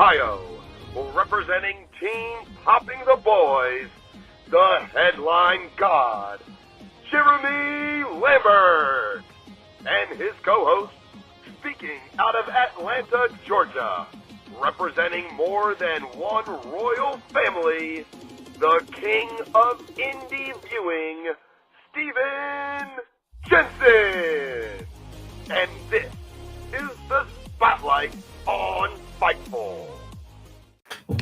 Ohio, representing Team Popping the Boys, the headline god, Jeremy Lambert, and his co-host, speaking out of Atlanta, Georgia, representing more than one royal family, the king of indie viewing, Stephen Jensen. And this is the Spotlight on Fightful.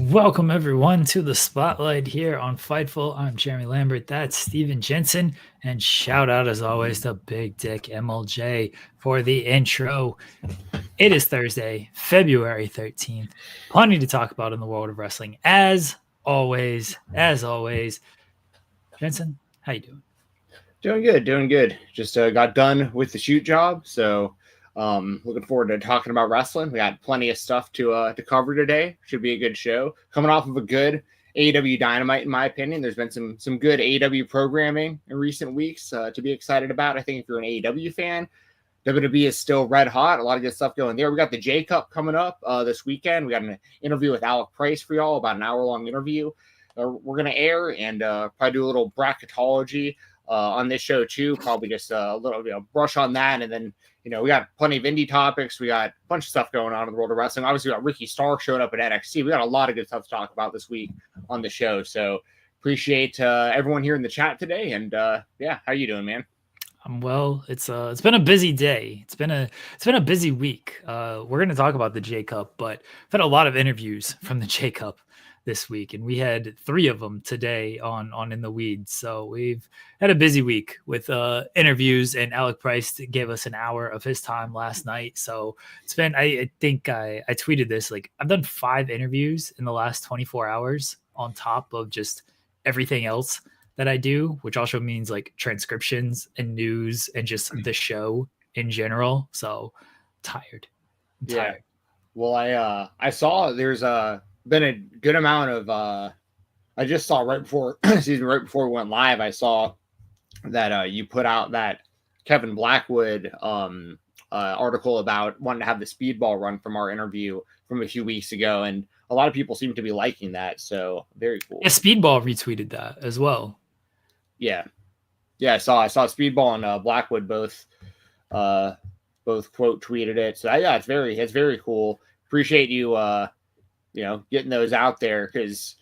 Welcome everyone to the Spotlight here on Fightful. I'm Jeremy Lambert. That's Stephen Jensen. And shout out as always to Big Dick MLJ for the intro. It is Thursday, February 13th. Plenty to talk about in the world of wrestling. As always. Jensen, how you doing? Doing good. Just got done with the shoot job, so looking forward to talking about wrestling. We got plenty of stuff to cover today. Should be a good show. Coming off of a good AEW Dynamite, in my opinion. There's been some good AEW programming in recent weeks to be excited about. I think if you're an AEW fan, WWE is still red hot. A lot of good stuff going there. We got the J-Cup coming up this weekend. We got an interview with Alec Price for y'all, about an hour-long interview. We're going to air and probably do a little bracketology on this show too. Probably just a little brush on that, and then we got plenty of indie topics. We got a bunch of stuff going on in the world of wrestling. Obviously, we got Ricky Stark showing up at NXT. We got a lot of good stuff to talk about this week on the show. So appreciate everyone here in the chat today. And how you doing, man? I'm well. It's been a busy day. It's been a busy week. We're going to talk about the J-Cup, but I've had a lot of interviews from the J-Cup this week, and we had 3 of them today on In the Weeds. So we've had a busy week with interviews, and Alec Price gave us an hour of his time last night. So it's been, I think I tweeted this, like I've done 5 interviews in the last 24 hours on top of just everything else that I do, which also means like transcriptions and news and just the show in general. So I'm tired. Yeah. Well, I saw there's been a good amount of I just saw right before we went live, I saw that you put out that Kevin Blackwood article about wanting to have the speedball run from our interview from a few weeks ago, and a lot of people seem to be liking that, so very cool. Yeah, Speedball retweeted that as well. Yeah, I saw Speedball and Blackwood both quote tweeted it, so it's very cool. Appreciate you getting those out there, because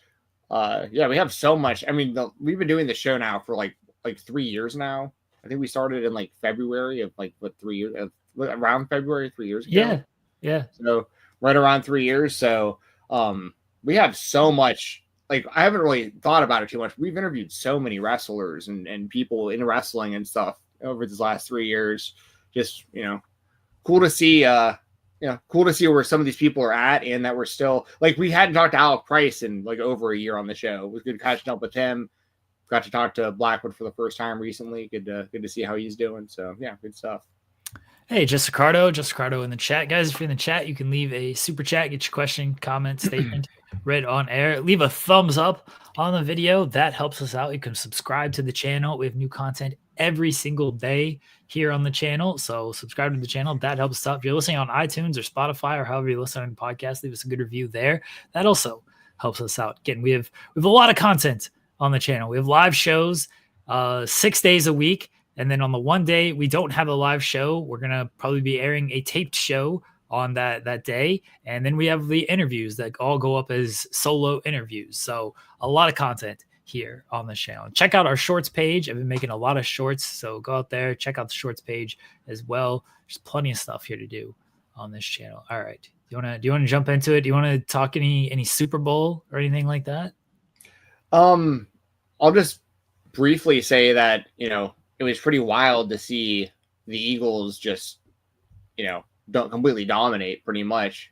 we have so much. I mean, we've been doing the show now for like 3 years now. I think we started in like February of 3 years, around February 3 years ago. Yeah. So right around 3 years. So we have so much. Like, I haven't really thought about it too much. We've interviewed so many wrestlers and people in wrestling and stuff over these last 3 years. Just cool to see. Cool to see where some of these people are at, and that we're still, like, we hadn't talked to Alec Price in like over a year on the show. It was good catching up with him. Got to talk to Blackwood for the first time recently. Good to see how he's doing. So yeah, good stuff. Hey, Just Ricardo in the chat. Guys, if you're in the chat, you can leave a super chat, get your question, comment, statement read on air. Leave a thumbs up on the video. That helps us out. You can subscribe to the channel. We have new content every single day here on the channel. So subscribe to the channel. That helps us out. If you're listening on iTunes or Spotify or however you're listening to podcasts, leave us a good review there. That also helps us out. Again, we have a lot of content on the channel. We have live shows 6 days a week. And then on the one day we don't have a live show, we're going to probably be airing a taped show on that day. And then we have the interviews that all go up as solo interviews. So a lot of content here on the channel. Check out our shorts page. I've been making a lot of shorts, so go out there, check out the shorts page as well. There's plenty of stuff here to do on this channel. All right. Do you want to jump into it? Do you want to talk any Super Bowl or anything like that? I'll just briefly say that, it was pretty wild to see the Eagles just, don't completely dominate pretty much,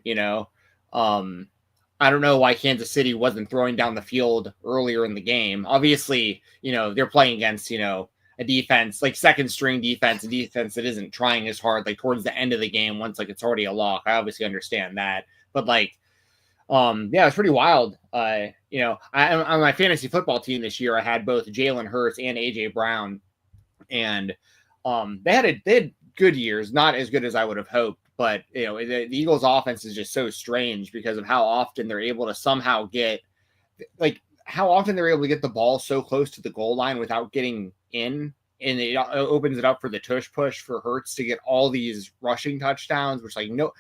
I don't know why Kansas City wasn't throwing down the field earlier in the game. Obviously, they're playing against, a defense, like second string defense, a defense that isn't trying as hard, like towards the end of the game, once like it's already a lock. I obviously understand that, but it's pretty wild. On my fantasy football team this year, I had both Jalen Hurts and AJ Brown, and they had good years, not as good as I would have hoped, But the Eagles' offense is just so strange because of how often they're able to somehow get the ball so close to the goal line without getting in, and it opens it up for the tush push for Hurts to get all these rushing touchdowns, which I don't know.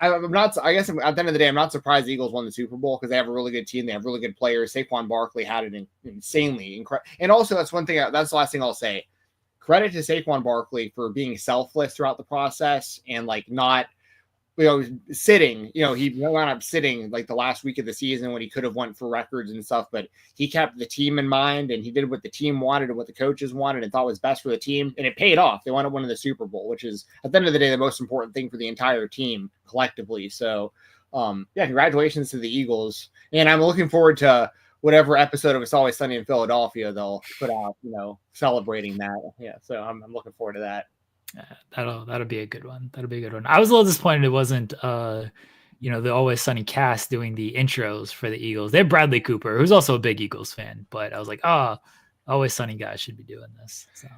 I'm not. I guess at the end of the day, I'm not surprised the Eagles won the Super Bowl because they have a really good team. They have really good players. Saquon Barkley had an insanely incredible. And also, that's one thing. That's the last thing I'll say. Credit to Saquon Barkley for being selfless throughout the process and not, sitting. He wound up sitting the last week of the season when he could have went for records and stuff. But he kept the team in mind and he did what the team wanted and what the coaches wanted and thought was best for the team. And it paid off. They wound up winning the Super Bowl, which is at the end of the day the most important thing for the entire team collectively. So, congratulations to the Eagles. And I'm looking forward to whatever episode of It's Always Sunny in Philadelphia they'll put out, celebrating that. Yeah, so I'm looking forward to that. That'll be a good one. I was a little disappointed it wasn't the Always Sunny cast doing the intros for the Eagles. They have Bradley Cooper, who's also a big Eagles fan, but I was like, Always Sunny guys should be doing this. So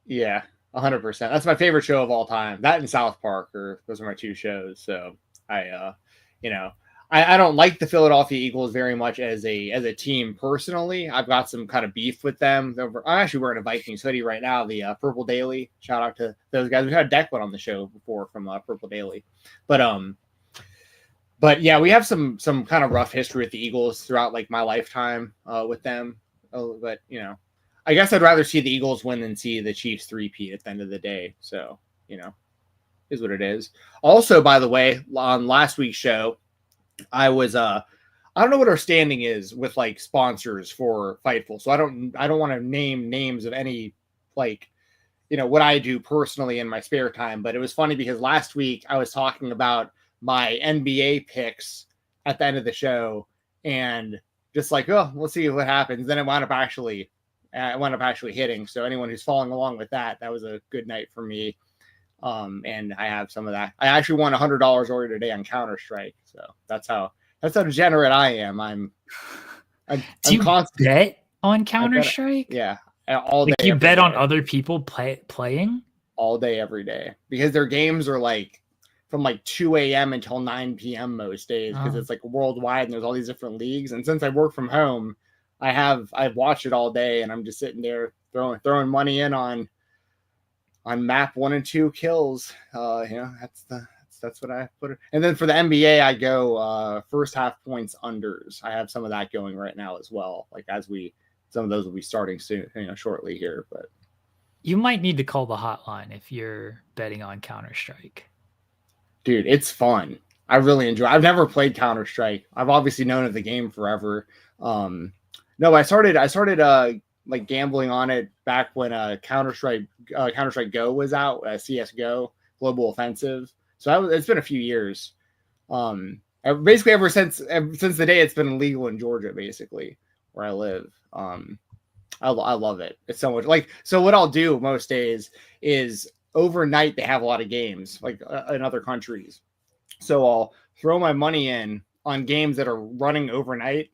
yeah, 100%. That's my favorite show of all time. That and South Park those are my two shows. So I don't like the Philadelphia Eagles very much as a team personally. I've got some kind of beef with them. I'm actually wearing a Vikings hoodie right now, the Purple Daily. Shout out to those guys. We've had Declan on the show before from Purple Daily. But yeah, we have some kind of rough history with the Eagles throughout my lifetime with them. But I guess I'd rather see the Eagles win than see the Chiefs three-peat at the end of the day. So, is what it is. Also, by the way, on last week's show, I was I don't know what our standing is with sponsors for Fightful. So I don't want to name names of any what I do personally in my spare time, but it was funny because last week I was talking about my NBA picks at the end of the show and just we'll see what happens. Then it wound up actually hitting. So anyone who's following along with that was a good night for me. And I have some of that. I actually won $100 earlier today on Counter-Strike. So that's how degenerate I am. I'm Do you bet on Counter-Strike? Yeah. All day. You bet on other people playing? All day, every day. Because their games are from 2 a.m. until 9 p.m. most days because it's worldwide and there's all these different leagues. And since I work from home, I've watched it all day and I'm just sitting there throwing money in on map 1 and 2 kills. That's what I put it. And then for the NBA, I go first half points unders. I have some of that going right now as well. Some of those will be starting soon, shortly here. But you might need to call the hotline if you're betting on Counter-Strike. Dude, it's fun. I really enjoy it. I've never played Counter-Strike. I've obviously known of the game forever. No, I started gambling on it back when Counter-Strike Go was out, CS:GO, Global Offensive. So it's been a few years. Basically ever since the day it's been illegal in Georgia, basically where I live. I love it. It's so much so what I'll do most days is overnight they have a lot of games in other countries. So I'll throw my money in on games that are running overnight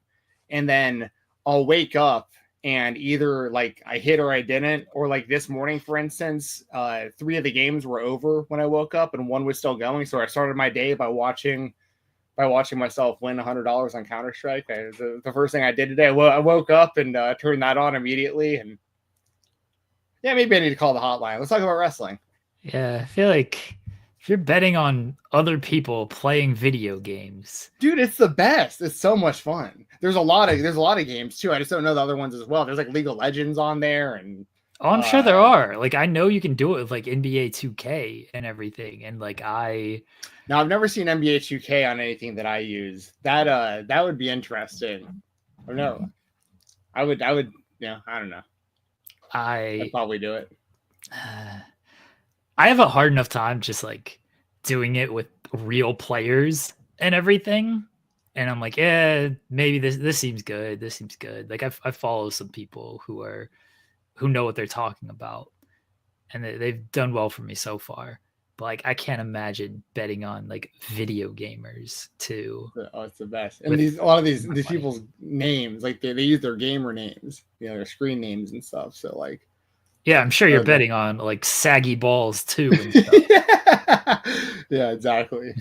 and then I'll wake up and either I hit or I didn't, or this morning, for instance, 3 of the games were over when I woke up and 1 was still going. So I started my day by watching myself win $100 on Counter-Strike. The first thing I did today, I woke up and turned that on immediately. And yeah, maybe I need to call the hotline. Let's talk about wrestling. Yeah, I feel like if you're betting on other people playing video games, dude, it's the best. It's so much fun. There's a lot of games too. I just don't know the other ones as well. There's League of Legends on there, and I'm sure there are. I know you can do it with NBA 2K and everything. And now I've never seen NBA 2K on anything that I use. That would be interesting. Or no, I would. Yeah, I don't know. I'd probably do it. I have a hard enough time just doing it with real players and everything. And I'm maybe this seems good. This seems good. I follow some people who know what they're talking about and they've done well for me so far. But I can't imagine betting on video gamers too. Oh, it's the best. And a lot of these people's names, they use their gamer names, their screen names and stuff. So Yeah, I'm sure you're Okay. betting on like saggy balls too. And stuff. Yeah, exactly.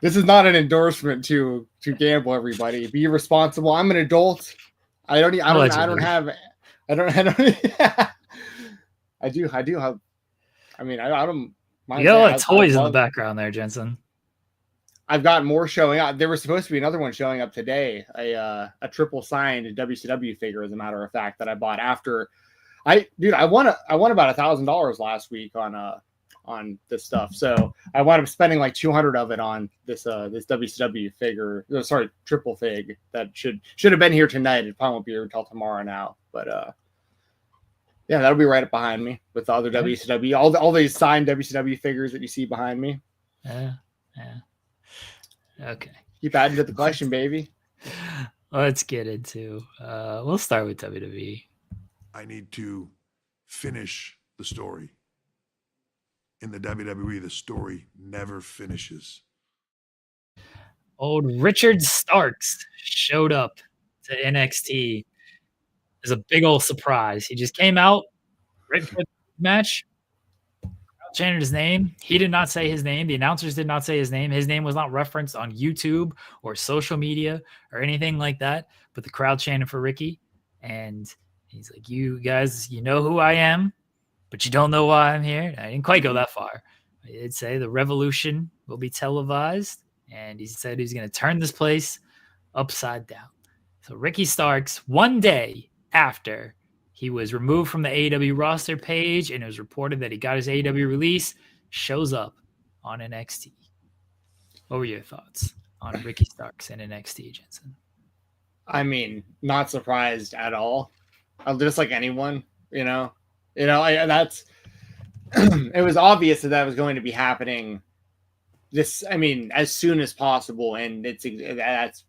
This is not an endorsement to gamble, everybody. Be responsible. I'm an adult. I don't have I do have, I mean, I don't mind You got a lot of saying toys in the background there, Jensen. I've got more showing up. There was supposed to be another one showing up today. A triple signed WCW figure, as a matter of fact, that I bought after I won about $1,000 last week on this stuff. So I wound up spending like 200 of it on this WCW figure. Sorry, triple fig that should have been here tonight. It probably won't be here until tomorrow now. But yeah, that'll be right up behind me with the other WCW. All these signed WCW figures that you see behind me. Yeah. Okay. Keep adding to the collection, baby. Let's get into. We'll start with WWE. I need to finish the story. In the WWE, the story never finishes. Old Richard Starks showed up to NXT. It was a big old surprise. He just came out right for the match. Chanted his name. He did not say his name. The announcers did not say his name. His name was not referenced on YouTube or social media or anything like that. But the crowd chanted for Ricky. And he's like, you guys, you know who I am, but you don't know why I'm here. I didn't quite go that far. He did say the revolution will be televised. And he said he's going to turn this place upside down. So Ricky Starks, one day after he was removed from the AEW roster page and it was reported that he got his AEW release, shows up on NXT. What were your thoughts on Ricky Starks and NXT, Jensen? I mean, not surprised at all. Just like anyone, that's it was obvious that was going to be happening. As soon as possible, and that's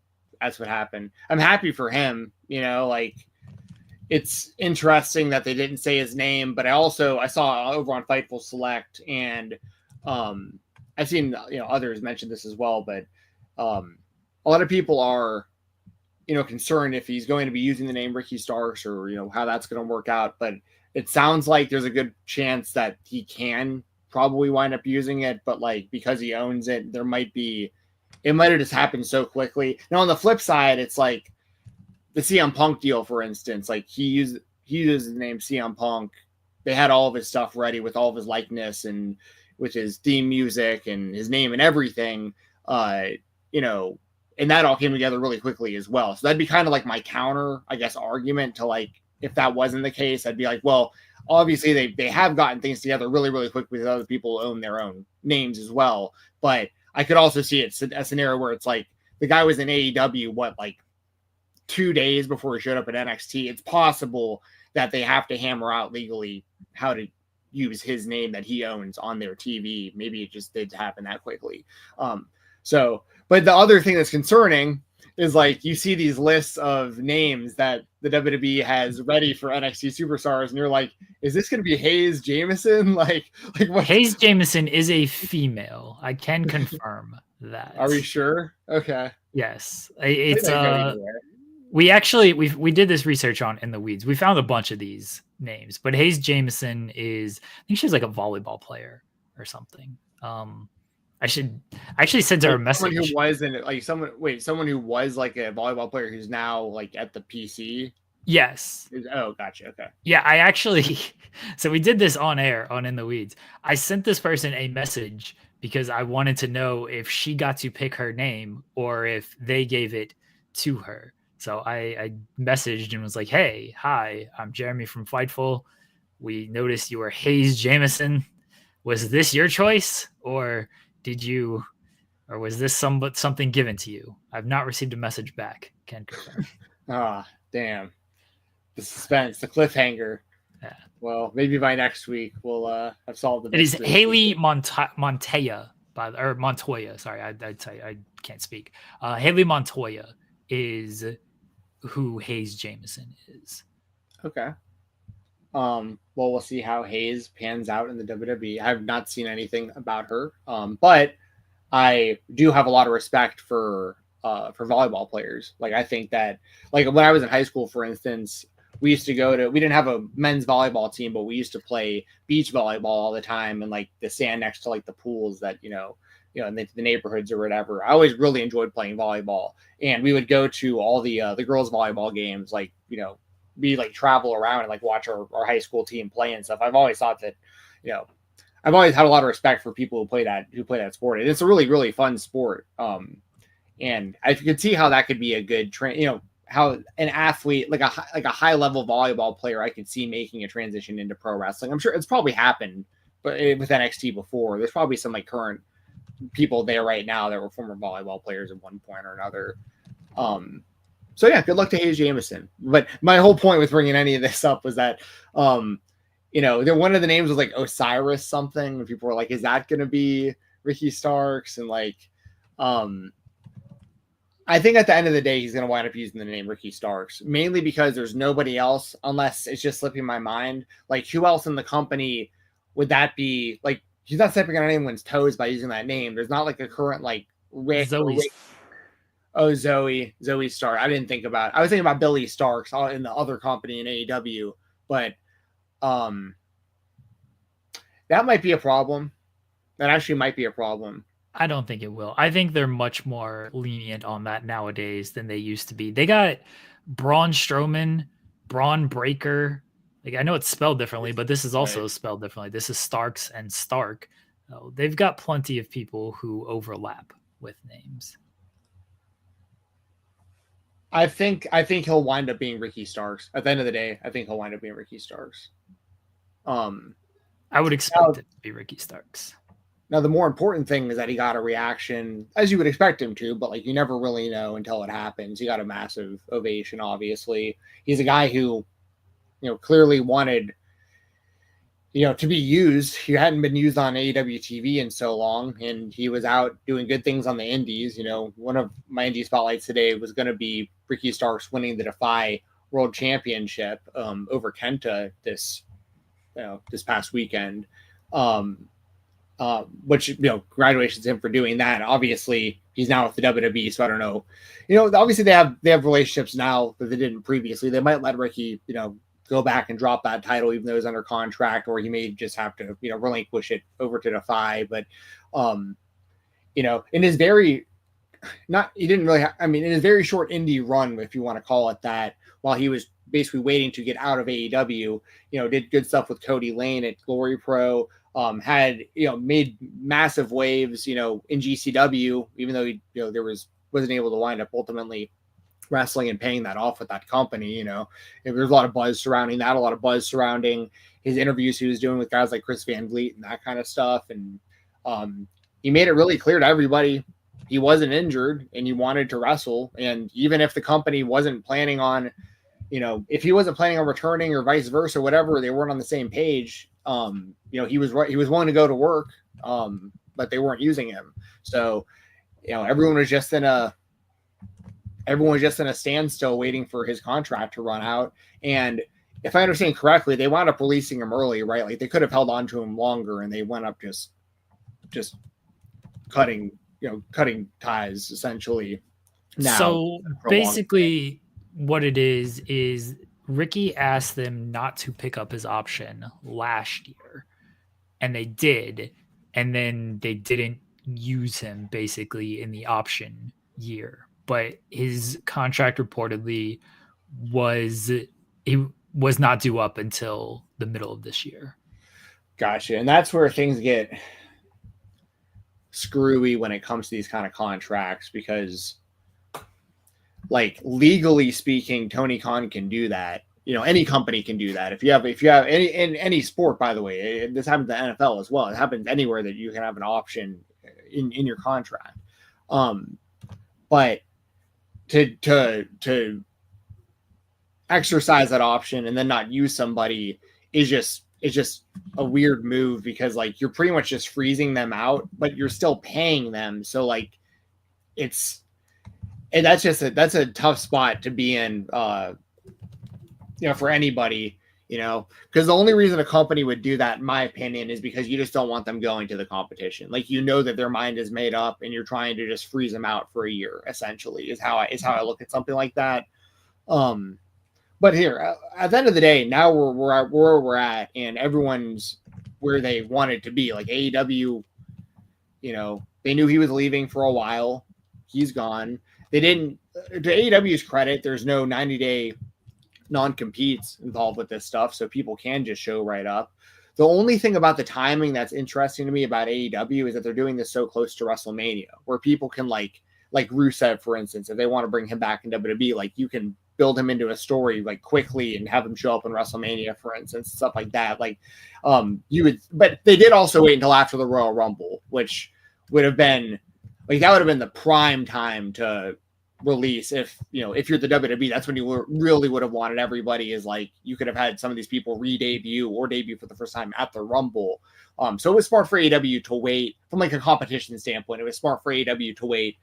what happened. I'm happy for him, It's interesting that they didn't say his name, but I saw over on Fightful Select, and I've seen others mention this as well, but a lot of people are concerned if he's going to be using the name Ricky Starks or how that's going to work out. But it sounds like there's a good chance that he can probably wind up using it, but because he owns it, it might have just happened so quickly. Now on the flip side, it's like the CM Punk deal, for instance, he uses the name CM Punk. They had all of his stuff ready with all of his likeness and with his theme music and his name and everything, and that all came together really quickly as well. So that'd be kind of like my counter, I guess, argument to if that wasn't the case, I'd be like, well, obviously they have gotten things together really, really quickly with other people who own their own names as well. But I could also see it a scenario where it's like the guy was in AEW, 2 days before he showed up at NXT. It's possible that they have to hammer out legally how to use his name that he owns on their TV. Maybe it just did happen that quickly. But the other thing that's concerning is you see these lists of names that the WWE has ready for NXT superstars, and you're like, is this going to be Hayes Jameson? What? Hayes Jameson is a female. I can confirm that. Are we sure? Okay. Yes, it's we did this research on In the Weeds. We found a bunch of these names, but Hayes Jameson is, I think she's a volleyball player or something. I actually sent her a message. Someone who wasn't someone who was a volleyball player who's now at the PC. Yes. Oh, gotcha. Okay. Yeah, I actually. So we did this on air on In the Weeds. I sent this person a message because I wanted to know if she got to pick her name or if they gave it to her. So I messaged and was like, "Hey, hi, I'm Jeremy from Fightful. We noticed you were Hayes Jameson. Was this your choice, or was this something given to you? I've not received a message back. Can confirm." Damn. The suspense, the cliffhanger. Yeah. Well, maybe by next week we'll have solved the mystery. It is Haley Montoya, Montoya. Sorry, I can't speak. Haley Montoya is who Hayes Jameson is. Okay. Well, we'll see how Hayes pans out in the WWE. I have not seen anything about her, but I do have a lot of respect for volleyball players. I think that, when I was in high school, for instance, we used to we didn't have a men's volleyball team, but we used to play beach volleyball all the time and like the sand next to like the pools that, in the neighborhoods or whatever. I always really enjoyed playing volleyball, and we would go to all the girls volleyball games, like, we like travel around and like watch our high school team play and stuff. I've always thought that, I've always had a lot of respect for people who play that sport. And it's a really, really fun sport. And I could see how that could be a good how an athlete, like a high level volleyball player, I could see making a transition into pro wrestling. I'm sure it's probably happened, but with NXT before, there's probably some like current people there right now that were former volleyball players at one point or another. So yeah, good luck to Hayes Jameson. But my whole point with bringing any of this up was that, one of the names was like Osiris something, and people were like, is that going to be Ricky Starks? And like, I think at the end of the day, he's going to wind up using the name Ricky Starks, mainly because there's nobody else, unless it's just slipping my mind. Like, who else in the company would that be? Like, he's not stepping on anyone's toes by using that name. There's not like a current like Rick. Zoe Stark. I was thinking about Billy Starks in the other company in AEW, but that might be a problem. That actually might be a problem. I don't think it will. I think they're much more lenient on that nowadays than they used to be. They got Braun Strowman, Braun Breaker. Like, I know it's spelled differently, but this is also spelled differently. This is Starks and Stark. They've got plenty of people who overlap with names. I think he'll wind up being Ricky Starks. At the end of the day, I think he'll wind up being Ricky Starks. I would expect it to be Ricky Starks. Now, the more important thing is that he got a reaction, as you would expect him to, but like, you never really know until it happens. He got a massive ovation, obviously. He's a guy who, clearly wanted, to be used. He hadn't been used on AEW TV in so long, and he was out doing good things on the indies. One of my indie spotlights today was going to be Ricky Starks winning the Defy World Championship over Kenta this past weekend. Which, congratulations to him for doing that. Obviously, he's now with the WWE, so I don't know. Obviously they have relationships now that they didn't previously. They might let Ricky, go back and drop that title, even though he's under contract, or he may just have to, relinquish it over to Defy. But, in his very, in his very short indie run, if you want to call it that, while he was basically waiting to get out of AEW, did good stuff with Cody Lane at Glory Pro, had, made massive waves, in GCW, even though he, wasn't able to wind up ultimately wrestling and paying that off with that company. There's a lot of buzz surrounding that, a lot of buzz surrounding his interviews he was doing with guys like Chris Van Vliet and that kind of stuff. And he made it really clear to everybody he wasn't injured and he wanted to wrestle. And even if the company wasn't planning on, if he wasn't planning on returning or vice versa, whatever, they weren't on the same page. He was willing to go to work, but they weren't using him. So, everyone was just in a standstill waiting for his contract to run out. And if I understand correctly, they wound up releasing him early, right? Like, they could have held on to him longer, and they went up just cutting ties essentially. Now, so basically what it is Ricky asked them not to pick up his option last year, and they did. And then they didn't use him basically in the option year, but his contract reportedly was not due up until the middle of this year. Gotcha. And that's where things get screwy when it comes to these kind of contracts, because like, legally speaking, Tony Khan can do that. Any company can do that. If you have any in any sport, by the way, this happens to the NFL as well. It happens anywhere that you can have an option in your contract. But to exercise that option and then not use somebody is just a weird move, because like, you're pretty much just freezing them out, but you're still paying them. So like, that's a tough spot to be in, for anybody, because the only reason a company would do that, in my opinion, is because you just don't want them going to the competition. Like, that their mind is made up and you're trying to just freeze them out for a year, essentially, is how I look at something like that. But here, at the end of the day, now we're at where we're at, and everyone's where they wanted to be. Like AEW, you know, they knew he was leaving for a while. He's gone. They didn't. To AEW's credit, there's no 90-day non-competes involved with this stuff, so people can just show right up. The only thing about the timing that's interesting to me about AEW is that they're doing this so close to WrestleMania, where people can like Rusev, for instance, if they want to bring him back in WWE, like you can build him into a story like quickly and have him show up in WrestleMania, for instance, stuff like that. Like you would, but they did also wait until after the Royal Rumble, which would have been like, that would have been the prime time to release. If you're the WWE, that's when you really would have wanted everybody, is like you could have had some of these people re-debut or debut for the first time at the Rumble. So it was smart for AEW to wait from like a competition standpoint. It was smart for AEW to wait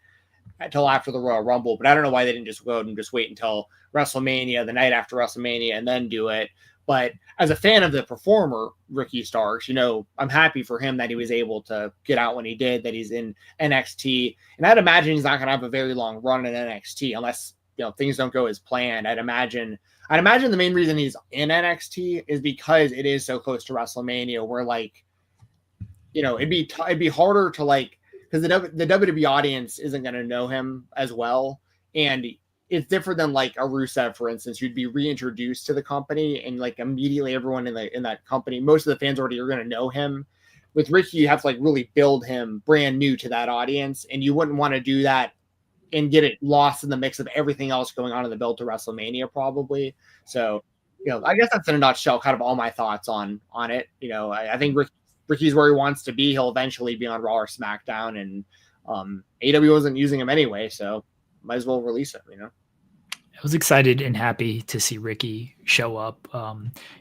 until after the Royal Rumble, but I don't know why they didn't just go and just wait until WrestleMania, the night after WrestleMania, and then do it. But as a fan of the performer, Ricky Starks, I'm happy for him that he was able to get out when he did, that he's in NXT. And I'd imagine he's not going to have a very long run in NXT unless, things don't go as planned. I'd imagine the main reason he's in NXT is because it is so close to WrestleMania, where like, it'd be harder to like, because the WWE audience isn't going to know him as well. And it's different than like a Rusev, for instance. You'd be reintroduced to the company, and like immediately everyone in that company, most of the fans already are going to know him. With Ricky, you have to like really build him brand new to that audience, and you wouldn't want to do that and get it lost in the mix of everything else going on in the build to WrestleMania, probably. So, I guess that's in a nutshell kind of all my thoughts on it. I think Ricky's where he wants to be. He'll eventually be on Raw or SmackDown, and AEW wasn't using him anyway, so might as well release him, I was excited and happy to see Ricky show up.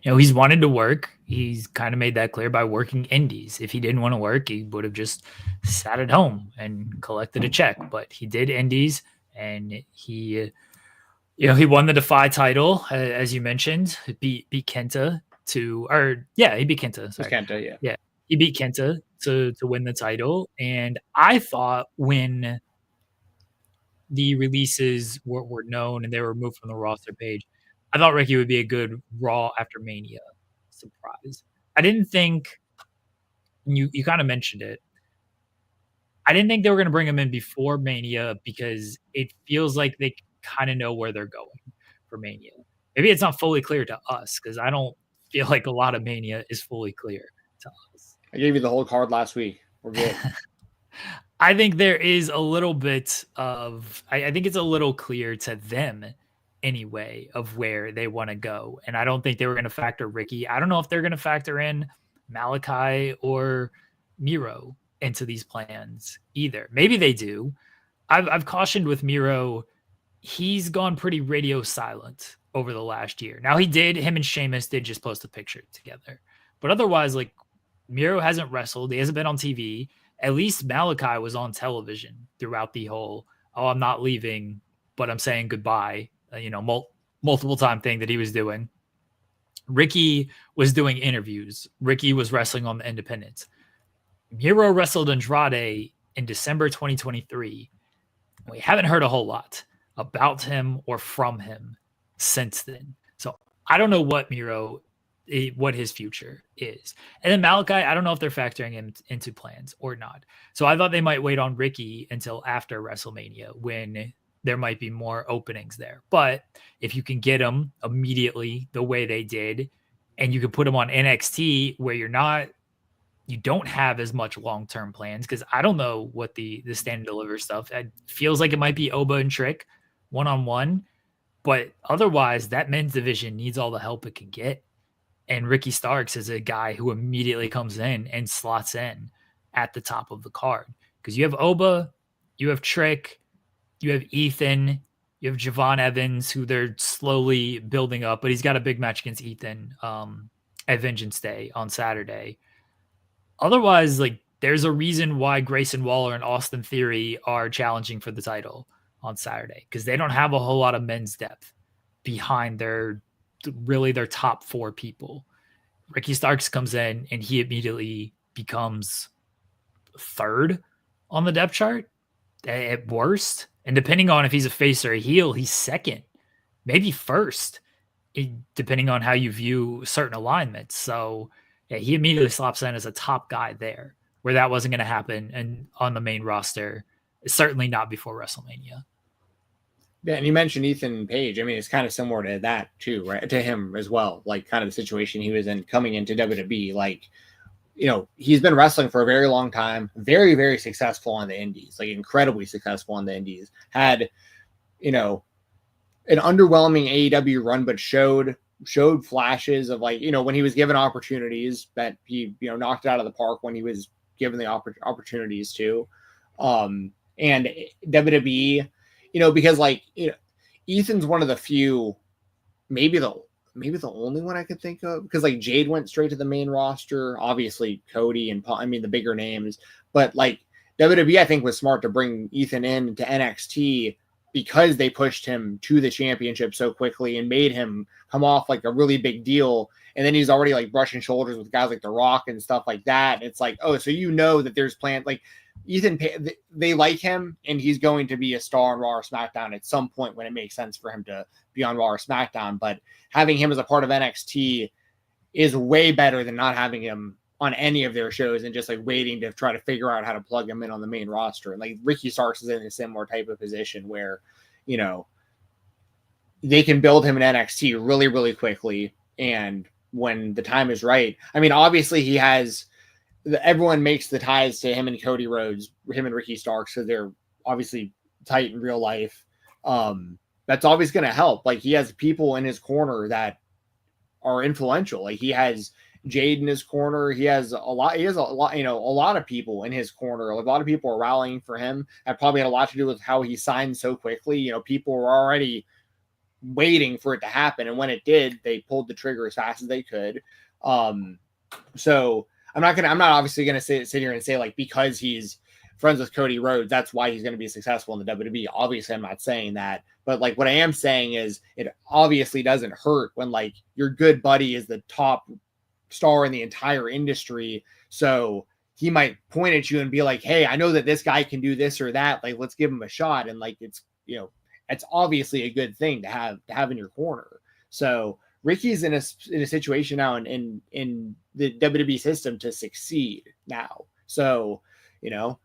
He's wanted to work. He's kind of made that clear by working indies. If he didn't want to work, he would have just sat at home and collected a check. But he did indies, and he won the Defy title, as you mentioned. Beat Kenta he beat Kenta. Sorry. Kenta, yeah, he beat Kenta to win the title. And I thought when the releases were known and they were removed from the roster page, I thought Ricky would be a good Raw after Mania surprise. I didn't think, you kind of mentioned it, I didn't think they were going to bring him in before Mania, because it feels like they kind of know where they're going for Mania. Maybe it's not fully clear to us, because I don't feel like a lot of Mania is fully clear to us. I gave you the whole card last week. We're good. I think there is a little bit of, I think it's a little clear to them anyway of where they want to go. And I don't think they were going to factor Ricky. I don't know if they're going to factor in Malachi or Miro into these plans either. Maybe they do. I've cautioned with Miro. He's gone pretty radio silent over the last year. Now him and Sheamus did just post a picture together, but otherwise, like, Miro hasn't wrestled. He hasn't been on TV. At least Malachi was on television throughout the whole, I'm not leaving, but I'm saying goodbye, multiple time thing that he was doing. Ricky was doing interviews. Ricky was wrestling on the independents. Miro wrestled Andrade in December 2023. We haven't heard a whole lot about him or from him since then. So I don't know what his future is. And then Malachi, I don't know if they're factoring him into plans or not. So I thought they might wait on Ricky until after WrestleMania, when there might be more openings there. But if you can get him immediately the way they did, and you can put him on NXT where you don't have as much long-term plans, because I don't know what the stand and deliver stuff, it feels like it might be Oba and Trick one-on-one, but otherwise that men's division needs all the help it can get. And Ricky Starks is a guy who immediately comes in and slots in at the top of the card, because you have Oba, you have Trick, you have Ethan, you have Javon Evans, who they're slowly building up, but he's got a big match against Ethan at Vengeance Day on Saturday. Otherwise, like, there's a reason why Grayson Waller and Austin Theory are challenging for the title on Saturday, because they don't have a whole lot of men's depth behind their top four people. Ricky Starks comes in and he immediately becomes third on the depth chart at worst. And depending on if he's a face or a heel, he's second, maybe first depending on how you view certain alignments. So yeah, he immediately slots in as a top guy there, where that wasn't going to happen and on the main roster, certainly not before WrestleMania. Yeah, and you mentioned Ethan Page. I mean, it's kind of similar to that too, right? To him as well, like kind of the situation he was in coming into WWE. Like, you know, he's been wrestling for a very long time, very, very successful on the indies, like incredibly successful on the indies. Had, you know, an underwhelming AEW run, but showed flashes of, like, you know, when he was given opportunities that he, you know, knocked it out of the park when he was given the opportunities to. And WWE, you know, because, like, you know, Ethan's one of the few, maybe the only one I could think of, because like Jade went straight to the main roster, obviously Cody and Paul, I mean the bigger names, but like WWE I think was smart to bring Ethan in to NXT because they pushed him to the championship so quickly and made him come off like a really big deal. And then he's already like brushing shoulders with guys like The Rock and stuff like that. It's like, oh, so you know that there's plans. Like Ethan, they like him, and he's going to be a star on Raw or SmackDown at some point when it makes sense for him to be on Raw or SmackDown. But having him as a part of NXT is way better than not having him on any of their shows and just like waiting to try to figure out how to plug him in on the main roster. And like Ricky Starks is in a similar type of position where, you know, they can build him in NXT really, really quickly. And when the time is right, I mean, obviously he has, everyone makes the ties to him and Cody Rhodes, him and Ricky Starks, because they're obviously tight in real life. That's always going to help. Like he has people in his corner that are influential. Like he has Jade in his corner. He has a lot, you know, a lot of people in his corner. Like a lot of people are rallying for him. That probably had a lot to do with how he signed so quickly. You know, people were already waiting for it to happen. And when it did, they pulled the trigger as fast as they could. So I'm not obviously going to sit here and say like, because he's friends with Cody Rhodes, that's why he's going to be successful in the WWE. Obviously, I'm not saying that. But like what I am saying is it obviously doesn't hurt when like your good buddy is the top star in the entire industry. So he might point at you and be like, hey, I know that this guy can do this or that. Like, let's give him a shot. And like, it's, you know, it's obviously a good thing to have in your corner. So Ricky's in a situation now in the WWE system to succeed now. So, you know,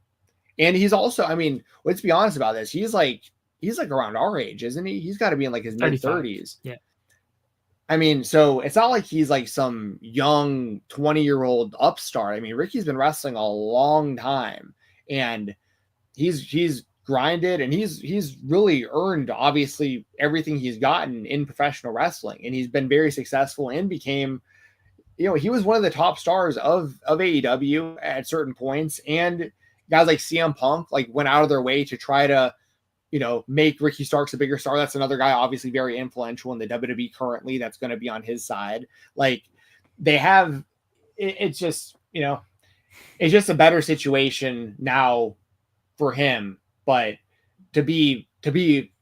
and he's also, I mean, let's be honest about this. He's like around our age, isn't he? He's got to be in like his mid 30s. Yeah. I mean, so it's not like he's like some young 20-year-old upstart. I mean, Ricky's been wrestling a long time, and he's grinded, and he's really earned obviously everything he's gotten in professional wrestling, and he's been very successful and became, you know, he was one of the top stars of AEW at certain points, and guys like CM Punk like went out of their way to try to, you know, make Ricky Starks a bigger star. That's another guy obviously very influential in the WWE currently that's going to be on his side. Like they have, it's just, you know, it's just a better situation now for him. But to be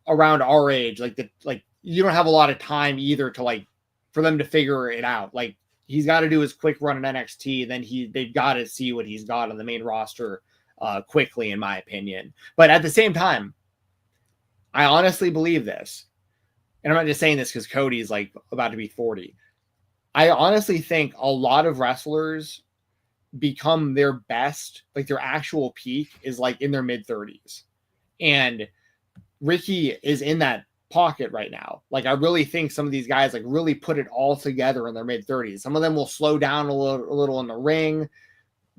around our age, like you don't have a lot of time either to like for them to figure it out. Like he's got to do his quick run in NXT, and then they've got to see what he's got on the main roster quickly, in my opinion. But at the same time, I honestly believe this, and I'm not just saying this because Cody's like about to be 40. I honestly think a lot of wrestlers become their best, like their actual peak is like in their mid 30s. And Ricky is in that pocket right now. Like I really think some of these guys like really put it all together in their mid 30s. Some of them will slow down a little in the ring.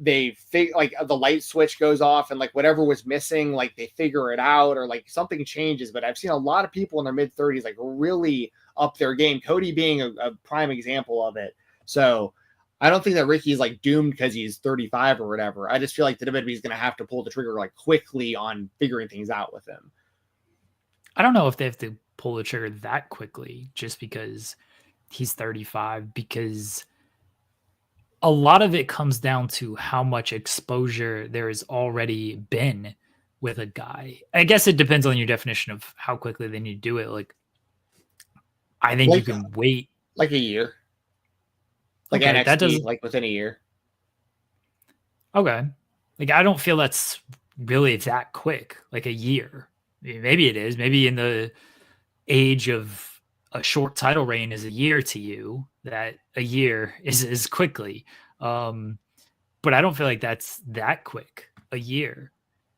They like the light switch goes off, and like whatever was missing, like they figure it out, or like something changes. But I've seen a lot of people in their mid 30s like really up their game. Cody being a prime example of it. So I don't think that Ricky's like doomed because he's 35 or whatever. I just feel like the WWE is going to have to pull the trigger like quickly on figuring things out with him. I don't know if they have to pull the trigger that quickly just because he's 35, because a lot of it comes down to how much exposure there has already been with a guy. I guess it depends on your definition of how quickly they need to do it. Like, I think like, you can wait like a year. Like okay, NXT, that doesn't, like within a year. Okay. Like, I don't feel that's really that quick, like a year. Maybe it is. Maybe in the age of a short title reign is a year to you, that a year is quickly. But I don't feel like that's that quick, a year.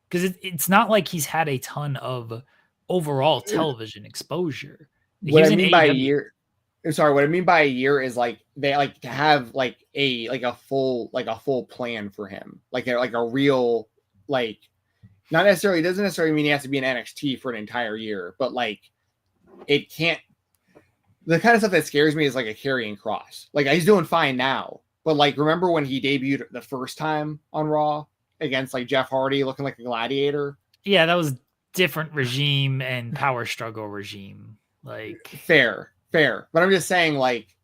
Because it's not like he's had a ton of overall television exposure. He What I was in mean by a AEW. year, sorry, what I mean by a year is like they like to have like a full plan for him, like a real, like, not necessarily, it doesn't necessarily mean he has to be in NXT for an entire year, but like it can't. The kind of stuff that scares me is like a carrying cross. Like, he's doing fine now, but like, remember when he debuted the first time on Raw against like Jeff Hardy, looking like a gladiator? Yeah, that was different regime and power struggle regime. Like, fair, but I'm just saying, like,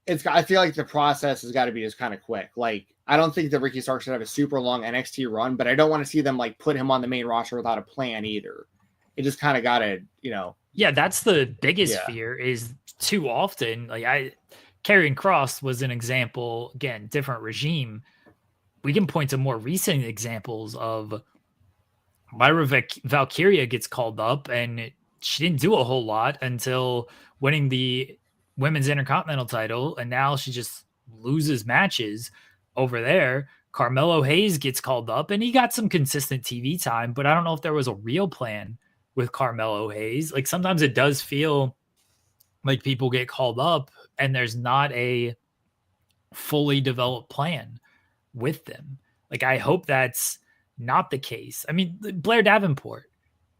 I feel like the process has got to be just kind of quick. Like, I don't think that Ricky Starks should have a super long NXT run, but I don't want to see them like put him on the main roster without a plan either. It just kind of got to, yeah, that's the biggest fear, is too often. Like, Karrion Kross was an example, again, different regime. We can point to more recent examples of Myra Valkyria gets called up and she didn't do a whole lot until winning the women's intercontinental title, and now she just loses matches over there. Carmelo Hayes gets called up and he got some consistent TV time, but I don't know if there was a real plan with Carmelo Hayes. Like, sometimes it does feel like people get called up and there's not a fully developed plan with them. Like, I hope that's not the case. I mean, Blair Davenport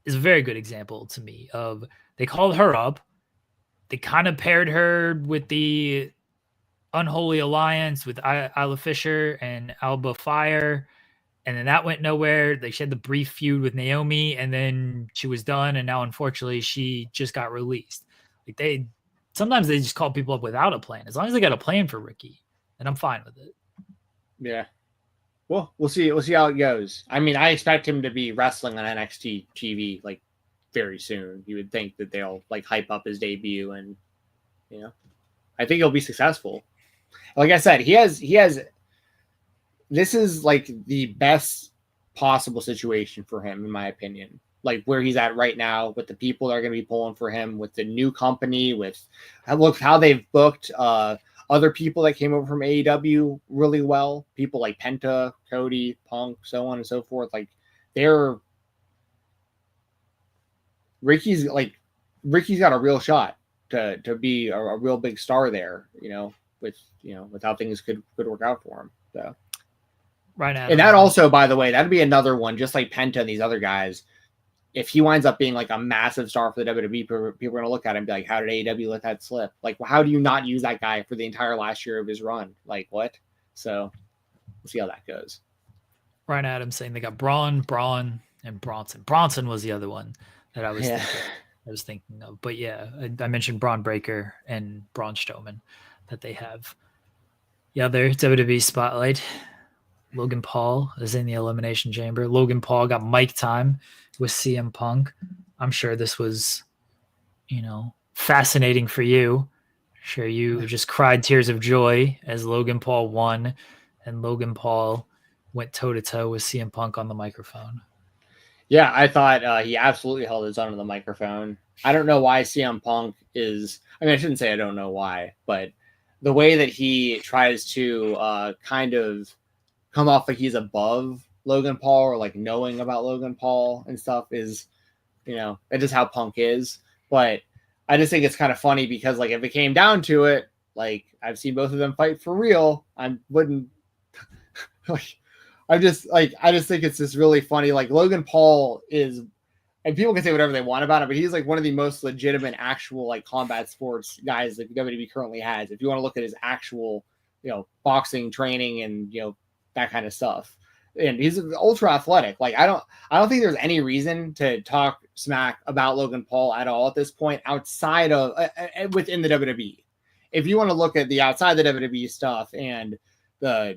is a very good example to me of, they called her up. They kind of paired her with the Unholy Alliance with Isla Fisher and Alba Fire. And then that went nowhere. She had the brief feud with Naomi, and then she was done. And now, unfortunately, she just got released. Like, sometimes they just call people up without a plan. As long as they got a plan for Ricky, then I'm fine with it. Yeah. Well, we'll see. We'll see how it goes. I mean, I expect him to be wrestling on NXT TV like very soon. You would think that they'll like hype up his debut, and I think he'll be successful. Like I said, he has. This is like the best possible situation for him, in my opinion. Like, where he's at right now, with the people that are going to be pulling for him, with the new company, with how they've booked other people that came over from AEW really well. People like Penta, Cody, Punk, so on and so forth. Like, Ricky's got a real shot to be a real big star there, with how things could work out for him. So. Right now. And that also, by the way, that'd be another one, just like Penta and these other guys. If he winds up being like a massive star for the WWE, people are going to look at him and be like, how did AEW let that slip? Like, how do you not use that guy for the entire last year of his run? Like, what? So we'll see how that goes. Ryan Adams saying they got Braun, and Bronson. Bronson was the other one that I was thinking of. But yeah, I mentioned Braun Breaker and Braun Strowman that they have. Yeah, their WWE spotlight. Logan Paul is in the Elimination Chamber. Logan Paul got mic time with CM Punk. I'm sure this was, fascinating for you. I'm sure you just cried tears of joy as Logan Paul won, and Logan Paul went toe-to-toe with CM Punk on the microphone. Yeah, I thought he absolutely held his own on the microphone. I don't know why CM Punk is... I mean, I shouldn't say I don't know why, but the way that he tries to kind of come off like he's above Logan Paul, or like knowing about Logan Paul and stuff, is, it's just how Punk is. But I just think it's kind of funny because, like, if it came down to it, like, I've seen both of them fight for real. I wouldn't like, I just think it's just really funny. Like, Logan Paul is, and people can say whatever they want about it, but he's like one of the most legitimate actual like combat sports guys that WWE currently has. If you want to look at his actual, boxing training and, that kind of stuff. And he's ultra athletic. Like, I don't think there's any reason to talk smack about Logan Paul at all at this point outside of within the WWE. If you want to look at the outside the WWE stuff and I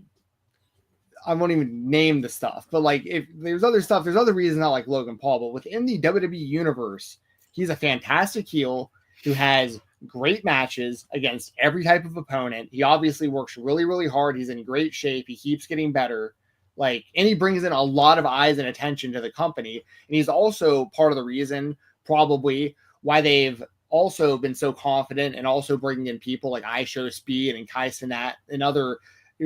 won't even name the stuff, but like, if there's other stuff, there's other reasons not like Logan Paul, but within the WWE universe, he's a fantastic heel who has great matches against every type of opponent. He obviously works really, really hard. He's in great shape. He keeps getting better. Like, and he brings in a lot of eyes and attention to the company. And he's also part of the reason probably why they've also been so confident and also bringing in people like iShowSpeed and Kai Cenat and other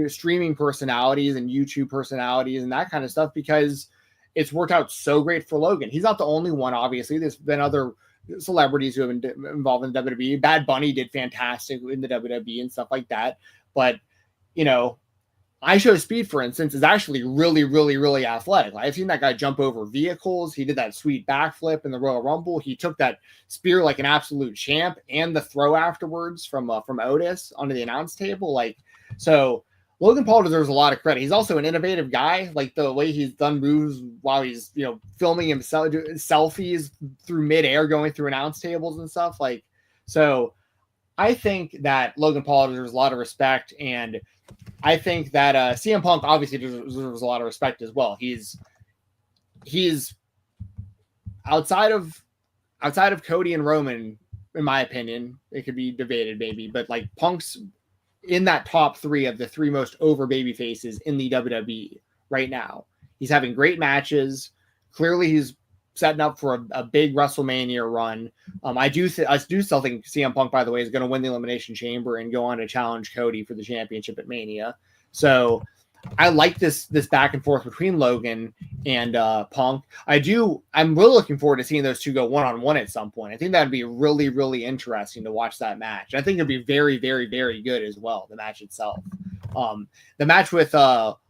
streaming personalities and YouTube personalities and that kind of stuff, because it's worked out so great for Logan. He's not the only one, obviously. There's been other celebrities who have been involved in WWE. Bad Bunny did fantastic in the WWE and stuff like that. But, iShowSpeed, for instance, is actually really, really, really athletic. I've seen that guy jump over vehicles. He did that sweet backflip in the Royal Rumble. He took that spear like an absolute champ, and the throw afterwards from Otis onto the announce table. So Logan Paul deserves a lot of credit. He's also an innovative guy. Like the way he's done moves while he's, filming himself, doing selfies through midair, going through announce tables and stuff. So I think that Logan Paul deserves a lot of respect. And I think that CM Punk obviously deserves a lot of respect as well. He's outside of Cody and Roman, in my opinion. It could be debated maybe, but Punk's in that top 3 of the 3 most over baby faces in the WWE right now. He's having great matches. Clearly he's setting up for a big WrestleMania run. I do still think CM Punk, by the way, is going to win the Elimination Chamber and go on to challenge Cody for the championship at Mania. So I like this back and forth between Logan and Punk. I'm really looking forward to seeing those two go one-on-one at some point. I think that'd be really, really interesting to watch that match. I think it'd be very, very, very good as well, the match itself. The match with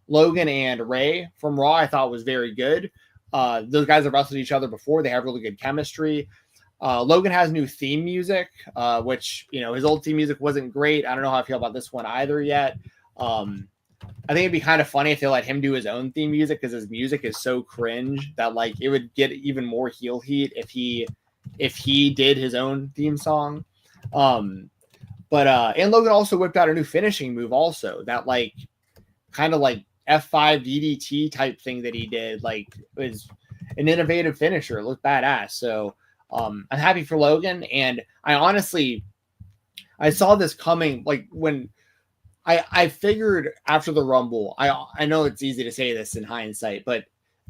Logan and Ray from Raw, I thought was very good. Those guys have wrestled each other before. They have really good chemistry. Logan has new theme music, which, his old theme music wasn't great. I don't know how I feel about this one either yet. I think it'd be kind of funny if they let him do his own theme music, because his music is so cringe that it would get even more heel heat if he did his own theme song. And Logan also whipped out a new finishing move also, that kind of F5 DDT type thing that he did, was an innovative finisher. It looked badass. So I'm happy for Logan. And I saw this coming, when I figured after the Rumble, I know it's easy to say this in hindsight, but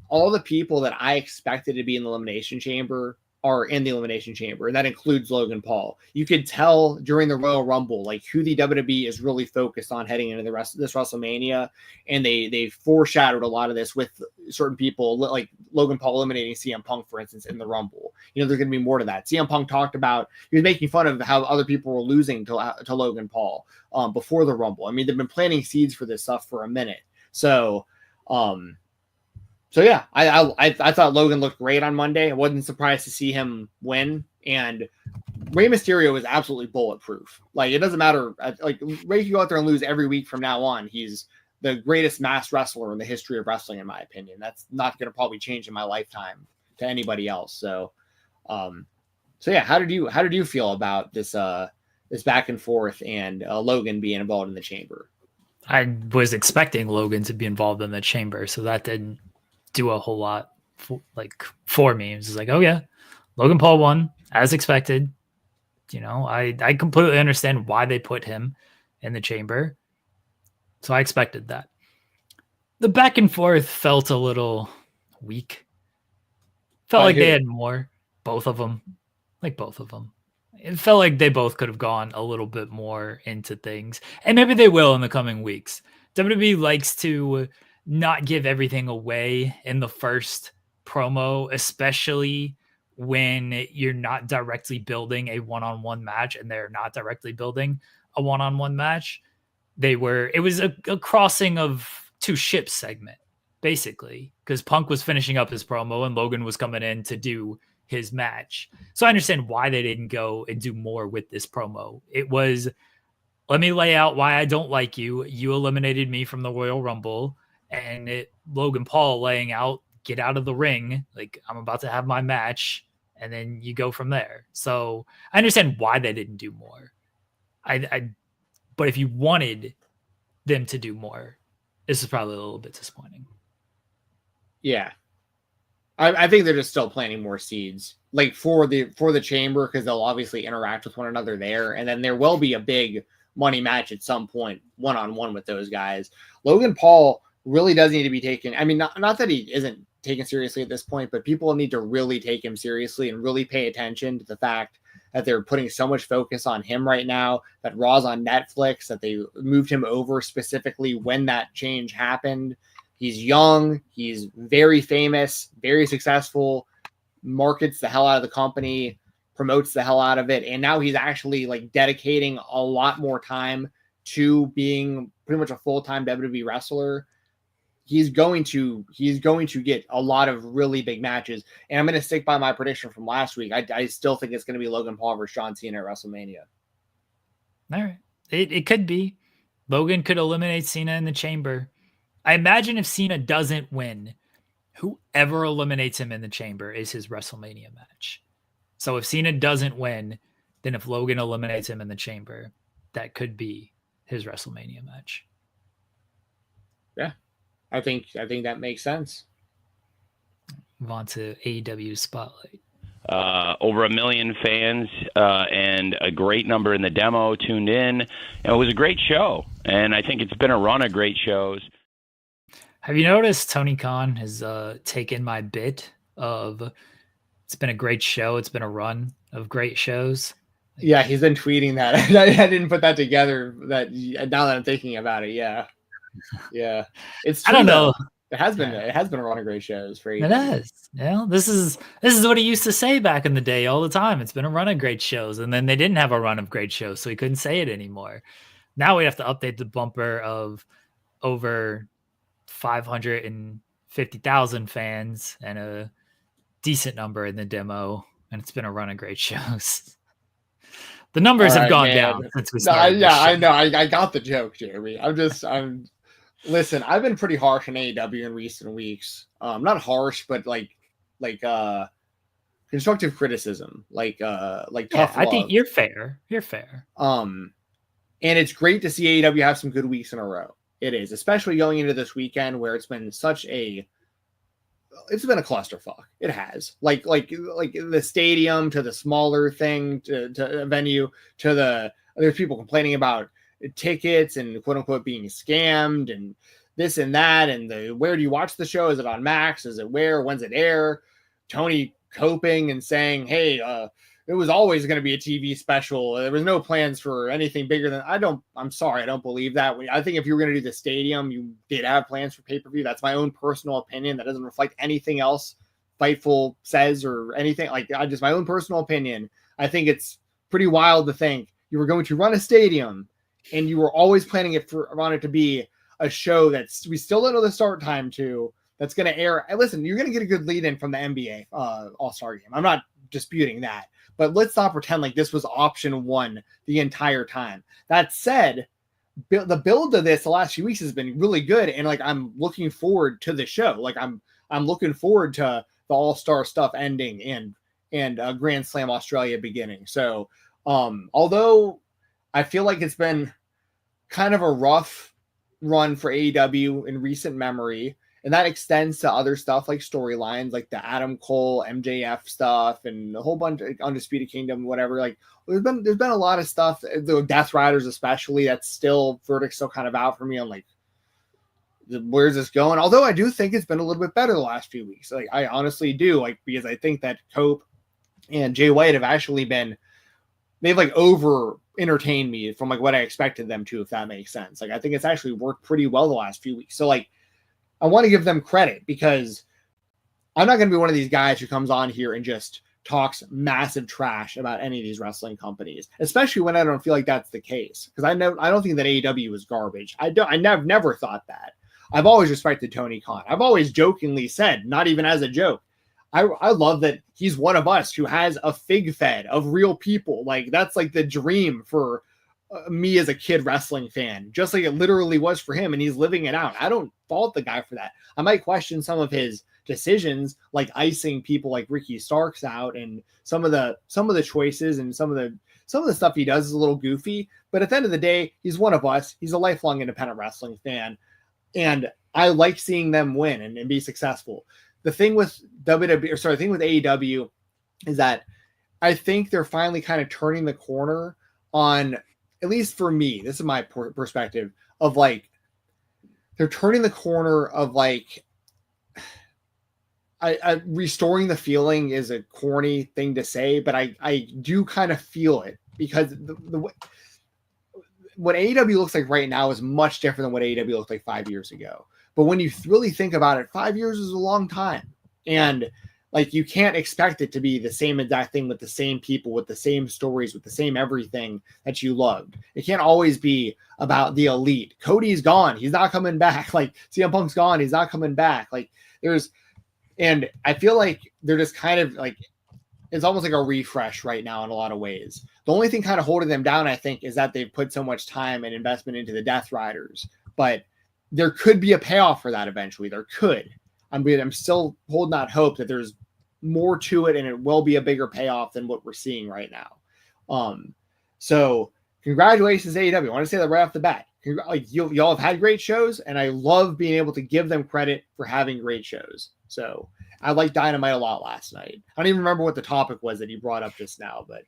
all the people that I expected to be in the Elimination Chamber are in the Elimination Chamber, and that includes Logan Paul. You could tell during the Royal Rumble, who the WWE is really focused on heading into this WrestleMania, and they foreshadowed a lot of this with certain people, like Logan Paul eliminating CM Punk, for instance, in the Rumble. There's going to be more to that. CM Punk talked about, he was making fun of how other people were losing to Logan Paul before the Rumble. I mean, they've been planting seeds for this stuff for a minute. So yeah, I thought Logan looked great on Monday. I wasn't surprised to see him win. And Rey Mysterio was absolutely bulletproof. It doesn't matter. Rey can go out there and lose every week from now on. He's the greatest masked wrestler in the history of wrestling, in my opinion. That's not going to probably change in my lifetime to anybody else. So yeah, how did you feel about this back and forth and Logan being involved in the chamber? I was expecting Logan to be involved in the chamber, so that didn't do a whole lot for me. It was just oh yeah, Logan Paul won as expected. I completely understand why they put him in the chamber, so I expected that. The back and forth felt a little weak. Felt like they had more, both of them. It felt like they both could have gone a little bit more into things, and maybe they will in the coming weeks. WWE likes to not give everything away in the first promo, especially when you're not directly building a one-on-one match and they're not directly building a one-on-one match. It was a crossing of two ships segment, basically, because Punk was finishing up his promo and Logan was coming in to do his match. So I understand why they didn't go and do more with this promo. It was, let me lay out why I don't like you. You eliminated me from the Royal Rumble. And Logan Paul laying out, get out of the ring, I'm about to have my match, and then you go from there. So I understand why they didn't do more. But if you wanted them to do more, this is probably a little bit disappointing. Yeah, I think they're just still planting more seeds, for the chamber, because they'll obviously interact with one another there, and then there will be a big money match at some point, one-on-one with those guys. Logan Paul really does need to be taken. I mean, not that he isn't taken seriously at this point, but people need to really take him seriously and really pay attention to the fact that they're putting so much focus on him right now, that Raw's on Netflix, that they moved him over specifically when that change happened. He's young, he's very famous, very successful, markets the hell out of the company, promotes the hell out of it, and now he's actually like dedicating a lot more time to being pretty much a full-time WWE wrestler. He's going to get a lot of really big matches, and I'm going to stick by my prediction from last week. I still think it's going to be Logan Paul versus John Cena at WrestleMania. All right, it could be. Logan could eliminate Cena in the chamber. I imagine if Cena doesn't win, whoever eliminates him in the chamber is his WrestleMania match. So if Cena doesn't win, then if Logan eliminates him in the chamber, that could be his WrestleMania match. Yeah, I think that makes sense. Move on to AEW Spotlight. Over 1 million fans and a great number in the demo tuned in. And it was a great show, and I think it's been a run of great shows. Have you noticed Tony Khan has taken my bit of it's been a great show, it's been a run of great shows? Yeah, he's been tweeting that. I didn't put that together. That now that I'm thinking about it, yeah. It's true, I don't know. It has been a run of great shows for AEW. It has. Yeah, this is what he used to say back in the day all the time. It's been a run of great shows, and then they didn't have a run of great shows, so he couldn't say it anymore. Now we have to update the bumper of over 550,000 fans and a decent number in the demo, and it's been a run of great shows. The numbers have gone down since we started. I know. I got the joke, Jeremy. Listen, I've been pretty harsh on AEW in recent weeks. Not harsh, but like constructive criticism, like tough love. I think you're fair. And it's great to see AEW have some good weeks in a row. It is, especially going into this weekend where it's been a clusterfuck. It has like the stadium to the smaller thing to a venue to there's people complaining about tickets and quote unquote being scammed and this and that. And where do you watch the show? Is it on Max? Is it where? When's it air? Tony coping and saying, hey, it was always going to be a TV special. There was no plans for anything bigger than I'm sorry. I don't believe that. I think if you were going to do the stadium, you did have plans for pay-per-view. That's my own personal opinion. That doesn't reflect anything else Fightful says or anything. Just my own personal opinion. I think it's pretty wild to think you were going to run a stadium and you were always planning on it to be a show we still don't know the start time to, that's going to air. And listen, you're going to get a good lead in from the NBA All-Star game. I'm not disputing that. But let's not pretend like this was option one the entire time. That said, the build to this the last few weeks has been really good, and I'm looking forward to the show. I'm looking forward to the All-Star stuff ending and Grand Slam Australia beginning. So, although I feel like it's been kind of a rough run for AEW in recent memory, and that extends to other stuff like storylines, like the Adam Cole, MJF stuff, and a whole bunch of Undisputed Kingdom, whatever. There's been a lot of stuff, the Death Riders especially. That's verdict's still kind of out for me on where's this going? Although I do think it's been a little bit better the last few weeks. I honestly do, because I think that Cope and Jay White have actually they've over entertained me from what I expected them to, if that makes sense. I think it's actually worked pretty well the last few weeks. So I want to give them credit, because I'm not going to be one of these guys who comes on here and just talks massive trash about any of these wrestling companies, especially when I don't feel like that's the case. Because I don't think that AEW is garbage. I've never thought that. I've always respected Tony Khan. I've always jokingly said, not even as a joke, I love that he's one of us who has a fig fed of real people. That's the dream for me as a kid wrestling fan, just like it literally was for him, and he's living it out. I don't fault the guy for that. I might question some of his decisions, like icing people like Ricky Starks out, and some of the choices and some of the stuff he does is a little goofy. But at the end of the day, he's one of us. He's a lifelong independent wrestling fan, and I like seeing them win and be successful. The thing with AEW is that I think they're finally kind of turning the corner on, at least for me, this is my perspective of they're turning the corner of restoring the feeling is a corny thing to say, but I do kind of feel it because what AEW looks like right now is much different than what AEW looked like 5 years ago. But when you really think about it, 5 years is a long time. And like, you can't expect it to be the same exact thing with the same people, with the same stories, with the same everything that you loved. It can't always be about the elite. Cody's gone. He's not coming back. Like, CM Punk's gone. He's not coming back. Like, and I feel like they're just kind of like, it's almost like a refresh right now in a lot of ways. The only thing kind of holding them down, I think, is that they've put so much time and investment into the Death Riders. But there could be a payoff for that eventually. There could. I'm still holding out hope that there's more to it and it will be a bigger payoff than what we're seeing right now. So congratulations, AEW. I want to say that right off the bat. Like, y'all have had great shows, and I love being able to give them credit for having great shows. So I liked Dynamite a lot last night. I don't even remember what the topic was that you brought up just now, but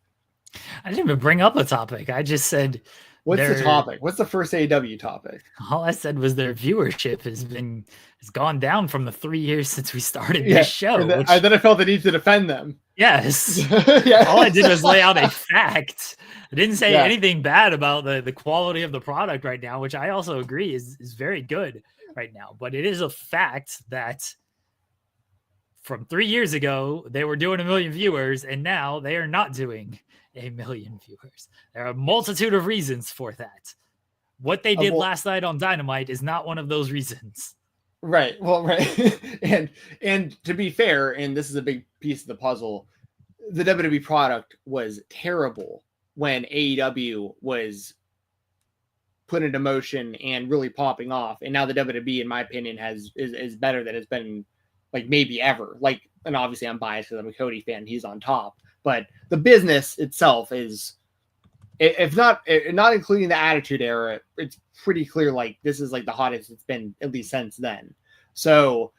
I didn't even bring up a topic. I just said, what's the topic? What's the first AEW topic? All I said was their viewership has gone down from the 3 years since we started this show. And then I felt the need to defend them. Yes. Yeah. All I did was lay out a fact. I didn't say anything bad about the quality of the product right now, which I also agree is very good right now. But it is a fact that from 3 years ago, they were doing 1 million viewers, and now they are not doing 1 million viewers. There are a multitude of reasons for that. What they did last night on Dynamite is not one of those reasons. Right. Well, right. and to be fair, and this is a big piece of the puzzle, the WWE product was terrible when AEW was put into motion and really popping off. And now the WWE, in my opinion, is better than it's been like maybe ever. Like, and obviously I'm biased because I'm a Cody fan. He's on top. But the business itself is, if not including the Attitude Era, it's pretty clear like this is like the hottest it's been at least since then. So,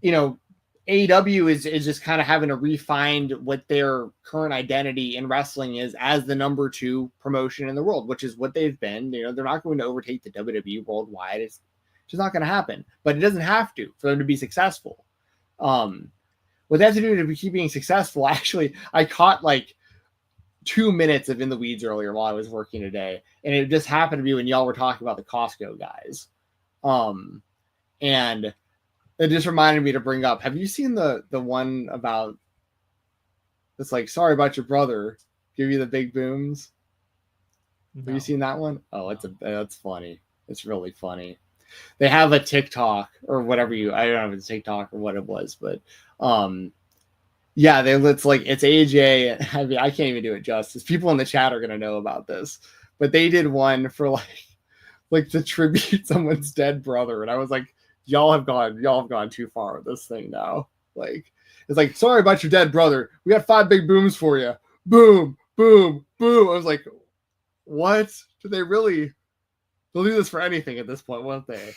AEW is just kind of having to refine what their current identity in wrestling is as the number 2 promotion in the world, which is what they've been. They're not going to overtake the WWE worldwide. It's just not going to happen. But it doesn't have to for them to be successful. What they have to do to keep being successful, actually, I caught like 2 minutes of In the Weeds earlier while I was working today, and it just happened to be when y'all were talking about the Costco guys. And it just reminded me to bring up, have you seen the one about it's like, sorry about your brother, give you the big booms? No. Have you seen that one? Oh, that's funny. It's really funny. They have a TikTok or whatever I don't know if it's TikTok or what it was, but it's AJ. I mean, I can't even do it justice. People in the chat are gonna know about this, but they did one for like to tribute someone's dead brother, and I was like, y'all have gone too far with this thing now. Like, it's like, sorry about your dead brother. We got 5 big booms for you. Boom, boom, boom. I was like, what? They'll do this for anything at this point, won't they?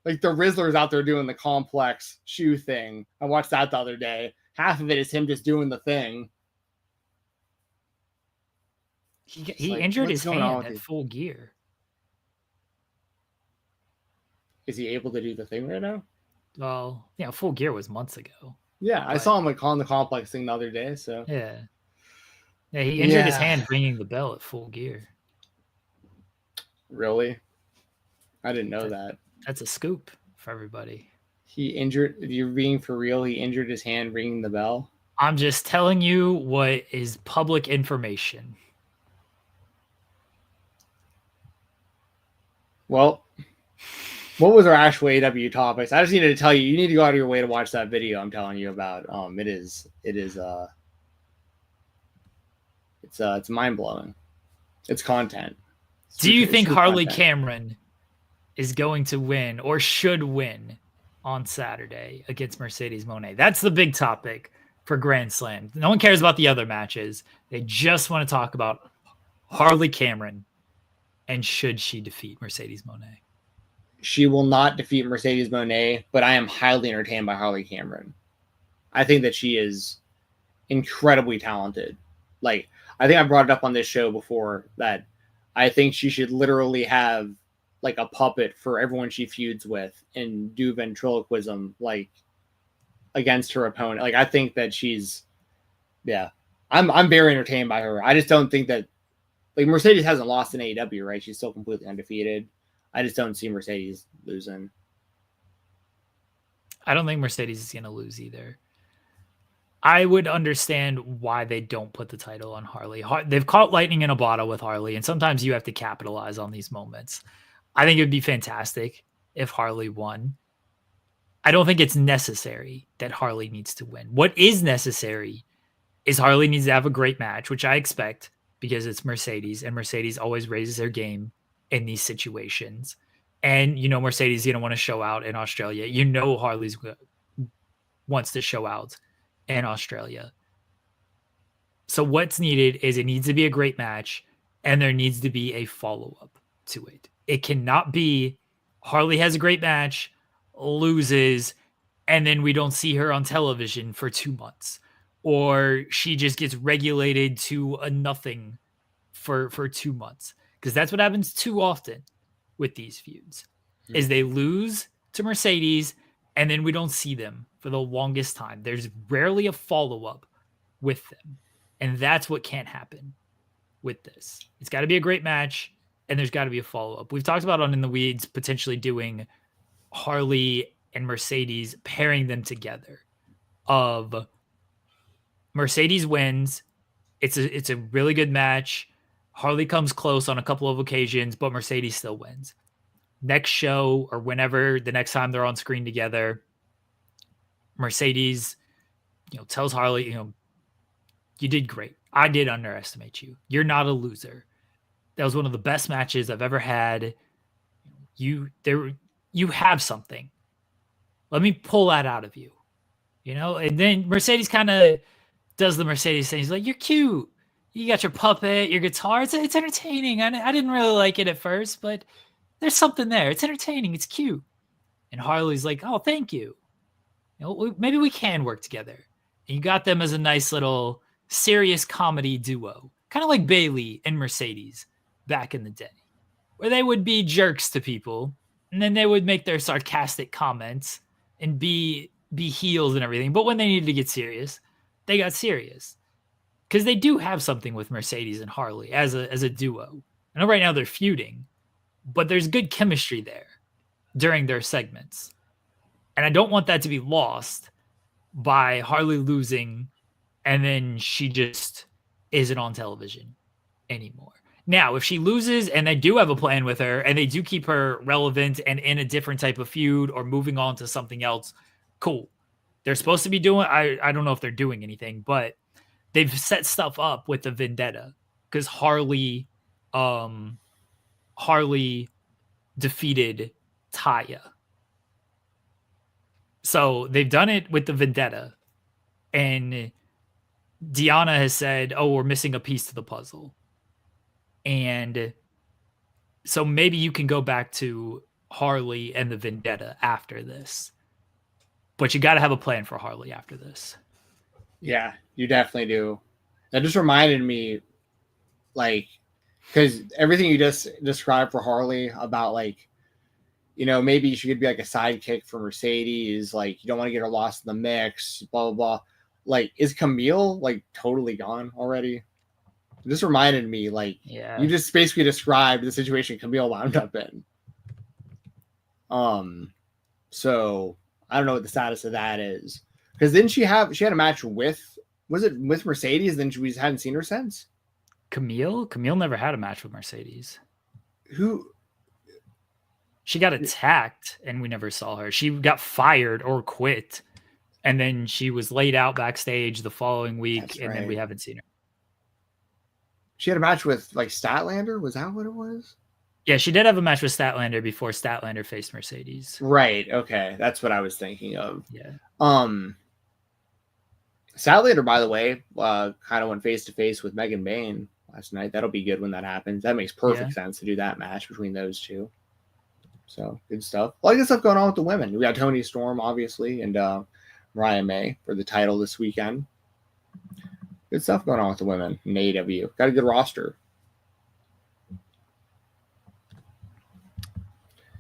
Like, the Rizzler's out there doing the complex shoe thing. I watched that the other day. Half of it is him just doing the thing. He injured his hand at Full Gear. Is he able to do the thing right now? Well, Full Gear was months ago. Yeah, I saw him on the complex thing the other day. So yeah, he injured his hand ringing the bell at Full Gear. Really? I didn't know that. That's a scoop for everybody. You're being for real? He injured his hand ringing the bell? I'm just telling you what is public information. Well, what was our actual AEW topics? I just needed to tell you need to go out of your way to watch that video I'm telling you about. It's mind-blowing. It's content. Do you think Harley Cameron is going to win or should win on Saturday against Mercedes Moné? That's the big topic for Grand Slam. No one cares about the other matches. They just want to talk about Harley Cameron and should she defeat Mercedes Moné. She will not defeat Mercedes Moné, but I am highly entertained by Harley Cameron. I think that she is incredibly talented. Like, I think I brought it up on this show before that I think she should literally have like a puppet for everyone she feuds with and do ventriloquism like against her opponent. Like, I think that she's, yeah, I'm very entertained by her. I just don't think that, like, Mercedes hasn't lost in AEW, right? She's still completely undefeated. I just don't see Mercedes losing. I don't think Mercedes is going to lose either. I would understand why they don't put the title on Harley. They've caught lightning in a bottle with Harley, and sometimes you have to capitalize on these moments. I think it would be fantastic if Harley won. I don't think it's necessary that Harley needs to win. What is necessary is Harley needs to have a great match, which I expect because it's Mercedes, and Mercedes always raises their game in these situations. And, you know, Mercedes is going to want to show out in Australia. You know, Harley's wants to show out in Australia. So what's needed is it needs to be a great match, and there needs to be a follow-up to it. It cannot be Harley has a great match, loses, and then we don't see her on television for 2 months, or she just gets regulated to a nothing for 2 months, because that's what happens too often with these feuds, is they lose to Mercedes and then we don't see them for the longest time. There's rarely a follow-up with them, and that's what can't happen with this. It's got to be a great match, and there's got to be a follow-up. We've talked about on In the Weeds potentially doing Harley and Mercedes, pairing them together. Of Mercedes wins, it's a really good match. Harley comes close on a couple of occasions, but Mercedes still wins. Next show, or whenever the next time they're on screen together, Mercedes, tells Harley, you did great. I did underestimate you. You're not a loser. That was one of the best matches I've ever had. You have something. Let me pull that out of you. And then Mercedes kind of does the Mercedes thing. He's like, you're cute. You got your puppet, your guitar. It's entertaining. I didn't really like it at first, but there's something there. It's entertaining. It's cute. And Harley's like, oh, thank you. Maybe we can work together. And you got them as a nice little serious comedy duo, kind of like Bayley and Mercedes back in the day, where they would be jerks to people, and then they would make their sarcastic comments and be heels and everything. But when they needed to get serious, they got serious. Because they do have something with Mercedes and Harley as a duo. I know right now they're feuding, but there's good chemistry there during their segments. And I don't want that to be lost by Harley losing and then she just isn't on television anymore. Now, if she loses and they do have a plan with her and they do keep her relevant and in a different type of feud or moving on to something else, cool. They're supposed to be doing, I don't know if they're doing anything, but they've set stuff up with the vendetta because Harley defeated Taya. So they've done it with the vendetta, and Deanna has said, oh, we're missing a piece to the puzzle. And so maybe you can go back to Harley and the vendetta after this, but you got to have a plan for Harley after this. Yeah, you definitely do. That just reminded me, like, because everything you just described for Harley about, like, maybe she could be like a sidekick for Mercedes. Like, you don't want to get her lost in the mix, blah, blah, blah. Like, is Camille, like, totally gone already? It just reminded me, like, yeah. You just basically described the situation Camille wound up in. So I don't know what the status of that is. Because then she had a match with Mercedes, then we just hadn't seen her since? Camille never had a match with Mercedes. Who? She got attacked and we never saw her. She got fired or quit. And then she was laid out backstage the following week. Then we haven't seen her. She had a match with like Statlander. Was that what it was? Yeah, she did have a match with Statlander before Statlander faced Mercedes. Right. Okay. That's what I was thinking of. Yeah. Statlander, by the way, kind of went face to face with Megan Bayne last night. That'll be good when that happens. That makes perfect sense to do that match between those two. So good stuff. A lot of good stuff going on with the women. We got Toni Storm, obviously, and Mariah May for the title this weekend. Good stuff going on with the women in AEW. Got a good roster.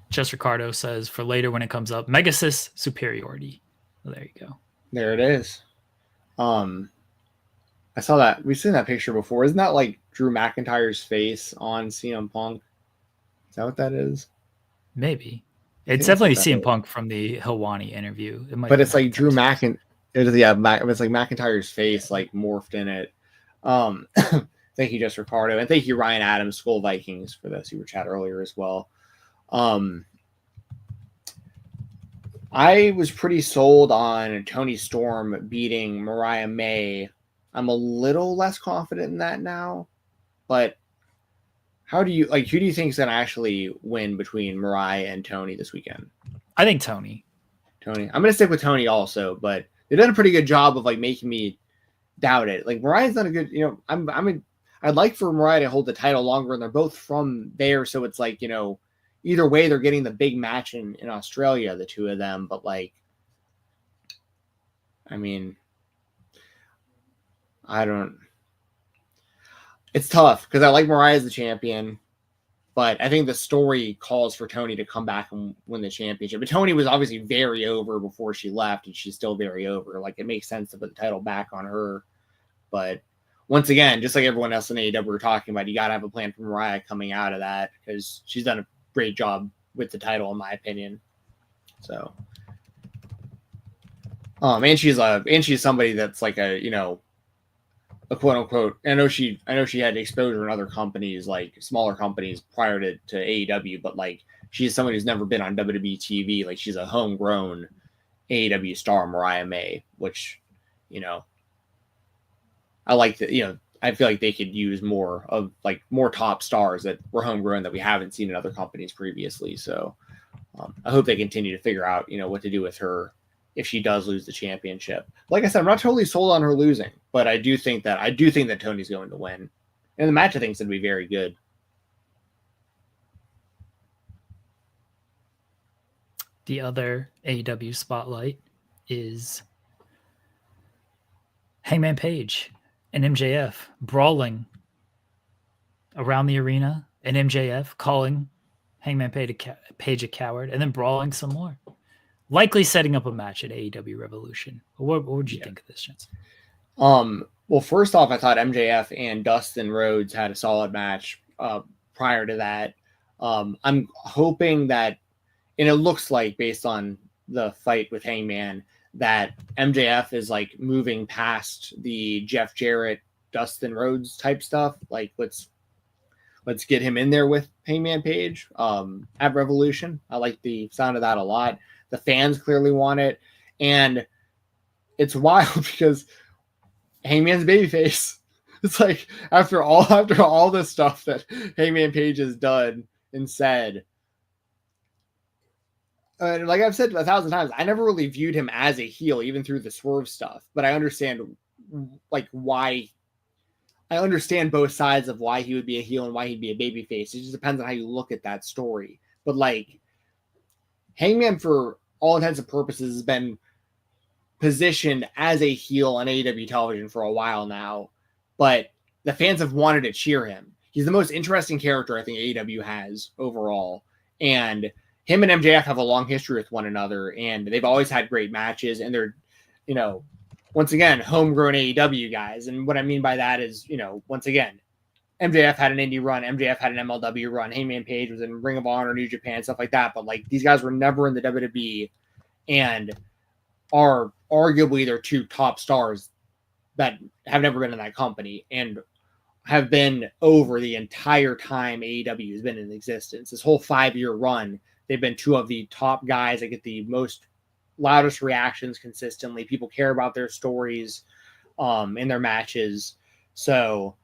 Jess Ricardo says for later when it comes up, Megasis superiority. Well, there you go. There it is. I saw that. We've seen that picture before. Isn't that like Drew McIntyre's face on CM Punk? Is that what that is? Maybe. I It's think that's what definitely that CM is. Punk from the Helwani interview. It might But be it's like Drew McIntyre's face. it's like McIntyre's face like morphed in it. Thank you, Jess Ricardo, and thank you, Ryan Adams, Skull Vikings, for the super chat earlier as well. I was pretty sold on Toni Storm beating Mariah May. I'm a little less confident in that now, but who do you think is going to actually win between Mariah and Toni this weekend? I think Toni. I'm going to stick with Toni also, but they've done a pretty good job of like making me doubt it. Like Mariah's done a good, I'd like for Mariah to hold the title longer, and they're both from there, so it's like, either way they're getting the big match in Australia, the two of them, but like, I mean, it's tough because I like Mariah as the champion, but I think the story calls for Toni to come back and win the championship. But Toni was obviously very over before she left, and she's still very over. Like, it makes sense to put the title back on her. But once again, just like everyone else in AEW we're talking about, you got to have a plan for Mariah coming out of that because she's done a great job with the title, in my opinion. So, and she's somebody that's like a quote unquote. I know she had exposure in other companies, like smaller companies prior to AEW, but like she's somebody who's never been on WWE TV. Like, she's a homegrown AEW star, Mariah May, which, I like that. I feel like they could use more top stars that were homegrown that we haven't seen in other companies previously. So I hope they continue to figure out, what to do with her if she does lose the championship. Like I said, I'm not totally sold on her losing, but I do think that Toni's going to win. And the match, I think, is going to be very good. The other AEW spotlight is Hangman Page and MJF brawling around the arena, and MJF calling Hangman Page a coward, and then brawling some more. Likely setting up a match at AEW Revolution. What would you think of this, Jensen? Well, first off, I thought MJF and Dustin Rhodes had a solid match prior to that. I'm hoping that, and it looks like based on the fight with Hangman, that MJF is like moving past the Jeff Jarrett, Dustin Rhodes type stuff. Like, let's get him in there with Hangman Page at Revolution. I like the sound of that a lot. The fans clearly want it, and it's wild because Hangman's babyface. It's like after all this stuff that Hangman Page has done and said. Like I've said 1,000 times, I never really viewed him as a heel, even through the Swerve stuff. But I understand, like, why. I understand both sides of why he would be a heel and why he'd be a babyface. It just depends on how you look at that story. But like, Hangman, for all intents and purposes, has been positioned as a heel on AEW television for a while now. But the fans have wanted to cheer him. He's the most interesting character I think AEW has overall, and him and MJF have a long history with one another, and they've always had great matches, and they're, once again, homegrown AEW guys. And what I mean by that is, once again, MJF had an indie run, MJF had an MLW run, Hangman Page was in Ring of Honor, New Japan, stuff like that. But like, these guys were never in the WWE and are arguably their two top stars that have never been in that company and have been over the entire time AEW has been in existence. This whole 5-year run, they've been two of the top guys that get the loudest reactions consistently. People care about their stories in their matches. So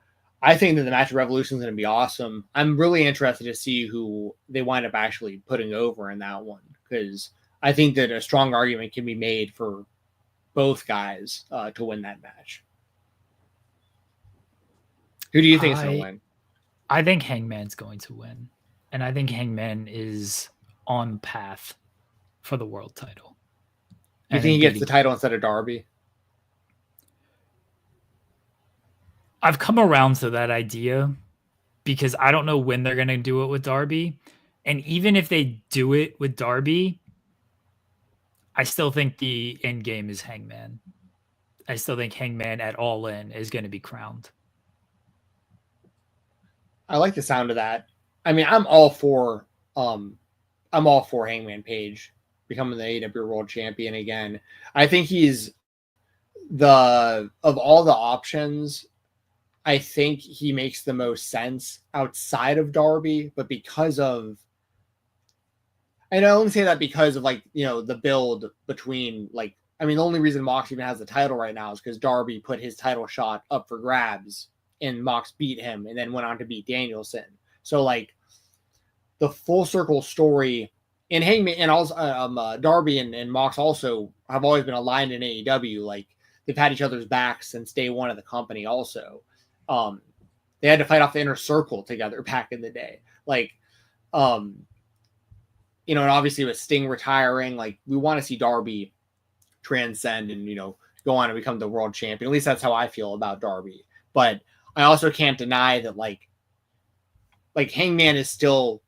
I think that the match of Revolution is going to be awesome. I'm really interested to see who they wind up actually putting over in that one, because I think that a strong argument can be made for both guys to win that match. Who do you think is going to win? I think Hangman's going to win. And I think Hangman is on path for the world title. You think he gets the title instead of Darby? I've come around to that idea because I don't know when they're going to do it with Darby. And even if they do it with Darby, I still think the end game is Hangman. I still think Hangman at All In is going to be crowned. I like the sound of that. I mean, I'm all for Hangman Page becoming the AEW World Champion again. I think he's of all the options, I think he makes the most sense outside of Darby, but because of, and I only say that because of like, you know, the build between like, I mean, the only reason Mox even has the title right now is because Darby put his title shot up for grabs and Mox beat him and then went on to beat Danielson. So like the full circle story in Hangman and also Darby and Mox also have always been aligned in AEW. Like they've had each other's backs since day one of the company also. They had to fight off the Inner Circle together back in the day. Like, you know, and obviously with Sting retiring, like we want to see Darby transcend and, you know, go on and become the world champion. At least that's how I feel about Darby. But I also can't deny that like Hangman is still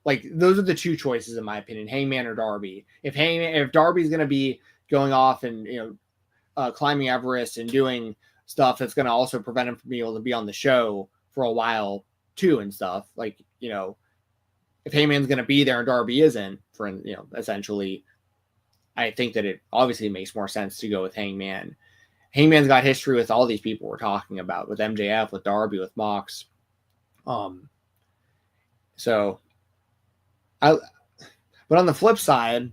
like, those are the two choices in my opinion, Hangman or Darby. If Darby's going to be going off and, you know, climbing Everest and doing stuff that's going to also prevent him from being able to be on the show for a while too and stuff, like, you know, if Hangman's going to be there and Darby isn't, for, you know, essentially, I think that it obviously makes more sense to go with Hangman. Hangman's got history with all these people we're talking about, with MJF, with Darby, with Mox. But on the flip side,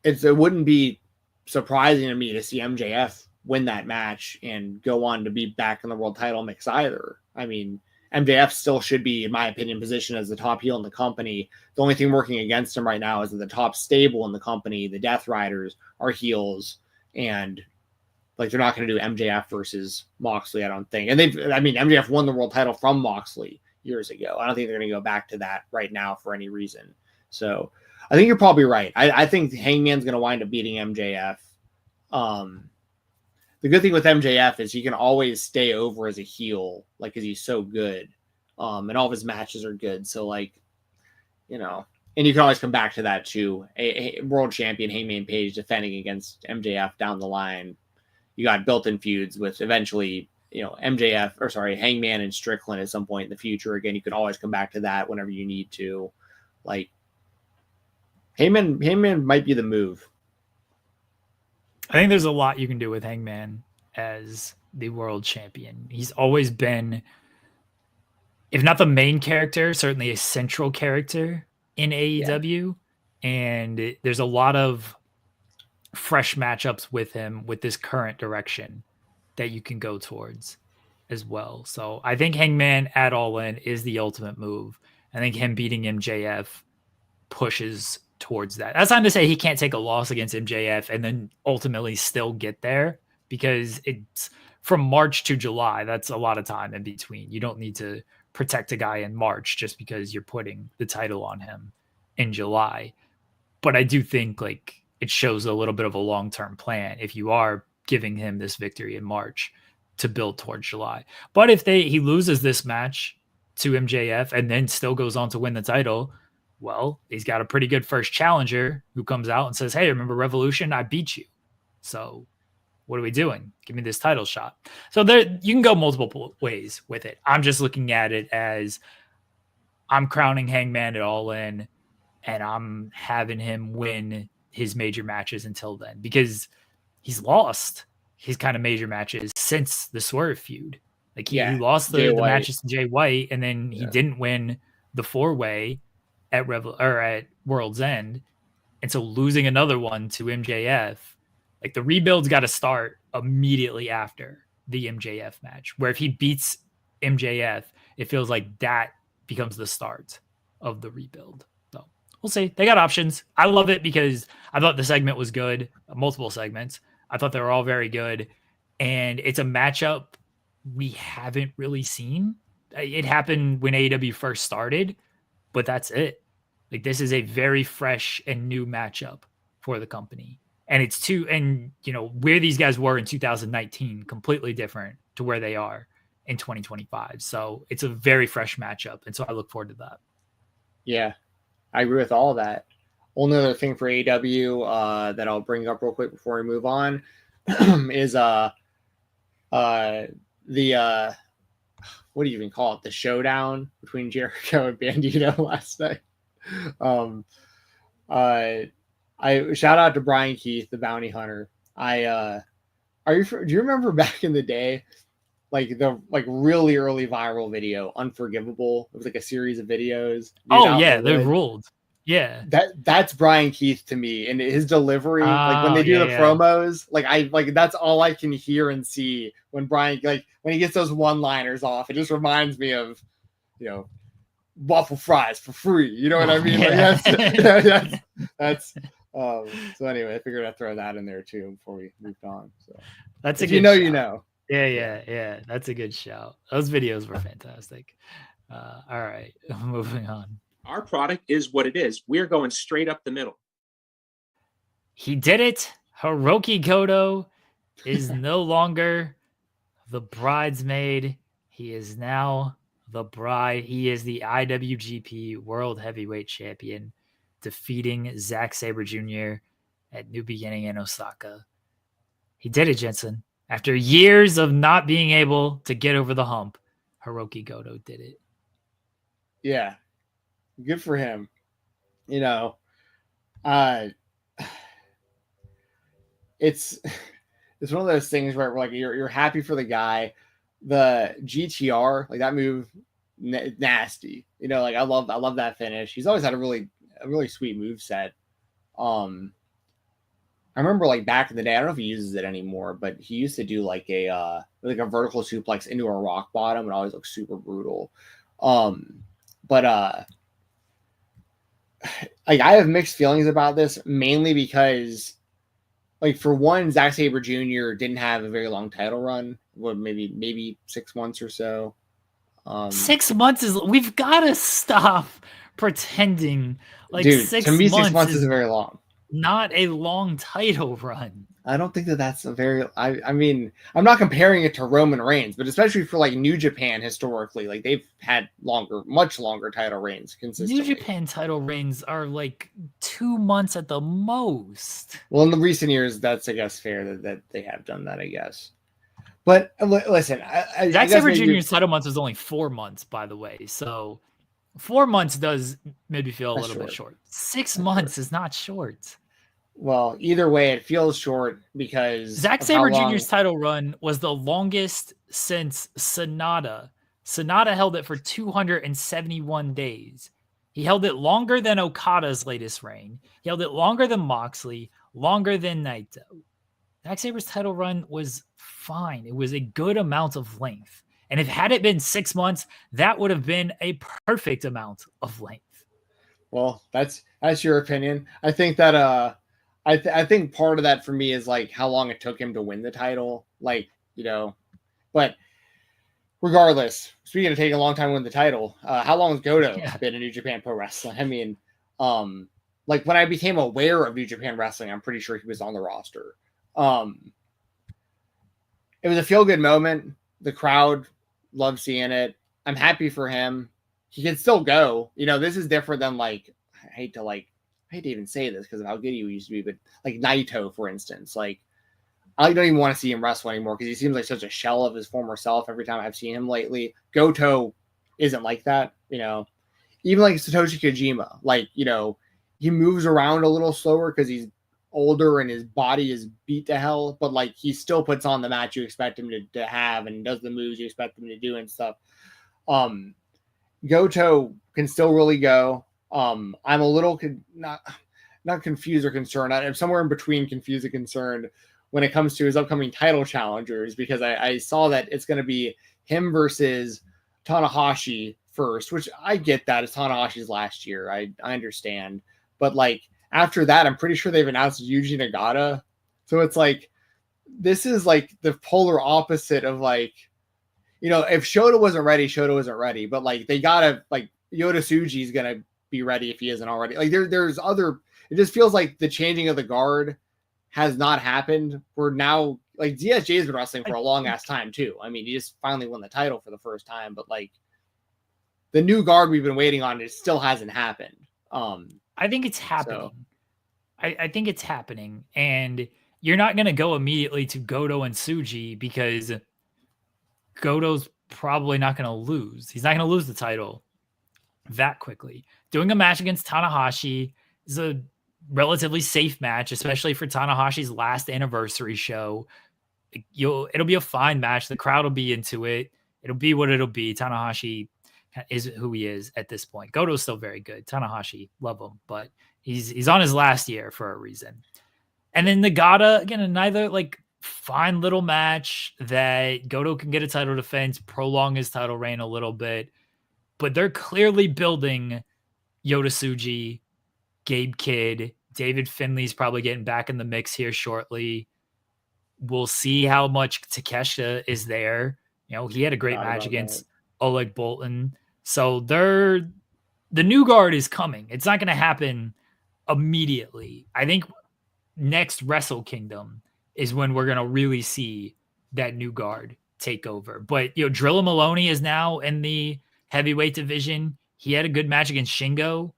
it wouldn't be surprising to me to see MJF win that match and go on to be back in the world title mix either. I mean, MJF still should be, in my opinion, positioned as the top heel in the company. The only thing working against him right now is that the top stable in the company, the Death Riders, are heels, and like they're not going to do MJF versus Moxley, I don't think. And MJF won the world title from Moxley years ago. I don't think they're going to go back to that right now for any reason. So I think you're probably right. I think Hangman's going to wind up beating MJF. The good thing with MJF is he can always stay over as a heel, like, because he's so good. And all of his matches are good. So, like, you know, and you can always come back to that too. A world champion Hangman Page defending against MJF down the line. You got built-in feuds with eventually, you know, Hangman and Strickland at some point in the future. Again, you can always come back to that whenever you need to. Like, Hangman might be the move. I think there's a lot you can do with Hangman as the world champion. He's always been, if not the main character, certainly a central character in AEW. Yeah. And there's a lot of fresh matchups with him with this current direction that you can go towards as well. So I think Hangman at All In is the ultimate move. I think him beating MJF pushes towards that. That's not to say he can't take a loss against MJF and then ultimately still get there, because it's from March to July. That's a lot of time in between. You don't need to protect a guy in March just because you're putting the title on him in July. But I do think like it shows a little bit of a long-term plan if you are giving him this victory in March to build towards July. But if he loses this match to MJF and then still goes on to win the title, well, he's got a pretty good first challenger who comes out and says, hey, remember Revolution? I beat you. So what are we doing? Give me this title shot. So there, you can go multiple ways with it. I'm just looking at it as I'm crowning Hangman at All In, and I'm having him win his major matches until then, because he's lost his kind of major matches since the Swerve feud. Like he lost the matches to Jay White, and then he didn't win the 4-way at at World's End. And so losing another one to MJF, like the rebuild's got to start immediately after the MJF match, where if he beats MJF, it feels like that becomes the start of the rebuild. So we'll see. They got options. I love it because I thought the segment was good. Multiple segments. I thought they were all very good. And it's a matchup we haven't really seen. It happened when AEW first started, but that's it. Like this is a very fresh and new matchup for the company. And it's where these guys were in 2019, completely different to where they are in 2025. So it's a very fresh matchup. And so I look forward to that. Yeah, I agree with all of that. only other thing for AEW that I'll bring up real quick before we move on is the what do you even call it? The showdown between Jericho and Bandito last night. I shout out to Brian Keith, the bounty hunter. Do you remember back in the day, like the really early viral video, Unforgivable? It was like a series of videos. Oh yeah, they ruled. Yeah, that's Brian Keith to me, and his delivery, like when they do the promos, like that's all I can hear and see when Brian, like when he gets those one-liners off. It just reminds me of, waffle fries for free. You know what I mean? Yeah. Like that's so anyway, I figured I'd throw that in there too before we moved on. So that's a if good you know, shout. you know. Yeah. That's a good shout. Those videos were fantastic. All right, moving on. Our product is what it is. We're going straight up the middle. He did it. Hirooki Goto is no longer the bridesmaid. He is now the bride. He is the IWGP World Heavyweight Champion, defeating Zack Sabre Jr. at New Beginning in Osaka. He did it, Jensen. After years of not being able to get over the hump, Hirooki Goto did it. Yeah. Good for him. It's one of those things where like you're happy for the guy. The GTR, like that move, nasty. Like I love that finish. He's always had a really sweet move set. I remember like back in the day, I don't know if he uses it anymore, but he used to do like a vertical suplex into a rock bottom. It always looks super brutal. Like I have mixed feelings about this, mainly because, like, for one, Zack Sabre Jr. didn't have a very long title run. What, maybe 6 months or so. 6 months is. We've got to stop pretending like dude, 6 to me, months 6 months isn't very long. Not a long title run. I don't think that's a very. I mean, I'm not comparing it to Roman Reigns, but especially for like New Japan historically, like they've had much longer title reigns consistently. New Japan title reigns are like 2 months at the most. Well, in the recent years, that's I guess fair that they have done that, I guess. But listen, Zack Sabre Jr.'s title months was only 4 months, by the way. So 4 months does maybe feel a little bit short. 6 months is not short. Well, either way, it feels short because Zack Sabre Jr.'s title run was the longest since Sonata. Sonata held it for 271 days. He held it longer than Okada's latest reign. He held it longer than Moxley, longer than Naito. Zack Sabre's title run was fine. It was a good amount of length. And if had it been 6 months, that would have been a perfect amount of length. Well, that's your opinion. I think that I think part of that for me is like how long it took him to win the title. Like, but regardless, speaking of taking a long time to win the title, how long has Goto been in New Japan Pro Wrestling? I mean, like when I became aware of New Japan Wrestling, I'm pretty sure he was on the roster. It was a feel-good moment. The crowd loved seeing it. I'm happy for him. He can still go. This is different than like, I hate to even say this because of how good he used to be, but like Naito, for instance, like I don't even want to see him wrestle anymore because he seems like such a shell of his former self every time I've seen him lately. Goto isn't like that, even like Satoshi Kojima, like, he moves around a little slower because he's older and his body is beat to hell, but like he still puts on the match you expect him to have and does the moves you expect him to do and stuff. Goto can still really go. I'm a little not confused or concerned. I'm somewhere in between confused and concerned when it comes to his upcoming title challengers, because I saw that it's going to be him versus Tanahashi first, which I get that. It's Tanahashi's last year. I understand. But like after that, I'm pretty sure they've announced Yuji Nagata. So it's like, this is like the polar opposite of like, if Shota wasn't ready, but like they gotta, like Yota Tsuji's going to be ready if he isn't already. Like there's other, it just feels like the changing of the guard has not happened. We're now like DSJ has been wrestling for a long ass time too. I mean, he just finally won the title for the first time, but like the new guard we've been waiting on, it still hasn't happened. I think it's So, happening. I think it's happening. And you're not going to go immediately to Goto and Tsuji because Goto's probably not going to lose. He's not going to lose the title that quickly. Doing a match against Tanahashi is a relatively safe match, especially for Tanahashi's last anniversary show. It'll be a fine match. The crowd will be into it. It'll be what it'll be. Tanahashi is who he is at this point. Goto's still very good. Tanahashi, love him, but he's on his last year for a reason. And then Nagata, again, another like fine little match that Goto can get a title defense, prolong his title reign a little bit. But they're clearly building Yota Tsuji, Gabe Kidd, David Finley's probably getting back in the mix here shortly. We'll see how much Takeshita is there. You know, he had a great match against Oleg Boltin. So the new guard is coming. It's not going to happen immediately. I think next Wrestle Kingdom is when we're going to really see that new guard take over. But, you know, Drilla Maloney is now in the heavyweight division. He had a good match against Shingo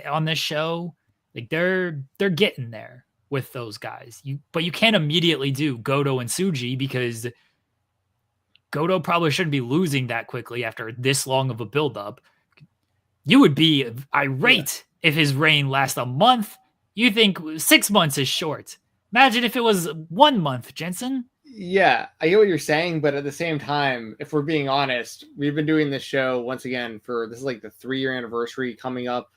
on this show. Like they're getting there with those guys. But you can't immediately do Goto and Tsuji because Goto probably shouldn't be losing that quickly after this long of a buildup. You would be irate if his reign lasts a month. You think 6 months is short. Imagine if it was 1 month, Jensen. Yeah, I get what you're saying, but at the same time, if we're being honest, we've been doing this show once again this is like the 3-year anniversary coming up.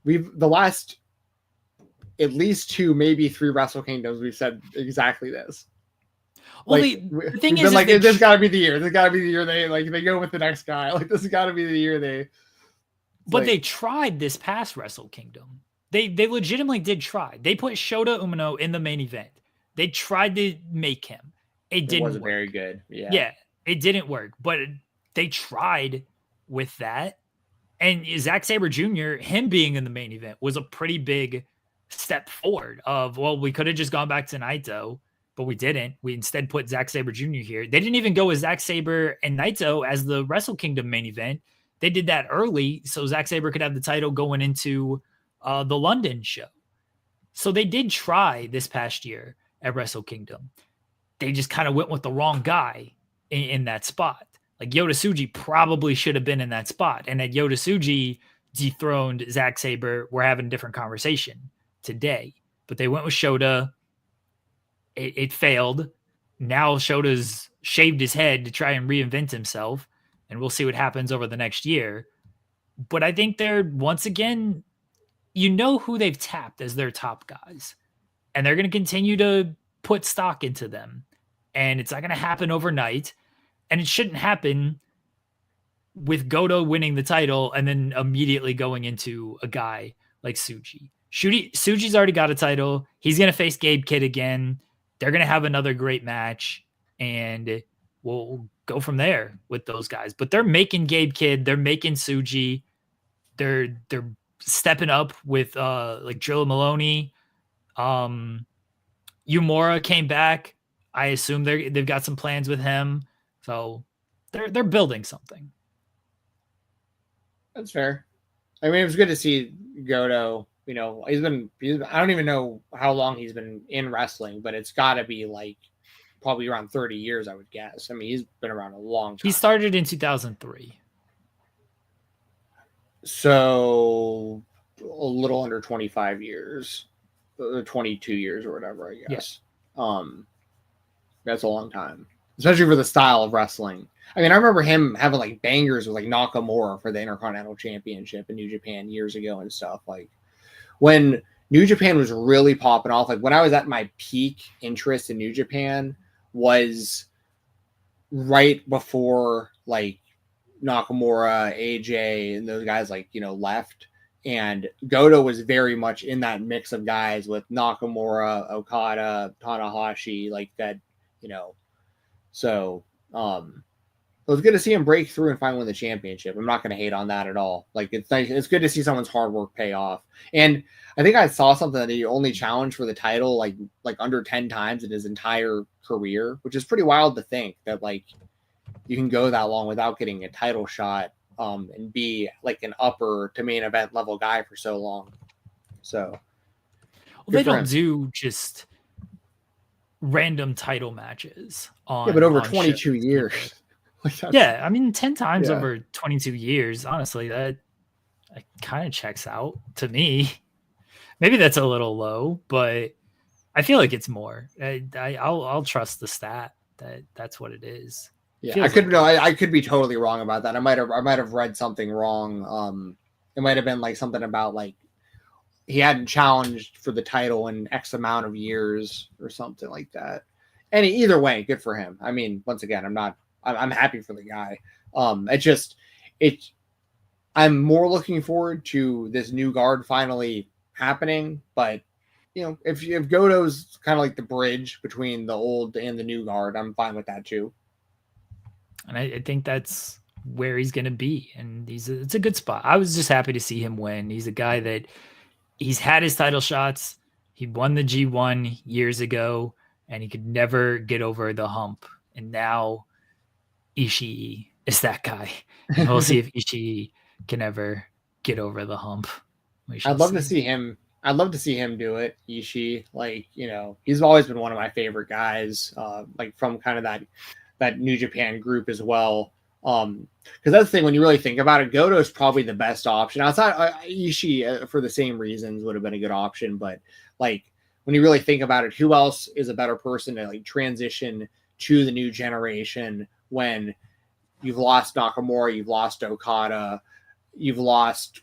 The last at least 2, maybe 3 Wrestle Kingdoms, we've said exactly this. Well, like, the thing is, like, this got to be the year. This got to be the year they go with the next guy. Like, this has got to be the year they. But they tried this past Wrestle Kingdom. They legitimately did try. They put Shota Umino in the main event. They tried to make him. It didn't wasn't work. very good. Yeah, it didn't work. But they tried with that. And Zack Sabre Jr., him being in the main event was a pretty big step forward of, well, we could have just gone back to Naito, but we didn't. We instead put Zack Sabre Jr. here. They didn't even go with Zack Sabre and Naito as the Wrestle Kingdom main event. They did that early so Zack Sabre could have the title going into the London show. So they did try this past year at Wrestle Kingdom. They just kind of went with the wrong guy in that spot. Like Yota Tsuji probably should have been in that spot. And that Yota Tsuji dethroned Zack Sabre, we're having a different conversation today. But they went with Shota. It failed. Now Shota's shaved his head to try and reinvent himself. And we'll see what happens over the next year. But I think they're, once again, you know who they've tapped as their top guys. And they're going to continue to put stock into them. And it's not going to happen overnight. And it shouldn't happen with Goto winning the title and then immediately going into a guy like Tsuji. Tsuji's already got a title. He's going to face Gabe Kidd again. They're going to have another great match. And we'll go from there with those guys. But they're making Gabe Kidd. They're making Tsuji. They're stepping up with like Drilla Maloney. Yumura came back. I assume they've got some plans with him. So they're building something. That's fair. I mean, it was good to see Goto. You know, I don't even know how long he's been in wrestling, but it's got to be like probably around 30 years, I would guess. I mean, he's been around a long time. He started in 2003. So a little under 25 years, 22 years or whatever, I guess. Yeah. That's a long time, especially for the style of wrestling. I mean, I remember him having like bangers with like Nakamura for the Intercontinental Championship in New Japan years ago and stuff. Like when New Japan was really popping off, like when I was at my peak interest in New Japan was right before like Nakamura, AJ, and those guys like, you know, left. And Goto was very much in that mix of guys with Nakamura, Okada, Tanahashi, like that, you know. So it was good to see him break through and finally win the championship. I'm not going to hate on that at all. Like it's nice. It's good to see someone's hard work pay off. And I think I saw something that he only challenged for the title like under 10 times in his entire career, which is pretty wild to think that like you can go that long without getting a title shot and be like an upper to main event level guy for so long. So Well, good they for don't him. do just random title matches on. Yeah, but over on 22 shows years. either. Like, that's- Yeah, I mean, 10 times Yeah. over 22 years. Honestly, that kind of checks out to me. Maybe that's a little low, but I feel like it's more. I'll trust the stat that's what it is. Yeah, I could be totally wrong about that. I might have read something wrong. It might have been like something about like he hadn't challenged for the title in X amount of years or something like that. And either way, good for him. I mean, once again, I'm happy for the guy. I'm more looking forward to this new guard finally happening. But you know, if Goto's kind of like the bridge between the old and the new guard, I'm fine with that too. And I think that's where he's going to be. And it's a good spot. I was just happy to see him win. He's a guy that he's had his title shots. He won the G1 years ago, and he could never get over the hump. And now Ishii is that guy. And we'll see if Ishii can ever get over the hump. I'd love to see him. I'd love to see him do it. Ishii, like, you know, he's always been one of my favorite guys, like from kind of that New Japan group as well. Because that's the thing, when you really think about it, Goto is probably the best option. Outside Ishii, for the same reasons, would have been a good option. But like when you really think about it, who else is a better person to like transition to the new generation when you've lost Nakamura, you've lost Okada, you've lost,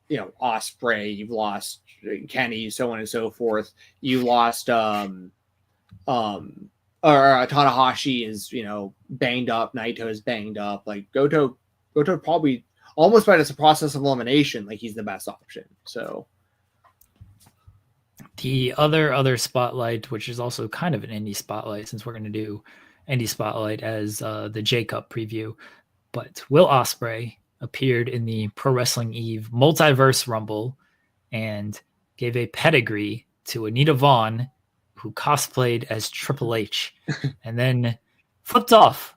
you know, Ospreay, you've lost Kenny, so on and so forth. You lost or Tanahashi is, you know, banged up. Naito is banged up. Like Goto probably almost by this process of elimination, like he's the best option. So the other spotlight, which is also kind of an indie spotlight, since we're going to do indie spotlight as the J-Cup preview, but Will Ospreay appeared in the Pro Wrestling Eve Multiverse Rumble and gave a pedigree to Anita Vaughn, who cosplayed as Triple H and then flipped off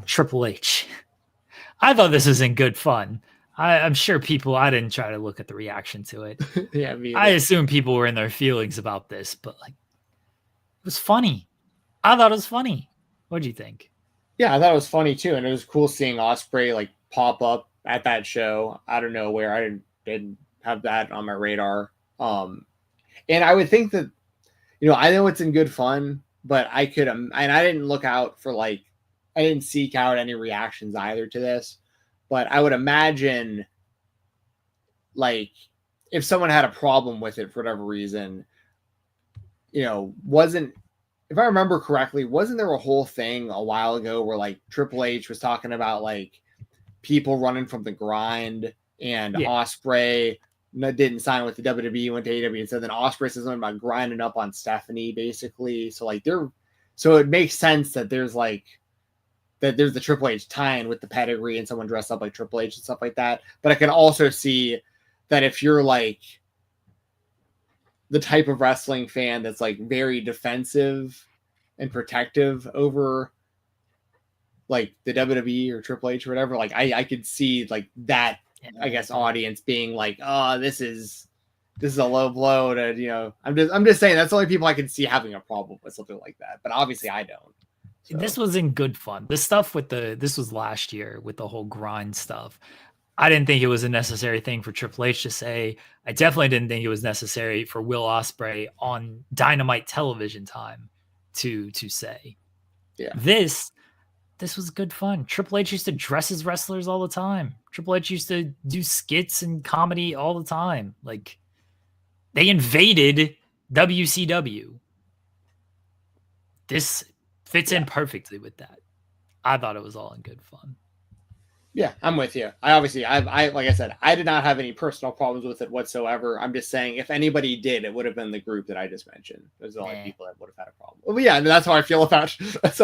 Triple H. I thought this was in good fun. I'm sure I didn't try to look at the reaction to it. Yeah, I assume people were in their feelings about this, but like, it was funny. I thought it was funny. What do you think? Yeah, I thought it was funny too. And it was cool seeing Ospreay like pop up at that show out of nowhere. I didn't have that on my radar. And I would think that, you know, I know it's in good fun, but I could, and I didn't look out for like, I didn't seek out any reactions either to this, but I would imagine like if someone had a problem with it for whatever reason, you know, if I remember correctly, wasn't there a whole thing a while ago where like Triple H was talking about like people running from the grind and Ospreay didn't sign with the WWE, went to AEW, and so then Ospreay says something about grinding up on Stephanie, basically. So like so it makes sense that there's the Triple H tie-in with the pedigree and someone dressed up like Triple H and stuff like that. But I can also see that if you're like the type of wrestling fan that's like very defensive and protective over like the WWE or Triple H or whatever, like I could see like that, I guess, audience being like, oh, this is a low blow to, you know, I'm just saying that's the only people I can see having a problem with something like that. But obviously I don't. So. This was in good fun. This stuff this was last year with the whole grind stuff. I didn't think it was a necessary thing for Triple H to say. I definitely didn't think it was necessary for Will Ospreay on Dynamite television time to say. Yeah. This was good fun. Triple H used to dress his wrestlers all the time. Triple H used to do skits and comedy all the time. Like, they invaded WCW. This fits in perfectly with that. I thought it was all in good fun. Yeah, I'm with you. I like I said, I did not have any personal problems with it whatsoever. I'm just saying if anybody did, it would have been the group that I just mentioned. Those are the only people that would have had a problem. Well, yeah, that's how I feel about that's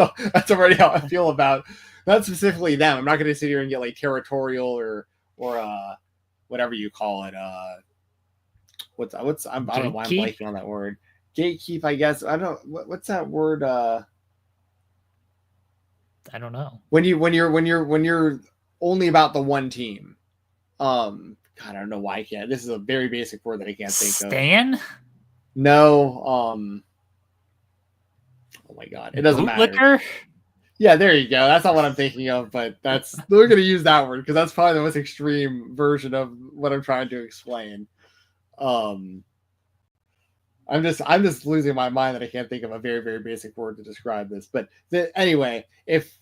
already how I feel about not specifically them. I'm not going to sit here and get like territorial or whatever you call it. I don't know why I'm blanking on that word. Gatekeep, I guess. I don't. What's that word? I don't know. When you're only about the one team, God, I don't know why I can't. This is a very basic word that I can't think of. Stan? No. Oh my God, it doesn't matter. Bootlicker? Yeah, there you go. That's not what I'm thinking of, but we're gonna use that word because that's probably the most extreme version of what I'm trying to explain. I'm just losing my mind that I can't think of a very, very basic word to describe this. But anyway, if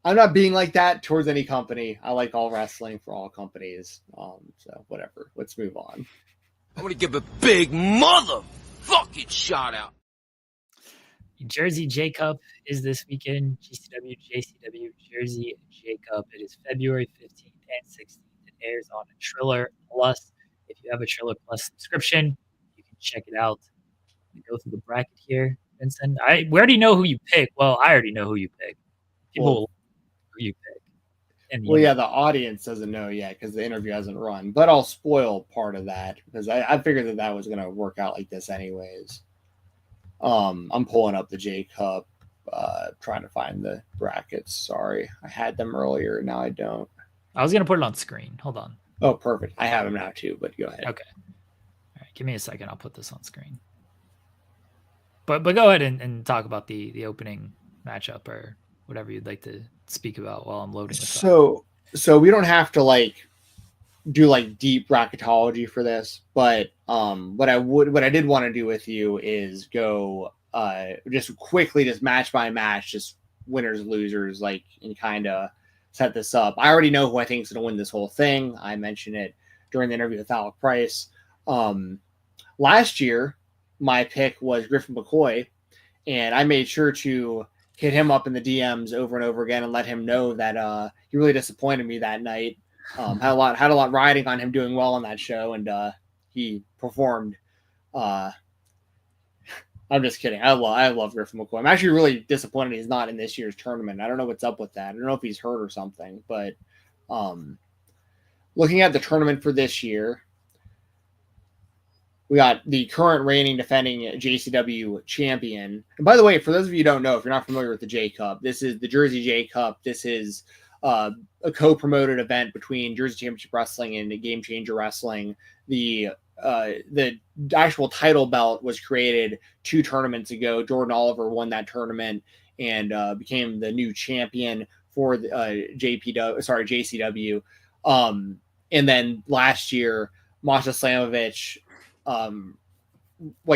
I'm not being like that towards any company, I like all wrestling for all companies. So whatever. Let's move on. I'm gonna give a big motherfucking shout out. Jersey J-Cup is this weekend. GCW JCW Jersey J-Cup. It is February 15th and 16th. It airs on Triller Plus. If you have a Triller Plus subscription, you can check it out. We go through the bracket here, Vincent. We already know who you pick. Well, I already know who you pick. People will know who you pick. Well, yeah, the audience doesn't know yet because the interview hasn't run. But I'll spoil part of that because I figured that was going to work out like this anyways. I'm pulling up the J-Cup, trying to find the brackets. Sorry, I had them earlier. Now I don't. I was going to put it on screen. Hold on. Oh, perfect. I have them now too, but go ahead. Okay. All right, give me a second. I'll put this on screen. But go ahead and talk about the opening matchup or whatever you'd like to speak about while I'm loading this up. So we don't have to do deep bracketology for this, but what I did want to do with you is go just quickly, just match by match, just winners, losers, and kind of set this up. I already know who I think is going to win this whole thing. I mentioned it during the interview with Alec Price. Last year, my pick was Griffin McCoy, and I made sure to hit him up in the DMs over and over again and let him know that he really disappointed me that night. Had a lot riding on him doing well on that show, and he performed. I'm just kidding. I love Griffin McCoy. I'm actually really disappointed he's not in this year's tournament. I don't know what's up with that. I don't know if he's hurt or something, but looking at the tournament for this year, we got the current reigning defending JCW champion. And by the way, for those of you who don't know, if you're not familiar with the J-Cup, this is the Jersey J-Cup. This is a co-promoted event between Jersey Championship Wrestling and Game Changer Wrestling. The actual title belt was created 2 tournaments ago. Jordan Oliver won that tournament and became the new champion for the JCW. And then last year, Masha Slamovich,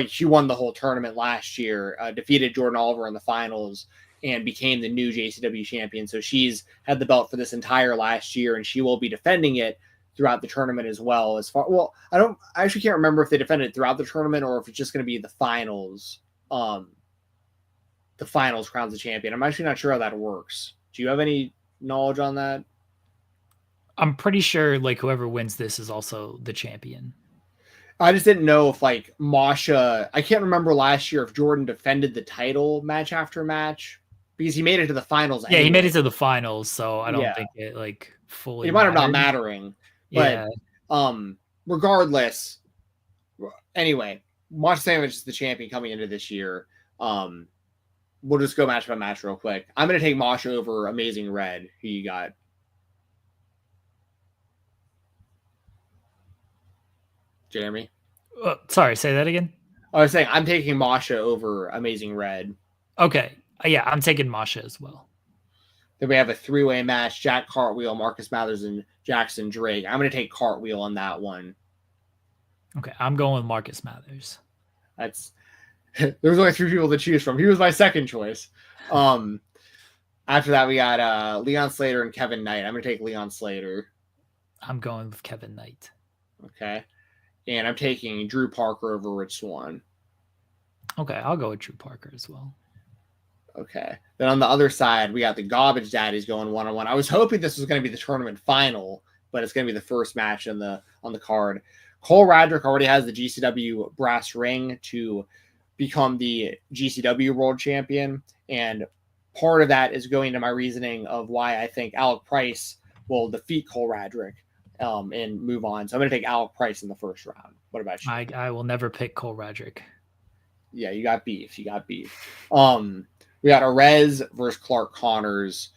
she won the whole tournament last year, defeated Jordan Oliver in the finals, and became the new JCW champion. So she's had the belt for this entire last year, and she will be defending it throughout the tournament as well. I actually can't remember if they defended it throughout the tournament or if it's just going to be the finals. The finals crowns the champion. I'm actually not sure how that works. Do you have any knowledge on that? I'm pretty sure whoever wins this is also the champion. I just didn't know if Masha, I can't remember last year if Jordan defended the title match after match because he made it to the finals. Yeah, anyway. He made it to the finals, so I don't think it fully. It might have not mattering, but regardless. Anyway, Masha Slamovich is the champion coming into this year. We'll just go match by match real quick. I'm going to take Masha over Amazing Red. Who you got? Jeremy? Sorry, say that again. I was saying I'm taking Masha over Amazing Red. Okay. Yeah, I'm taking Masha as well. Then we have a 3-way match: Jack Cartwheel, Marcus Mathers, and Jackson Drake. I'm going to take Cartwheel on that one. Okay, I'm going with Marcus Mathers. There's only 3 people to choose from. He was my second choice. After that, we got Leon Slater and Kevin Knight. I'm going to take Leon Slater. I'm going with Kevin Knight. Okay. And I'm taking Drew Parker over Rich Swann. Okay, I'll go with Drew Parker as well. Okay. Then on the other side, we got the Garbage Daddies going 1-on-1. I was hoping this was going to be the tournament final, but it's going to be the first match on the card. Cole Radrick already has the GCW brass ring to become the GCW World Champion, and part of that is going to my reasoning of why I think Alec Price will defeat Cole Radrick and move on. So I'm going to take Alec Price in the first round. What about you? I will never pick Cole Radrick. Yeah, you got beef. We got Arez versus Clark Connors.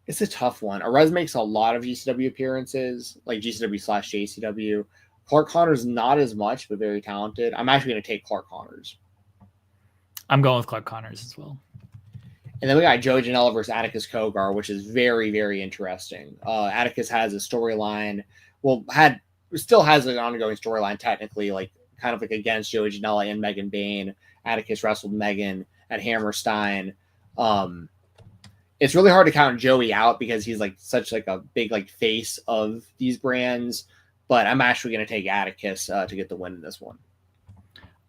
It's a tough one. Arez makes a lot of GCW appearances, like GCW/JCW. Clark Connors not as much, but very talented. I'm actually going to take Clark Connors. I'm going with Clark Connors as well. And then we got Joey Janela versus Atticus Cogar, which is very, very interesting. Atticus has a storyline. Well, still has an ongoing storyline technically, like kind of like against Joey Janela and Megan Bayne. Atticus wrestled Megan at Hammerstein. It's really hard to count Joey out because he's like such like a big like face of these brands. But I'm actually going to take Atticus to get the win in this one.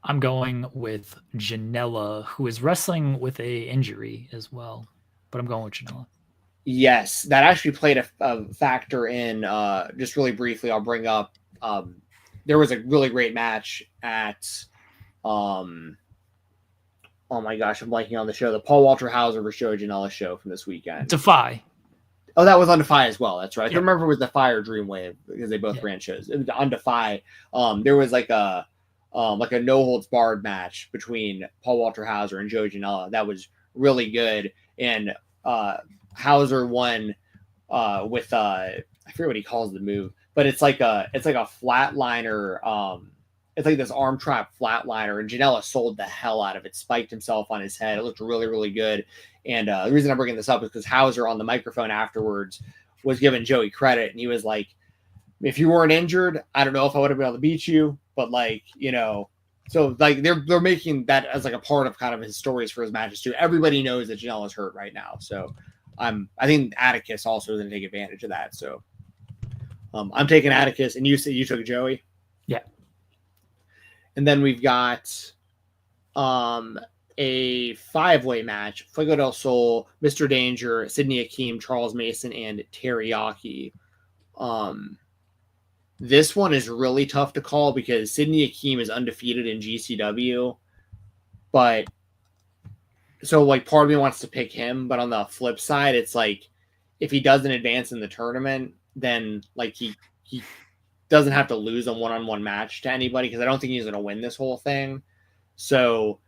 I'm going with Janela, who is wrestling with a injury as well. But I'm going with Janela. Yes, that actually played a factor in, just really briefly, I'll bring up, there was a really great match at, oh my gosh, I'm blanking on the show, the Paul Walter Hauser versus Joey Janela show from this weekend. Defy. Oh, that was on Defy as well. That's right. I Yeah. can remember it was Defy or Dreamwave because they both ran shows. It was on Defy. There was like a no holds barred match between Paul Walter Hauser and Joey Janela. That was really good. And Hauser won with I forget what he calls the move, but it's like a flatliner. It's like this arm trap flatliner, and Janela sold the hell out of it. Spiked himself on his head. It looked really, really good. And the reason I'm bringing this up is because Hauser on the microphone afterwards was giving Joey credit, and he was like, "If you weren't injured, I don't know if I would have been able to beat you, but like, you know." So like they're making that as like a part of kind of his stories for his matches too. Everybody knows that Janela's hurt right now, so I think Atticus also is going to take advantage of that. So I'm taking Atticus, and you said you took Joey. Yeah. And then we've got a 5-way match: Fuego del Sol, Mr. Danger, Sidney Akeem, Charles Mason, and Teriyaki. This one is really tough to call because Sidney Akeem is undefeated in GCW, but so like part of me wants to pick him, but on the flip side, it's like if he doesn't advance in the tournament, then like he doesn't have to lose a one-on-one match to anybody because I don't think he's going to win this whole thing. So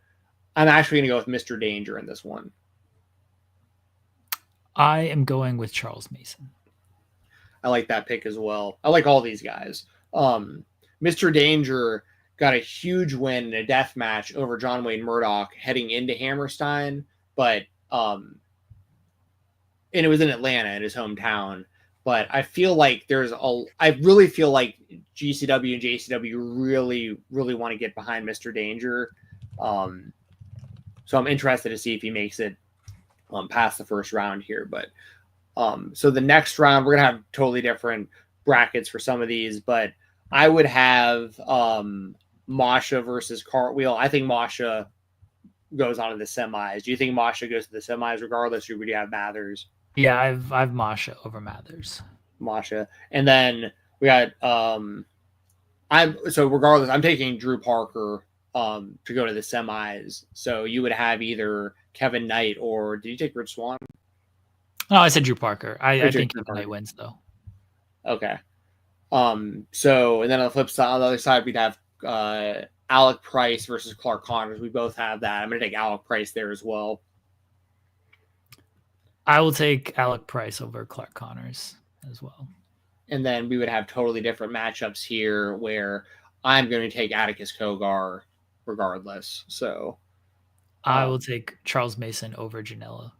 I'm actually going to go with Mr. Danger in this one. I am going with Charles Mason. I like that pick as well. I like all these guys. Mr. Danger got a huge win in a death match over John Wayne Murdoch heading into Hammerstein, but and it was in Atlanta, in his hometown. But I feel like I really feel like GCW and JCW really, really want to get behind Mr. Danger. So I'm interested to see if he makes it past the first round here. But so the next round, we're going to have totally different brackets for some of these, but I would have Masha versus Cartwheel. I think Masha goes on to the semis. Do you think Masha goes to the semis regardless, or would you have Mathers? Yeah, I've Masha over Mathers. Masha. And then we got regardless, I'm taking Drew Parker to go to the semis. So you would have either Kevin Knight or did you take Rich Swann? No, I said Drew Parker. I think Drew Kevin Knight wins though. Okay. So and then on the flip side, on the other side, we'd have Alec Price versus Clark Connors. We both have that. I'm gonna take Alec Price there as well. I will take Alec Price over Clark Connors as well. And then we would have totally different matchups here where I'm going to take Atticus Cogar regardless. So I will take Charles Mason over Janela.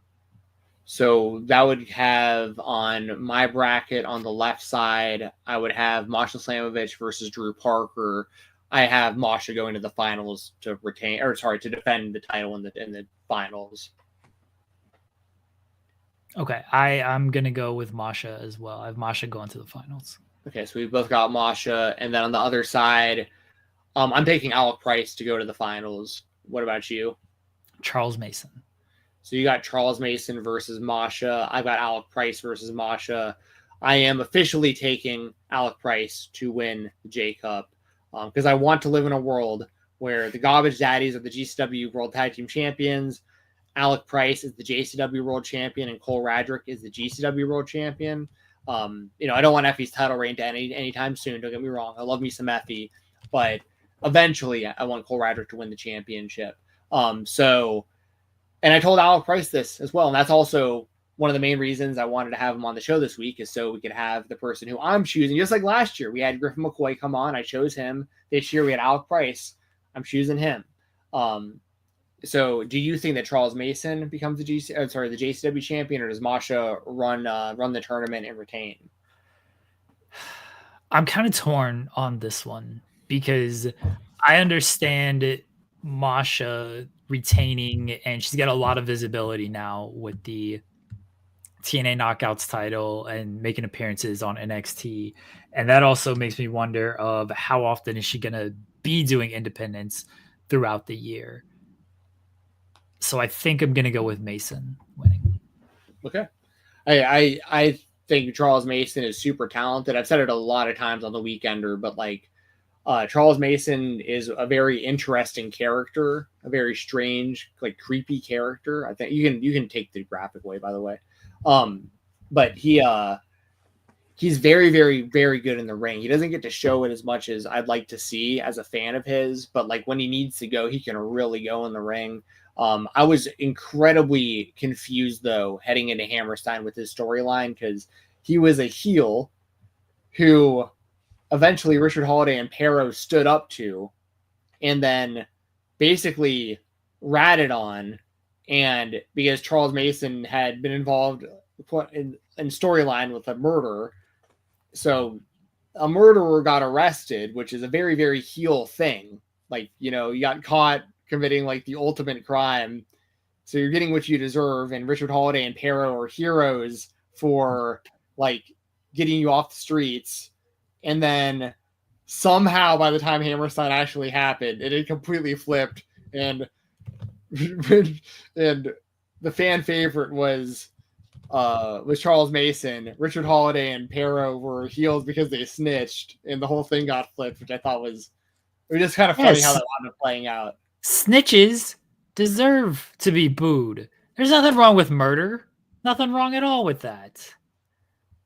So that would have on my bracket on the left side, I would have Masha Slamovich versus Drew Parker. I have Masha going to the finals to defend the title in the finals. Okay, I'm gonna go with Masha as well. I have Masha going to the finals. Okay, so we both got Masha, and then on the other side, I'm taking Alec Price to go to the finals. What about you? Charles Mason. So you got Charles Mason versus Masha. I've got Alec Price versus Masha. I am officially taking Alec Price to win the J-Cup because I want to live in a world where the Garbage Daddies are the GCW World Tag Team Champions. Alec Price is the JCW World Champion, and Cole Radrick is the GCW World Champion. I don't want Effie's title reign to end anytime soon. Don't get me wrong. I love me some Effie, but eventually I want Cole Radrick to win the championship. And I told Alec Price this as well, and that's also one of the main reasons I wanted to have him on the show this week is so we could have the person who I'm choosing. Just like last year, we had Griffin McCoy come on. I chose him. This year we had Alec Price. I'm choosing him. So do you think that Charles Mason becomes the JCW champion, or does Masha run the tournament and retain? I'm kind of torn on this one because I understand Masha retaining, and she's got a lot of visibility now with the TNA Knockouts title and making appearances on NXT. And that also makes me wonder of how often is she going to be doing independence throughout the year. So I think I'm going to go with Mason winning. Okay. I think Charles Mason is super talented. I've said it a lot of times on the Weekender, but like Charles Mason is a very interesting character, a very strange, like creepy character. I think you can take the graphic away, by the way. But he's very, very, very good in the ring. He doesn't get to show it as much as I'd like to see as a fan of his, but like when he needs to go, he can really go in the ring. I was incredibly confused though, heading into Hammerstein with his storyline, because he was a heel who eventually Richard Holiday and Pero stood up to, and then basically ratted on. And because Charles Mason had been involved in storyline with a murder, so a murderer got arrested, which is a very, very heel thing. Like, you know, you got caught committing like the ultimate crime, so you're getting what you deserve. And Richard Holiday and Pero are heroes for like getting you off the streets. And then somehow by the time Hammerstein actually happened, it had completely flipped, and and the fan favorite was Charles Mason. Richard Holiday and Pero were heels because they snitched, and the whole thing got flipped, which I thought was just kind of funny how that wound up playing out. Snitches deserve to be booed. There's nothing wrong with murder. Nothing wrong at all with that.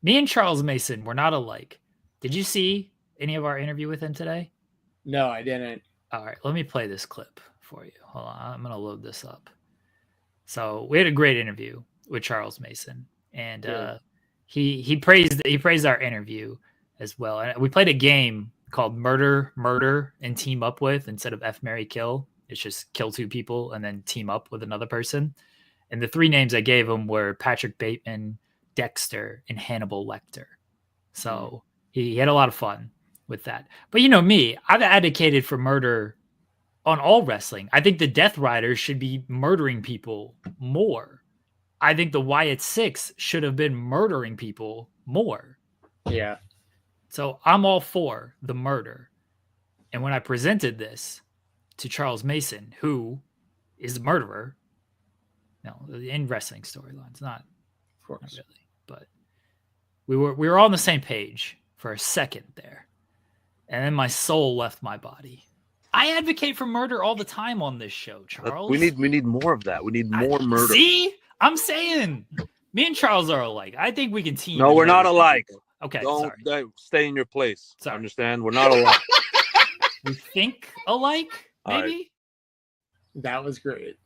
Me and Charles Mason were not alike. Did you see any of our interview with him today? No, I didn't. All right, let me play this clip for you. Hold on, I'm going to load this up. So we had a great interview with Charles Mason, and he praised our interview as well. And we played a game called Murder, and Team Up With instead of F, Marry, Kill. It's just kill two people and then team up with another person. And the three names I gave him were Patrick Bateman, Dexter, and Hannibal Lecter. So he had a lot of fun with that. But you know me, I've advocated for murder on all wrestling. I think the Death Riders should be murdering people more. I think the Wyatt Six should have been murdering people more. Yeah. So I'm all for the murder. And when I presented this to Charles Mason, who is the murderer, no, in wrestling storylines, not really, but we were all on the same page for a second there. And then my soul left my body. I advocate for murder all the time on this show, Charles. We need more of that. We need more murder. See? I'm saying me and Charles are alike. I think we can team. No, we're not alike. Okay, don't stay in your place. Sorry. Understand? We're not alike. We think alike, maybe? Right. That was great.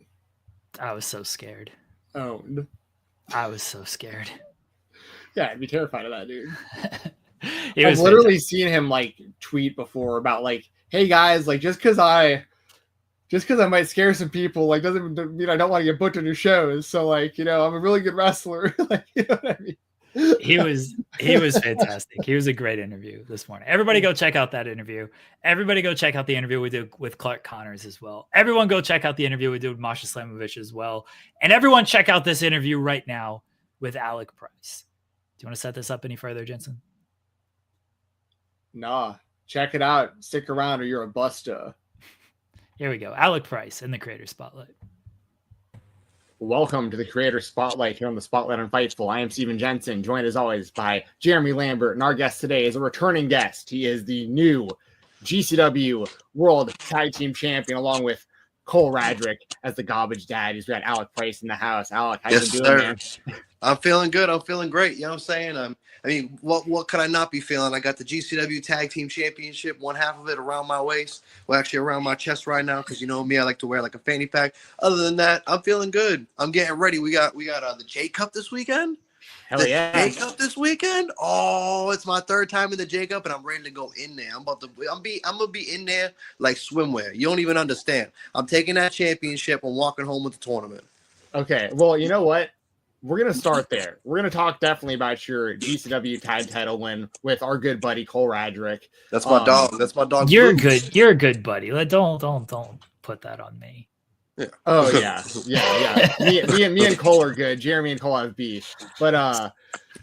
I was so scared. Owned. I was so scared. Yeah, I'd be terrified of that, dude. I've literally seen him like tweet before about like, hey guys, like just because I might scare some people, like doesn't mean I don't want to get booked on your shows. So like, you know, I'm a really good wrestler. Like, you know what I mean? He was fantastic. He was a great interview this morning. Everybody go check out that interview. Everybody go check out the interview we did with Clark Connors as well. Everyone go check out the interview we did with Masha Slamovich as well. And everyone check out this interview right now with Alec Price. Do you want to set this up any further, Jensen? Nah, check it out. Stick around or you're a buster. Here we go. Alec Price in the Creator Spotlight. Welcome to the Creator Spotlight here on the Spotlight on Fightful. I am Stephen Jensen, joined as always by Jeremy Lambert, and our guest today is a returning guest. He is the new GCW World Tag Team Champion, along with Cole Radrick as the garbage daddies. We got Alec Price in the house. Alec, how Yes, you doing, sir. man? I'm feeling good. I'm feeling great. You know what I'm saying? I mean, what could I not be feeling? I got the GCW Tag Team Championship, one half of it around my waist. Well, actually around my chest right now, because you know me, I like to wear like a fanny pack. Other than that, I'm feeling good. I'm getting ready. We got the J-Cup this weekend. Hell yeah. J-Cup this weekend. Oh, it's my third time in the J-Cup, and I'm ready to go in there. I'm gonna be in there like swimwear. You don't even understand. I'm taking that championship and walking home with the tournament. Okay, well, you know what? We're going to start there. We're going to talk definitely about your GCW tag title win with our good buddy Cole Radrick. That's my dog. That's my dog. You're Blue. good. You're a good buddy. Don't put that on me. Yeah. Oh yeah. Me and Cole are good. Jeremy and Cole have beef. But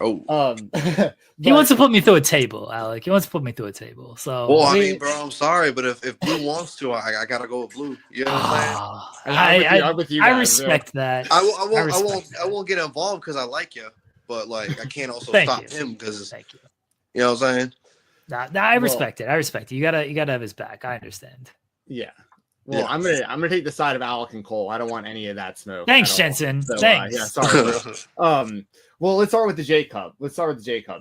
he wants to put me through a table, Alec. He wants to put me through a table. So well, I mean, bro, I'm sorry, but if Blue wants to, I gotta go with Blue. You know what I'm saying? I'm with you I guys, respect that. I won't get involved because I like you, but like I can't also stop him because thank you. You know what I'm saying? Nah, I respect it. I respect it. You gotta have his back. I understand. Yeah. Well, yeah. I'm gonna take the side of Alec and Cole. I don't want any of that smoke. Thanks, Jensen. So, Thanks. Yeah, sorry. Well, let's start with the J-Cup.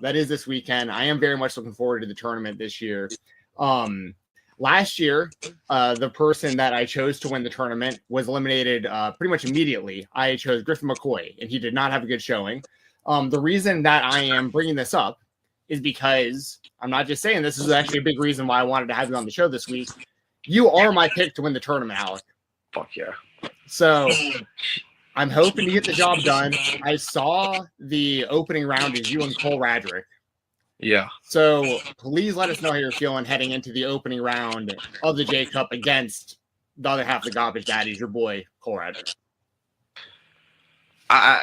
That is this weekend. I am very much looking forward to the tournament this year. Last year, the person that I chose to win the tournament was eliminated pretty much immediately. I chose Griffin McCoy, and he did not have a good showing. The reason that I am bringing this up is because I'm not just saying this is actually a big reason why I wanted to have you on the show this week. You are my pick to win the tournament, Alec. Fuck yeah. So I'm hoping to get the job done. I saw the opening round is you and Cole Radrick. Yeah. So please let us know how you're feeling heading into the opening round of the J-Cup against the other half of the Garbage Daddies, your boy, Cole Radrick.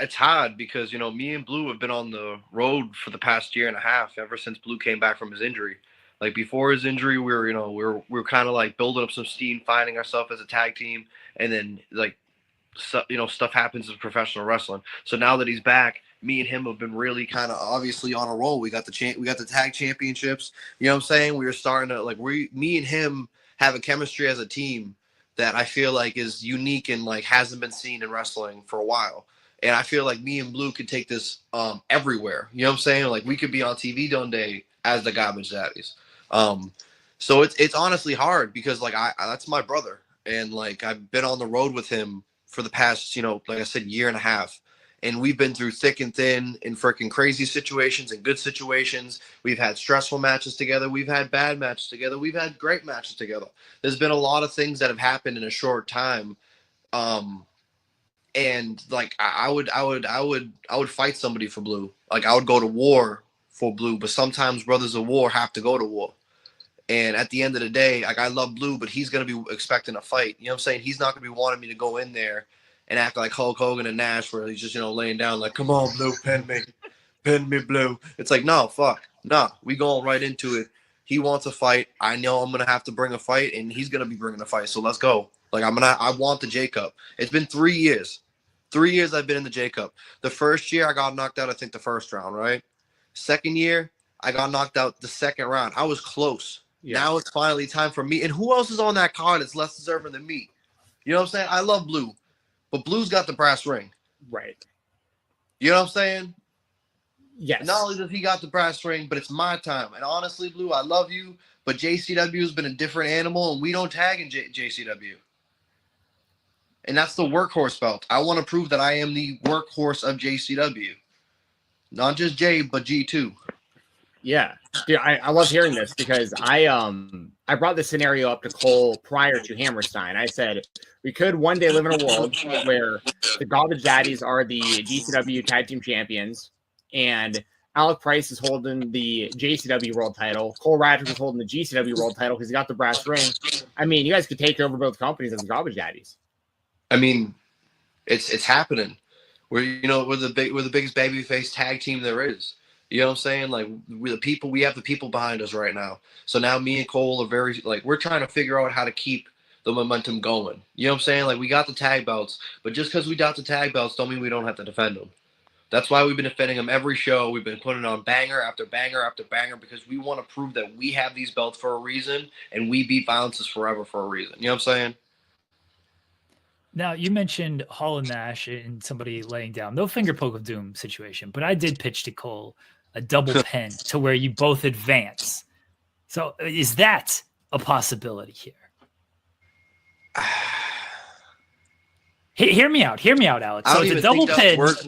It's hard because, you know, me and Blue have been on the road for the past year and a half, ever since Blue came back from his injury. Like before his injury, we were kind of like building up some steam, finding ourselves as a tag team, and then like, stuff happens in professional wrestling. So now that he's back, me and him have been really kind of obviously on a roll. We got the tag championships. You know what I'm saying? We were starting to me and him have a chemistry as a team that I feel like is unique and like hasn't been seen in wrestling for a while. And I feel like me and Blue could take this everywhere. You know what I'm saying? Like we could be on TV one day as the Garbage Daddies. So it's honestly hard because like that's my brother, and like I've been on the road with him for the past, like I said, year and a half, and we've been through thick and thin in freaking crazy situations and good situations. We've had stressful matches together. We've had bad matches together. We've had great matches together. There's been a lot of things that have happened in a short time. And like I would fight somebody for Blue. Like I would go to war for Blue, but sometimes brothers of war have to go to war. And at the end of the day, like I love Blue, but he's gonna be expecting a fight. You know what I'm saying? He's not gonna be wanting me to go in there and act like Hulk Hogan and Nash, where he's just laying down like, "Come on, Blue, pin me, Blue." It's like, no, fuck, no, we going right into it. He wants a fight. I know I'm gonna have to bring a fight, and he's gonna be bringing a fight. So let's go. Like I want the J-Cup. It's been 3 years. 3 years I've been in the J-Cup. The first year I got knocked out, I think the first round, right? Second year, I got knocked out the second round. I was close. Yeah. Now it's finally time for me. And who else is on that card that's less deserving than me? You know what I'm saying? I love Blue, but Blue's got the brass ring. Right. You know what I'm saying? Yes. Not only does he got the brass ring, but it's my time. And honestly, Blue, I love you, but JCW has been a different animal, and we don't tag in JCW. And that's the workhorse belt. I want to prove that I am the workhorse of JCW. Not just J, but G too. Yeah. Dude, I love hearing this because I brought this scenario up to Cole prior to Hammerstein. I said we could one day live in a world where the Garbage Daddies are the GCW Tag Team Champions, and Alec Price is holding the JCW World Title. Cole Radrick is holding the GCW World Title because he got the brass ring. I mean, you guys could take over both companies as the Garbage Daddies. I mean, it's happening. We're the biggest babyface tag team there is. You know what I'm saying? Like we have the people behind us right now. So now me and Cole are we're trying to figure out how to keep the momentum going. You know what I'm saying? Like we got the tag belts, but just because we got the tag belts don't mean we don't have to defend them. That's why we've been defending them every show. We've been putting on banger after banger after banger because we want to prove that we have these belts for a reason and we beat Violences Forever for a reason. You know what I'm saying? Now, you mentioned Hall and Nash and somebody laying down. No finger poke of doom situation, but I did pitch to Cole a double pin to where you both advance. So is that a possibility here? Hear me out, Alex. So I don't it's even a double think that pin. works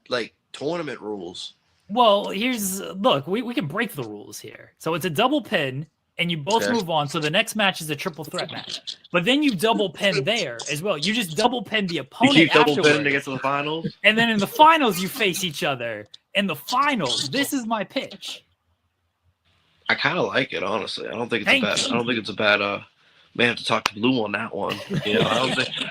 like tournament rules. Well, look, we can break the rules here. So it's a double pin, and you both move on. So the next match is a triple threat match. But then you double pin there as well. You just double pin the opponent. You keep double afterwards. pinning to get to the finals. And then in the finals, you face each other. In the finals, this is my pitch. I kind of like it, honestly. I don't think it's a bad. May have to talk to Blue on that one. You know,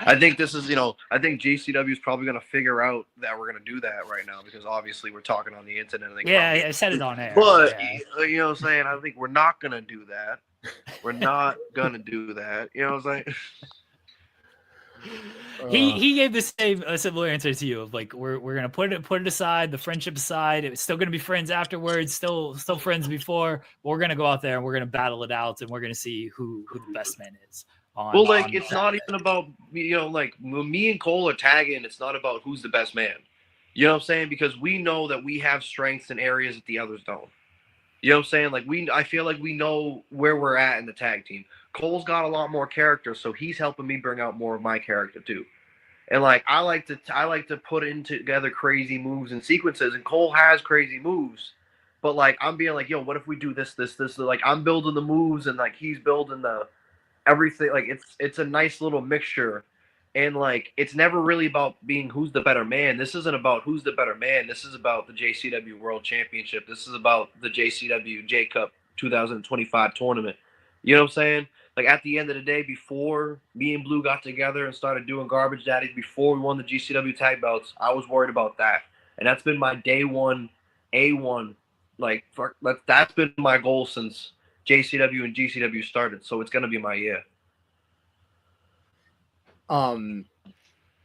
I think this is, I think GCW is probably going to figure out that we're going to do that right now because obviously we're talking on the internet. I said it on air. But you know what I'm saying? I think we're not going to do that. We're not going to do that. You know what I'm saying? He gave a similar answer to you of like we're gonna put it aside, the friendship aside. It's still gonna be friends afterwards, still friends before. But we're gonna go out there and we're gonna battle it out, and we're gonna see who the best man is. It's not even about like when me and Cole are tagging. It's not about who's the best man. You know what I'm saying? Because we know that we have strengths in areas that the others don't. You know what I'm saying? Like I feel like we know where we're at in the tag team. Cole's got a lot more character, so he's helping me bring out more of my character too. And like I like to put in together crazy moves and sequences, and Cole has crazy moves. But like I'm being like, yo, what if we do this? Like I'm building the moves and like he's building the everything. Like it's a nice little mixture. And like it's never really about being who's the better man. This isn't about who's the better man. This is about the JCW World Championship. This is about the JCW J-Cup 2025 tournament. You know what I'm saying? Like at the end of the day, before me and Blue got together and started doing Garbage Daddies, before we won the GCW tag belts, I was worried about that. And that's been my day one, A1. Like that's been my goal since JCW and GCW started. So it's going to be my year.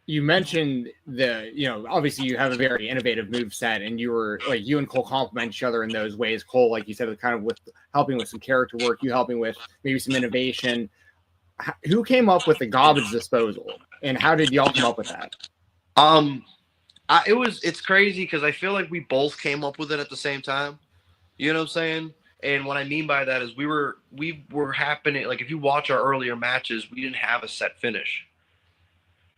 You mentioned obviously you have a very innovative moveset, and you and Cole complement each other in those ways. Cole, like you said, kind of with helping with some character work, you helping with maybe some innovation. Who came up with the garbage disposal, and how did y'all come up with that? It's crazy because I feel like we both came up with it at the same time. You know what I'm saying? And what I mean by that is we were happening, like if you watch our earlier matches, we didn't have a set finish.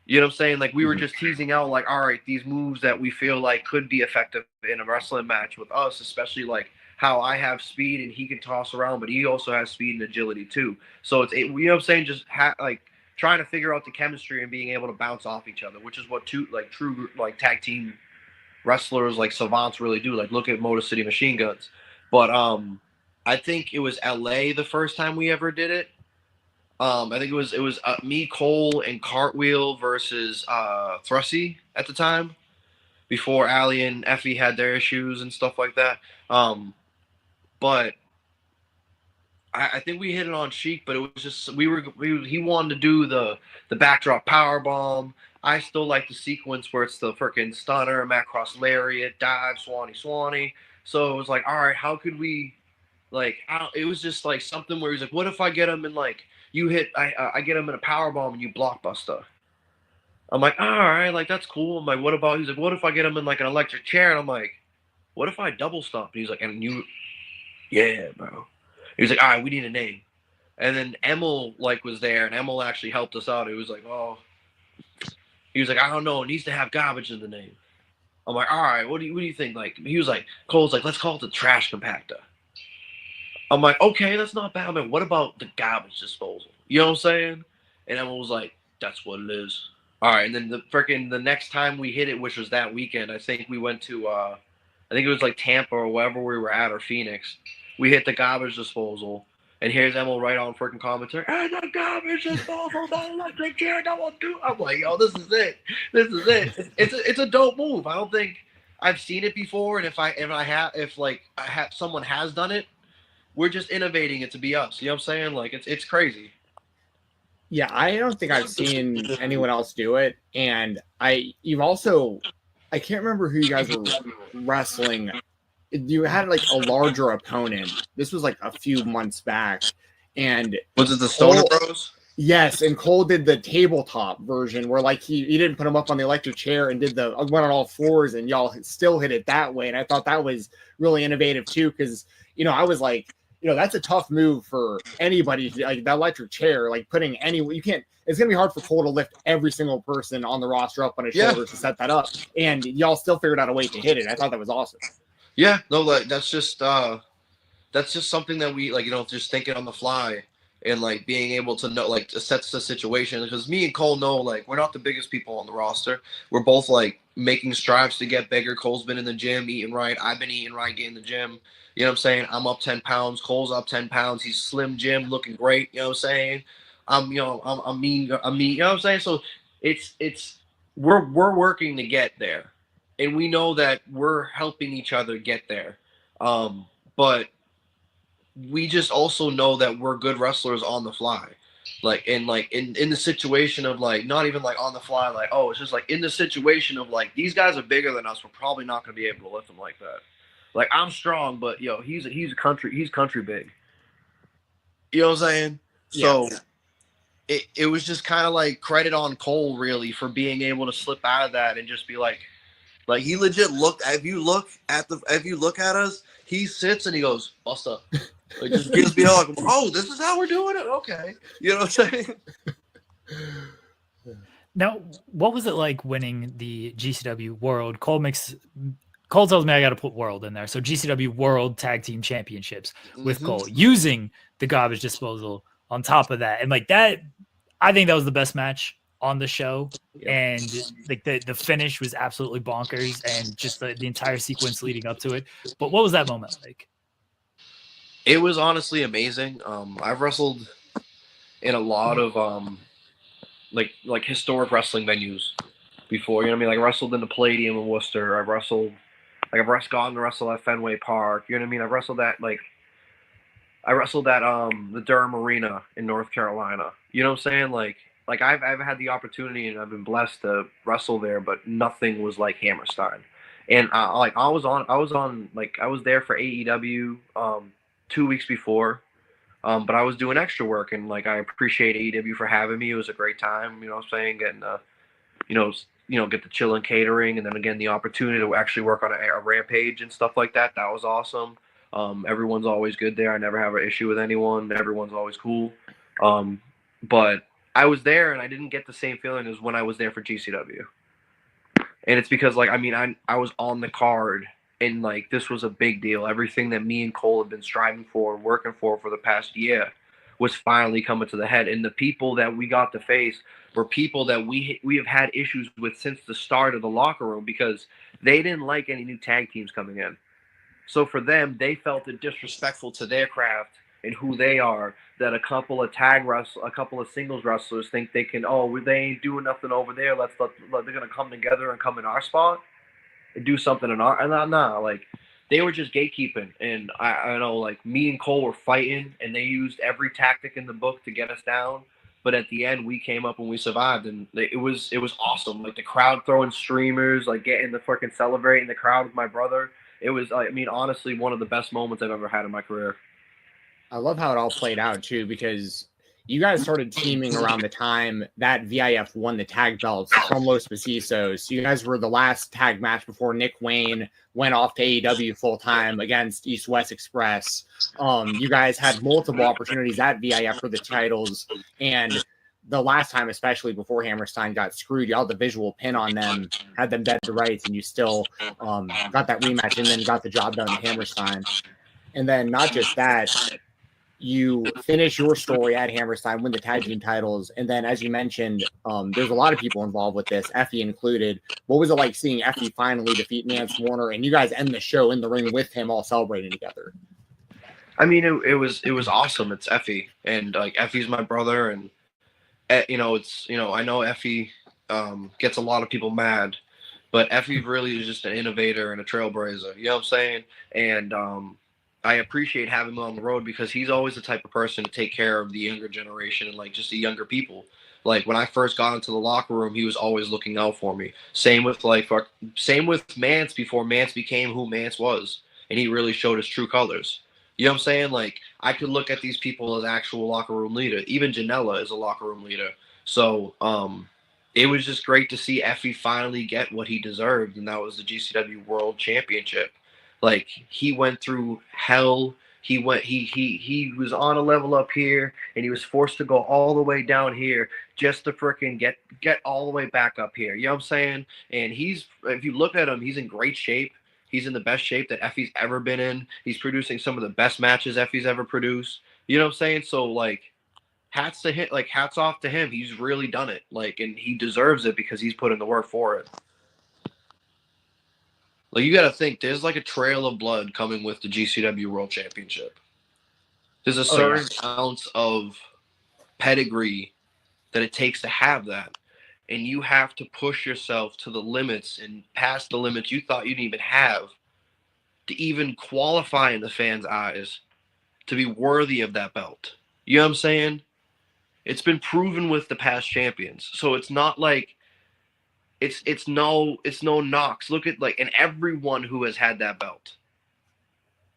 You know what I'm saying? Like we were just teasing out like, all right, these moves that we feel like could be effective in a wrestling match with us, especially like how I have speed and he can toss around, but he also has speed and agility too. So you know what I'm saying? Just like trying to figure out the chemistry and being able to bounce off each other, which is what true tag team wrestlers like savants really do. Like look at Motor City Machine Guns. But I think it was LA the first time we ever did it. I think it was me, Cole, and Cartwheel versus Thrusty at the time, before Allie and Effie had their issues and stuff like that. But I think we hit it on Sheik, but it was just he wanted to do the backdrop power bomb. I still like the sequence where it's the freaking stunner, Matt Cross lariat, dive, Swanee. So it was like, all right, how could we it was just like something where he's like, what if I get him in like you hit, I get him in a power bomb and you blockbuster. I'm like, all right, like that's cool. I'm like, what about? He's like, what if I get him in like an electric chair? And I'm like, what if I double stomp? And he's like, yeah, bro. He was like, all right, we need a name. And then Emil was there, and Emil actually helped us out. He was like, oh, he was like, I don't know, it needs to have garbage in the name. I'm like, all right, what do you think? Like, he was like, Cole's like, let's call it the trash compactor. I'm like, okay, that's not bad. I mean, what about the garbage disposal? You know what I'm saying? And Emma was like, that's what it is. All right, and then the next time we hit it, which was that weekend, I think we went to, I think it was like Tampa or wherever we were at, or Phoenix. We hit the garbage disposal, and here's Emma right on freaking commentary. Hey, the garbage disposal, the electric chair, no one do. I'm like, yo, this is it. This is it. It's a dope move. I don't think I've seen it before, and if someone has done it, we're just innovating it to be us. You know what I'm saying? Like it's crazy. Yeah, I don't think I've seen anyone else do it. And I can't remember who you guys were wrestling. You had like a larger opponent. This was like a few months back. And was it the Stoner Bros? Yes, and Cole did the tabletop version where like he didn't put him up on the electric chair and did the went on all fours, and y'all still hit it that way. And I thought that was really innovative too, because I was like, that's a tough move for anybody. Like that electric chair, like putting you can't. It's gonna be hard for Cole to lift every single person on the roster up on his shoulders to set that up, and y'all still figured out a way to hit it. I thought that was awesome. Yeah, no, that's just something that we just thinking on the fly. And like being able to know, like, assess the situation, because me and Cole know, like, we're not the biggest people on the roster. We're both like making strides to get bigger. Cole's been in the gym eating right. I've been eating right, getting in the gym. You know what I'm saying? I'm up 10 pounds. Cole's up 10 pounds. He's slim Jim, looking great. You know what I'm saying? I'm mean. You know what I'm saying? So we're working to get there, and we know that we're helping each other get there. But we just also know that we're good wrestlers on the fly. In the situation of like, not even like on the fly, like, oh, it's just like in the situation of like, these guys are bigger than us. We're probably not going to be able to lift them like that. Like, I'm strong, but he's country big. You know what I'm saying? Yeah. So it was just kind of like credit on Cole really for being able to slip out of that and just be like he legit looked. If you look at us, he sits and he goes, "What's up?" It just gives me like, oh, this is how we're doing it? Okay. You know what I'm saying? Now, what was it like winning the GCW World? Cole tells me I got to put World in there. So GCW World Tag Team Championships with Cole, using the garbage disposal on top of that. And like that, I think that was the best match on the show. And like the finish was absolutely bonkers, and just the entire sequence leading up to it. But what was that moment like? It was honestly amazing. I've wrestled in a lot of like historic wrestling venues before. You know what I mean? Like I wrestled in the Palladium in Worcester. I've gotten to wrestle at Fenway Park. You know what I mean? I wrestled at the Durham Arena in North Carolina. You know what I'm saying? Like I've had the opportunity and I've been blessed to wrestle there, but nothing was like Hammerstein. And I was there for AEW 2 weeks before, but I was doing extra work, and like I appreciate AEW for having me. It was a great time, you know what I'm saying, getting get the chill and catering, and then again the opportunity to actually work on a Rampage and stuff like that. That was awesome. Everyone's always good there. I never have an issue with anyone. Everyone's always cool. But I was there and I didn't get the same feeling as when I was there for GCW. And it's because I was on the card. And like this was a big deal. Everything that me and Cole have been striving for and working for the past year was finally coming to the head. And the people that we got to face were people that we have had issues with since the start of the locker room, because they didn't like any new tag teams coming in. So for them, they felt it disrespectful to their craft and who they are that a couple of singles wrestlers think they can. Oh, they ain't doing nothing over there. They're gonna come together and come in our spot and do something in our, and like they were just gatekeeping. And I know like me and Cole were fighting, and they used every tactic in the book to get us down. But at the end, we came up and we survived, and it was awesome. Like the crowd throwing streamers, like getting the fucking celebrating the crowd with my brother. It was, honestly, one of the best moments I've ever had in my career. I love how it all played out too, because you guys started teaming around the time that VIF won the tag belts from Los Pacisos. You guys were the last tag match before Nick Wayne went off to AEW full time against East West Express. You guys had multiple opportunities at VIF for the titles, and the last time, especially before Hammerstein got screwed, you had the visual pin on them, had them dead to rights, and you still got that rematch and then got the job done with Hammerstein. And then not just that, you finish your story at Hammerstein, win the tag team titles, and then, as you mentioned, there's a lot of people involved with this, Effie included. What was it like seeing Effie finally defeat Nance Warner, and you guys end the show in the ring with him, all celebrating together? I mean, it was awesome. It's Effie, and like Effie's my brother, and I know Effie gets a lot of people mad, but Effie really is just an innovator and a trailblazer. You know what I'm saying? And I appreciate having him on the road, because he's always the type of person to take care of the younger generation and like just the younger people. Like when I first got into the locker room, he was always looking out for me. Same with Mance before Mance became who Mance was, and he really showed his true colors. You know what I'm saying? Like I could look at these people as actual locker room leader. Even Janela is a locker room leader. So it was just great to see Effie finally get what he deserved, and that was the GCW World Championship. Like, he went through hell. He was on a level up here, and he was forced to go all the way down here just to frickin' get all the way back up here. You know what I'm saying? And if you look at him, he's in great shape. He's in the best shape that Effie's ever been in. He's producing some of the best matches Effie's ever produced. You know what I'm saying? So, like, hats off to him. He's really done it. Like, and he deserves it because he's put in the work for it. Like, you got to think, there's like a trail of blood coming with the GCW World Championship. There's a certain ounce of pedigree that it takes to have that. And you have to push yourself to the limits and past the limits you thought you didn't even have to even qualify in the fans' eyes to be worthy of that belt. You know what I'm saying? It's been proven with the past champions. So it's not like it's no knocks. Look at and everyone who has had that belt.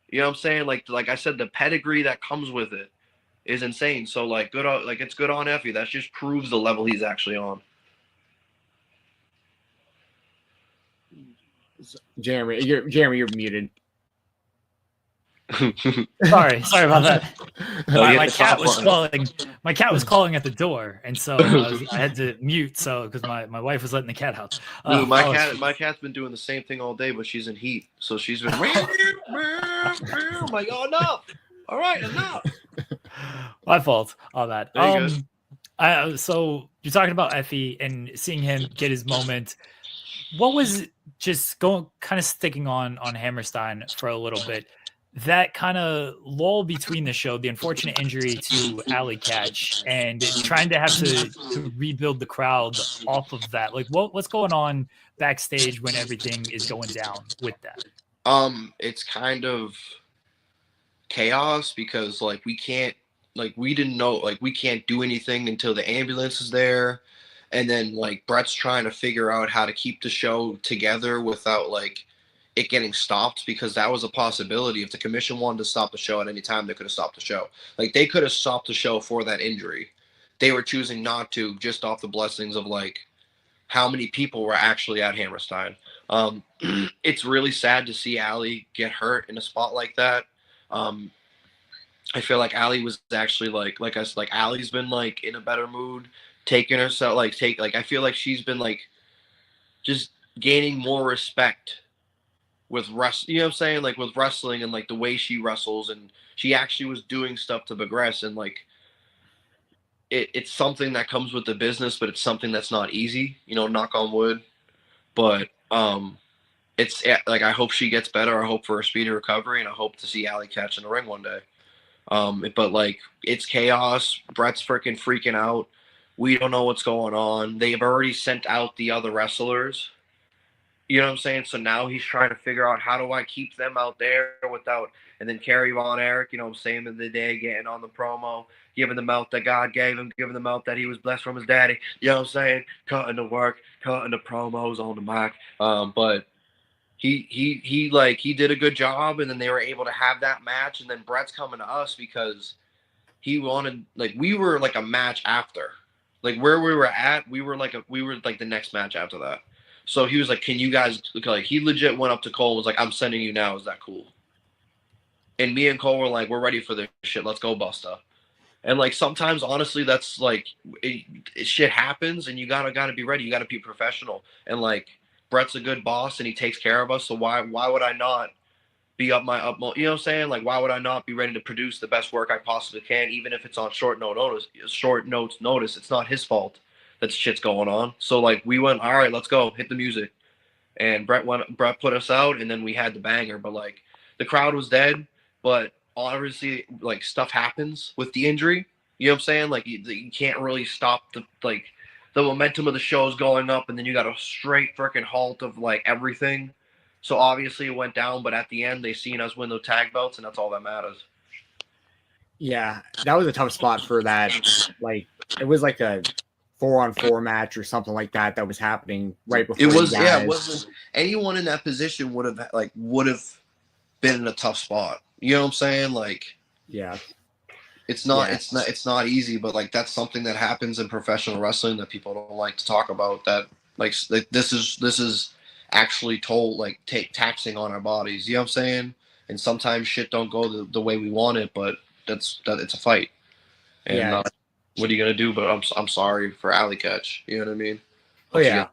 You know what I'm saying? Like I said, the pedigree that comes with it is insane. So it's good on Effie. That just proves the level he's actually on. Jeremy, you're muted. Sorry about that. My cat was calling. My cat was calling at the door, and so I had to mute. So because my wife was letting the cat out. Dude, my cat's been doing the same thing all day, but she's in heat, so she's been. I'm like, oh no! All right, enough. My fault on that. There you go. So you're talking about Effie and seeing him get his moment. What was just kind of sticking on Hammerstein for a little bit? That kind of lull between the show, the unfortunate injury to Alley Catch, and trying to have to rebuild the crowd off of that. Like, what's going on backstage when everything is going down with that? It's kind of chaos because we can't do anything until the ambulance is there, and then Brett's trying to figure out how to keep the show together without it getting stopped, because that was a possibility. If the commission wanted to stop the show at any time, they could have stopped the show. They could have stopped the show for that injury. They were choosing not to, just off the blessings of how many people were actually at Hammerstein. It's really sad to see Allie get hurt in a spot like that. I feel like Allie was actually Allie's been in a better mood, taking herself I feel like she's been just gaining more respect with wrestling, you know what I'm saying? With wrestling and the way she wrestles, and she actually was doing stuff to progress, and it's something that comes with the business, but it's something that's not easy, knock on wood. But it's I hope she gets better. I hope for a speedy recovery, and I hope to see Allie Catch in the ring one day. But it's chaos. Brett's freaking out. We don't know what's going on. They've already sent out the other wrestlers. You know what I'm saying? So now he's trying to figure out, how do I keep them out there without, and then Kerry Von Erich, saying in the day, getting on the promo, giving the mouth that God gave him, giving the mouth that he was blessed from his daddy. You know what I'm saying? Cutting the work, cutting the promos on the mic. But he did a good job, and then they were able to have that match. And then Brett's coming to us because he wanted, we were a match after, where we were at, we were the next match after that. So he was like, can you guys, he legit went up to Cole, was like, I'm sending you now. Is that cool? And me and Cole were like, we're ready for this shit. Let's go, Busta. And sometimes, honestly, that's shit happens, and you gotta be ready. You gotta be professional. And Brett's a good boss, and he takes care of us. So why would I not be up my utmost? You know what I'm saying? Why would I not be ready to produce the best work I possibly can, even if it's on short notice? It's not his fault that shit's going on. So we went, all right, let's go, hit the music. And Brett put us out, and then we had the banger. But the crowd was dead, but obviously stuff happens with the injury. You know what I'm saying? You can't really stop the momentum of the show's going up, and then you got a straight freaking halt of everything. So obviously it went down, but at the end they seen us win the tag belts, and that's all that matters. Yeah, that was a tough spot for that. It was a 4-on-4 match or something like that was happening right before. It was, yeah. It wasn't, anyone in that position would have been in a tough spot. You know what I'm saying? Yeah. It's not Yeah. it's not easy, but like that's something that happens in professional wrestling that people don't like to talk about. That like this is actually taxing on our bodies. You know what I'm saying? And sometimes shit don't go the way we want it, but it's a fight. And Yeah. what are you gonna do? But I'm sorry for Alley Catch. You know what I mean? Oh yeah.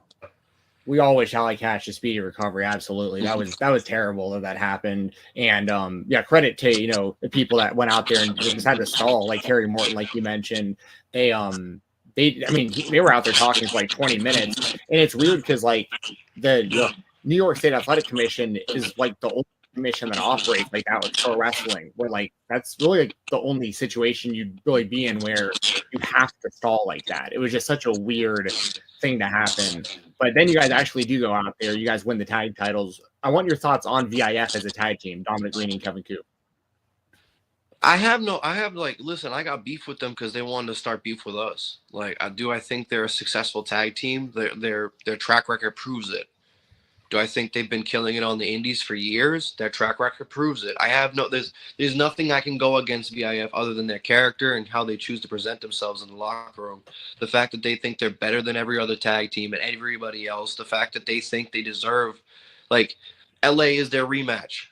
We all wish Alec Catch a speedy recovery. Absolutely. That was terrible that happened. And yeah, credit to, you know, the people that went out there and just had to stall, like Terry Morton, like you mentioned. They were out there talking for like 20 minutes. And it's weird because like the New York State Athletic Commission is like the only commission that operates like that with pro wrestling, where like that's really like the only situation you'd really be in where you have to stall like that. It was just such a weird thing to happen. But then you guys actually do go out there. You guys win the tag titles. I want your thoughts on VIF as a tag team, Dominic Green and Kevin Coop. Listen, I got beef with them because they wanted to start beef with us. Like, I think they're a successful tag team. Their track record proves it. Do I think they've been killing it on the indies for years? Their track record proves it. There's nothing I can go against VIF other than their character and how they choose to present themselves in the locker room. The fact that they think they're better than every other tag team and everybody else. The fact that they think they deserve, like, LA is their rematch.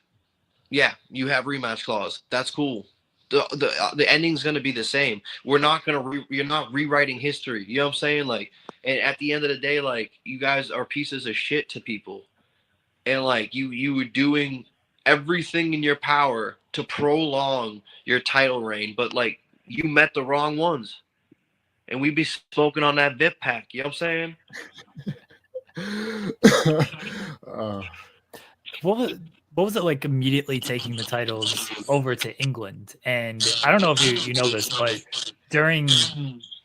Yeah, you have rematch clause. That's cool. The ending's gonna be the same. You're not rewriting history. You know what I'm saying? Like, and at the end of the day, like, you guys are pieces of shit to people. And like you were doing everything in your power to prolong your title reign, but like you met the wrong ones. And we be smoking on that VIP pack, you know what I'm saying? What was it like immediately taking the titles over to England? And I don't know if you know this, but during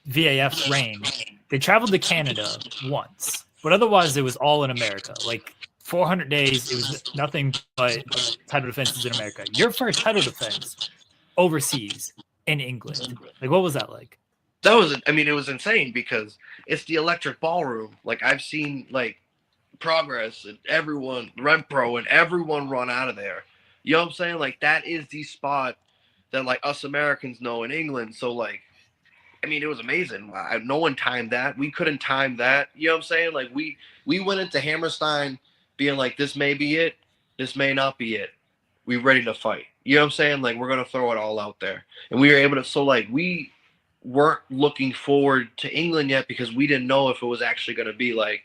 VAF's reign, they traveled to Canada once, but otherwise it was all in America. Like 400 days, it was nothing but title defenses in America. Your first title defense overseas in England. Like, what was that like? It was insane because it's the electric ballroom. Like, I've seen like Progress and everyone, Red Pro and everyone run out of there. You know what I'm saying? Like, that is the spot that like us Americans know in England. So like, I mean, it was amazing. No one timed that. We couldn't time that. You know what I'm saying? Like, we went into Hammerstein being like, this may be it. This may not be it. We ready to fight. You know what I'm saying? Like, we're going to throw it all out there. And we were able to, so like, we weren't looking forward to England yet because we didn't know if it was actually going to be like,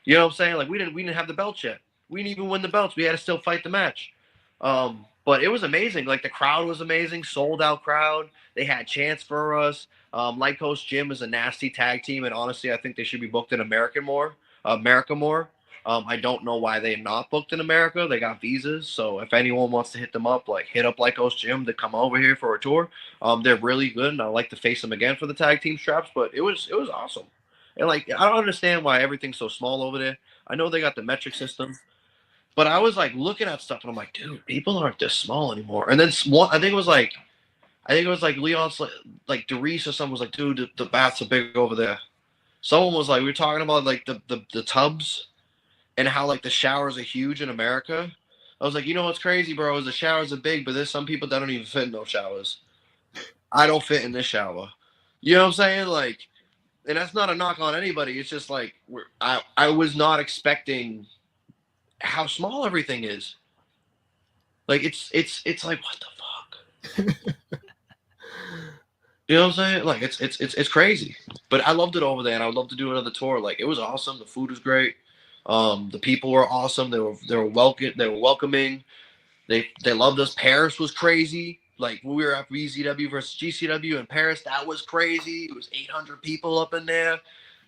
you know what I'm saying? Like, we didn't have the belts yet. We didn't even win the belts. We had to still fight the match. But it was amazing. Like, the crowd was amazing. Sold out crowd. They had chants for us. Light Coast Gym is a nasty tag team, and honestly, I think they should be booked in America more. I don't know why they're not booked in America. They got visas, so if anyone wants to hit them up, like, hit up Light Coast Gym to come over here for a tour. They're really good, and I'd like to face them again for the tag team straps. But it was awesome, and like, I don't understand why everything's so small over there. I know they got the metric system, but I was like looking at stuff, and I'm like, dude, people aren't this small anymore. And then I think it was like Leon's like Doris or someone was like, dude, the baths are big over there. Someone was like, we were talking about like the tubs and how like the showers are huge in America. I was like, you know what's crazy, bro, is the showers are big, but there's some people that don't even fit in those showers. I don't fit in this shower. You know what I'm saying? Like, and that's not a knock on anybody. It's just like, I was not expecting how small everything is. Like, it's like, what the fuck? You know what I'm saying? Like, it's crazy. But I loved it over there, and I would love to do another tour. Like, it was awesome. The food was great. The people were awesome. They were welcoming. They loved us. Paris was crazy. Like, when we were at BZW versus GCW in Paris, that was crazy. It was 800 people up in there.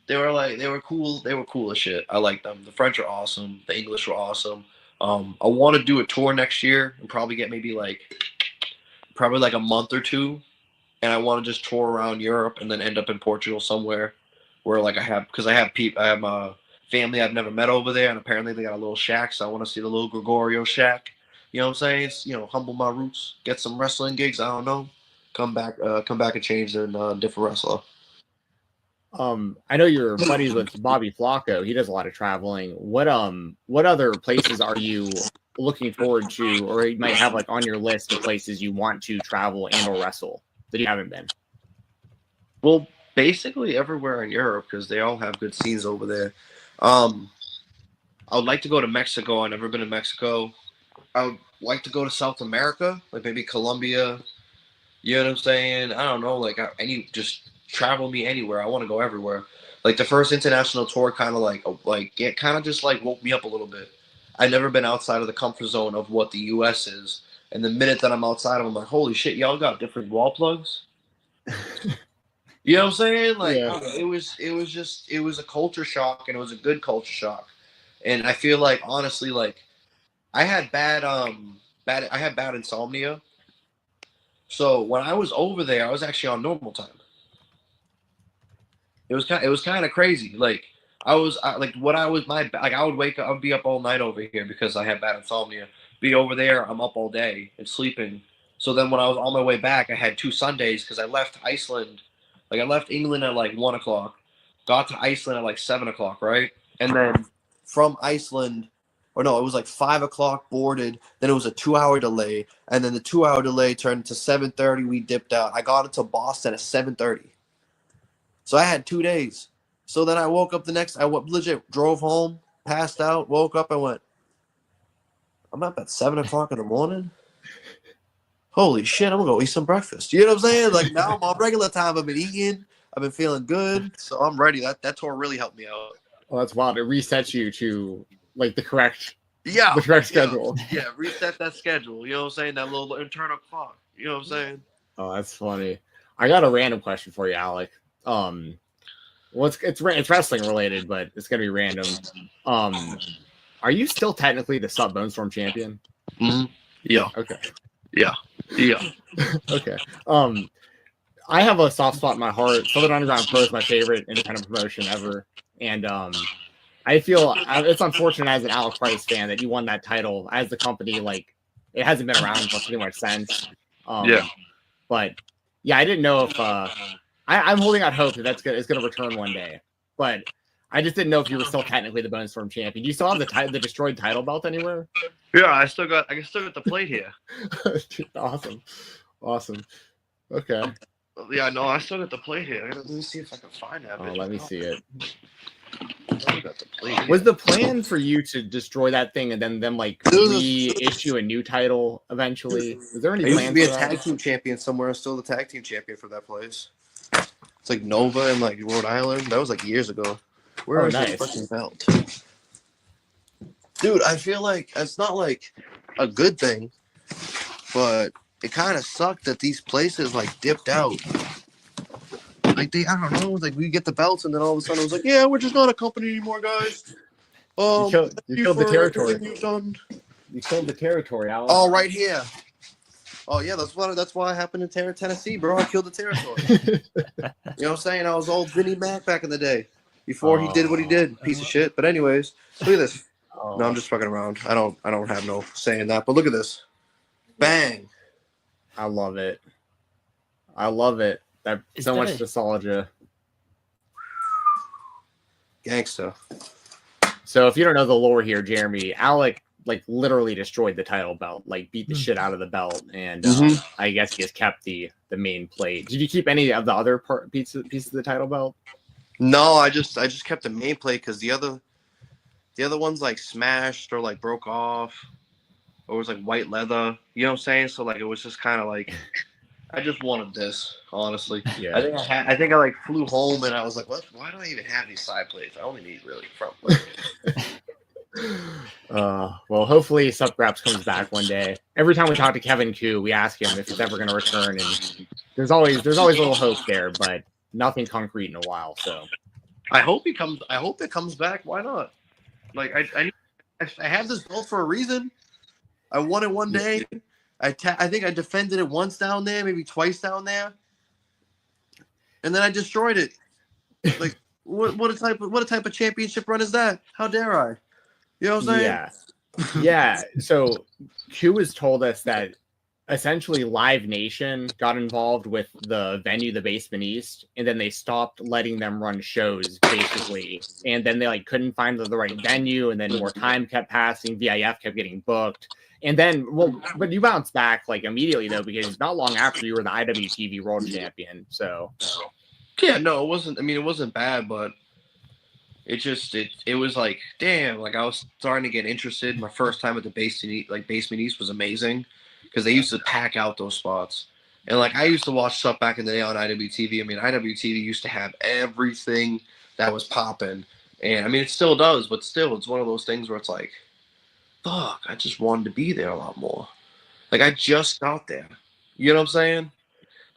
They were cool. They were cool as shit. I like them. The French are awesome. The English were awesome. I want to do a tour next year and probably get maybe like a month or two. And I want to just tour around Europe and then end up in Portugal somewhere where like I have family I've never met over there, and apparently they got a little shack, so I want to see the little Gregorio shack. You know what I'm saying? It's, you know, humble my roots, get some wrestling gigs. I don't know, come back and change in a different wrestler. I know you're buddies with Bobby Flacco. He does a lot of traveling. What other places are you looking forward to, or you might have like on your list of places you want to travel and or wrestle that you haven't been? Well, basically everywhere in Europe because they all have good scenes over there. I would like to go to Mexico. I've never been to Mexico. I would like to go to South America, like maybe Colombia. You know what I'm saying? I don't know, like just travel me anywhere. I want to go everywhere. Like the first international tour kind of woke me up a little bit. I've never been outside of the comfort zone of what the US is. And the minute that I'm outside, I'm like, holy shit, y'all got different wall plugs? You know what I'm saying? Like it was a culture shock, and it was a good culture shock. And I feel like honestly, like I had bad insomnia. So when I was over there, I was actually on normal time. It was kind of crazy. Like I would wake up, I would be up all night over here because I had bad insomnia. Be over there, I'm up all day and sleeping. So then when I was on my way back, I had 2 Sundays because I left Iceland. Like I left England at like 1 o'clock, got to Iceland at like 7 o'clock, right? And then from Iceland, or no, it was like 5 o'clock boarded. Then it was a 2-hour delay, and then the 2-hour delay turned to 7:30. We dipped out. I got into Boston at 7:30. So I had 2 days. So then I woke up legit drove home, passed out, woke up, and went, I'm up at 7 o'clock in the morning. Holy shit, I'm gonna go eat some breakfast. You know what I'm saying? Like now I'm on regular time. I've been eating. I've been feeling good, so I'm ready. That tour really helped me out. Well, that's wild. It resets you to like the correct schedule. Yeah, reset that schedule. You know what I'm saying? That little internal clock. You know what I'm saying? Oh, that's funny. I got a random question for you, Alec. Well, it's wrestling related, but it's gonna be random. Are you still technically the SUP Bonestorm champion? Mm-hmm. Yeah. Okay. Yeah. Okay. I have a soft spot in my heart. Southern Underground Pro is my favorite independent promotion ever, and I feel it's unfortunate as an Alec Price fan that you won that title as the company. Like it hasn't been around for too much sense. But yeah, I didn't know if I'm holding out hope that it's gonna return one day, but I just didn't know if you were still technically the Bonestorm champion. Do you still have the destroyed title belt anywhere? Yeah, I still got the plate here. Awesome. Okay. Yeah, no, I still got the plate here. Let me see if I can find that. Let me see it. I got the plate. Was the plan for you to destroy that thing and then them like reissue a new title eventually? Is there any I used plan to be for a that? tag team champion somewhere. I'm still the tag team champion for that place. It's like Nova in like Rhode Island. That was like years ago. Where is that fucking belt? Dude, I feel like it's not like a good thing, but it kind of sucked that these places like dipped out. Like I don't know, like we get the belts and then all of a sudden it was like, yeah, we're just not a company anymore, guys. You killed the territory. You killed the territory, Alex. Oh, right here. Oh yeah, that's why it happened in Tennessee, bro. I killed the territory. You know what I'm saying? I was old Vinnie Mac back in the day. Before he did what he did, piece of shit. But anyways, look at this. No, I'm just fucking around. I don't have no say in that. But look at this. Bang. I love it. That's so much nostalgia. Gangsta. So if you don't know the lore here, Jeremy, Alec like literally destroyed the title belt, like beat the shit out of the belt, and I guess he has kept the main plate. Did you keep any of the other pieces of the title belt? No, I just kept the main plate because the other ones like smashed or like broke off, or was like white leather. You know what I'm saying? So like it was just kind of like I just wanted this, honestly. Yeah. I think I like flew home and I was like, what? Why do I even have these side plates? I only need really front plates. Well, hopefully SUP Graps comes back one day. Every time we talk to Kevin Koo, we ask him if he's ever going to return, and there's always a little hope there, but nothing concrete in a while. So I hope it comes back. Why not? Like I have this belt for a reason. I won it one day. I think I defended it once down there, maybe twice down there, and then I destroyed it. Like what a type of championship run is that? How dare I? You know what I'm saying? Yeah. So Q has told us that essentially Live Nation got involved with the venue, the Basement East, and then they stopped letting them run shows basically. And then they like couldn't find the right venue, and then more time kept passing. VIF kept getting booked. And then, well, but you bounced back like immediately though, because not long after you were the IWTV World Champion. So yeah, no, it wasn't. I mean, it wasn't bad, but it just it was like, damn, like I was starting to get interested. My first time at the Basement East was amazing because they used to pack out those spots. And like I used to watch stuff back in the day on IWTV. I mean, IWTV used to have everything that was popping, and I mean, it still does, but still, it's one of those things where it's like, fuck, I just wanted to be there a lot more. Like I just got there. You know what I'm saying?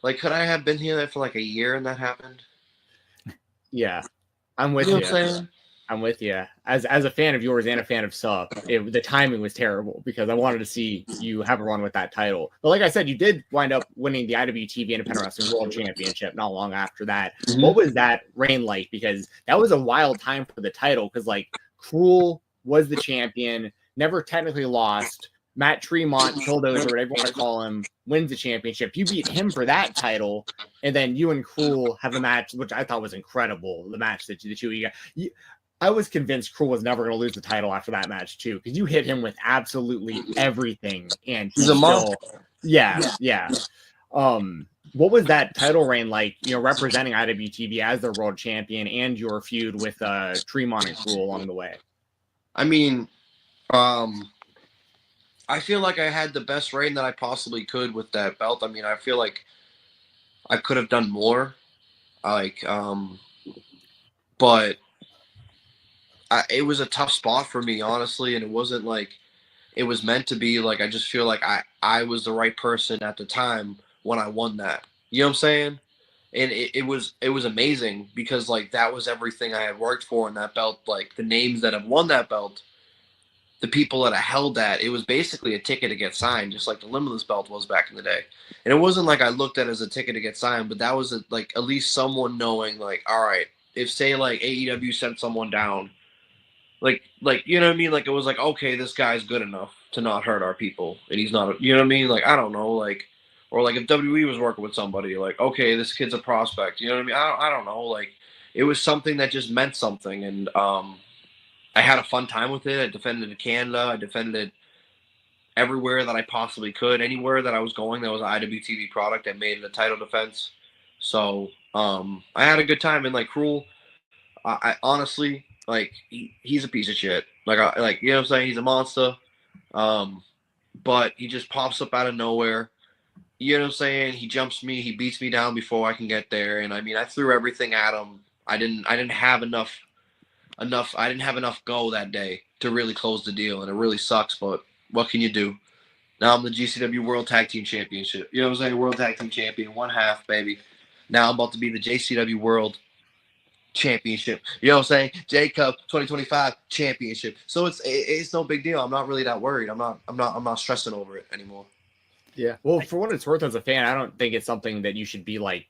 Like, could I have been here for like a year and that happened? yeah, I'm with You know you. what I'm saying? I'm with you. As a fan of yours and a fan of SUP, the timing was terrible because I wanted to see you have a run with that title. But like I said, you did wind up winning the IWTV Independent Wrestling World Championship not long after that. Mhm. What was that reign like? Because that was a wild time for the title because like Cruel was the champion, never technically lost. Matt Tremont, Killdozer, whatever you want to call him, wins the championship. You beat him for that title, and then you and Cruel have a match, which I thought was incredible. The match that the two of you got. I was convinced Cruel was never going to lose the title after that match too, because you hit him with absolutely everything, and He's a monster. Yeah. What was that title reign like? You know, representing IWTV as the world champion, and your feud with Tremont and Cruel along the way. I mean, I feel like I had the best reign that I possibly could with that belt. I mean, I feel like I could have done more, but it was a tough spot for me, honestly, and it wasn't like it was meant to be. Like, I just feel like I was the right person at the time when I won that. You know what I'm saying? And it was amazing because like that was everything I had worked for in that belt. Like the names that have won that belt, the people that I held that, it was basically a ticket to get signed, just like the Limitless belt was back in the day. And it wasn't like I looked at it as a ticket to get signed, but that was like at least someone knowing, like, all right, if say like AEW sent someone down, like you know what I mean? Like it was like, okay, this guy's good enough to not hurt our people, and he's not, you know what I mean? Like I don't know, like, or like if WWE was working with somebody, like, okay, this kid's a prospect, you know what I mean? I don't know, like it was something that just meant something, and I had a fun time with it. I defended it in Canada. I defended it everywhere that I possibly could. Anywhere that I was going that was an IWTV product, I made it a title defense. So I had a good time. And like Cruel, I honestly, like he's a piece of shit. Like you know what I'm saying? He's a monster. But he just pops up out of nowhere. You know what I'm saying? He jumps me. He beats me down before I can get there. And I mean, I threw everything at him. I didn't have enough. I didn't have enough go that day to really close the deal, and it really sucks, but what can you do? Now I'm the GCW World Tag Team Championship. You know what I'm saying? World Tag Team Champion, 1/2, baby. Now I'm about to be the JCW World Championship. You know what I'm saying? J-Cup 2025 Championship. So it's no big deal. I'm not really that worried. I'm not stressing over it anymore. Yeah. Well, for what it's worth as a fan, I don't think it's something that you should be like,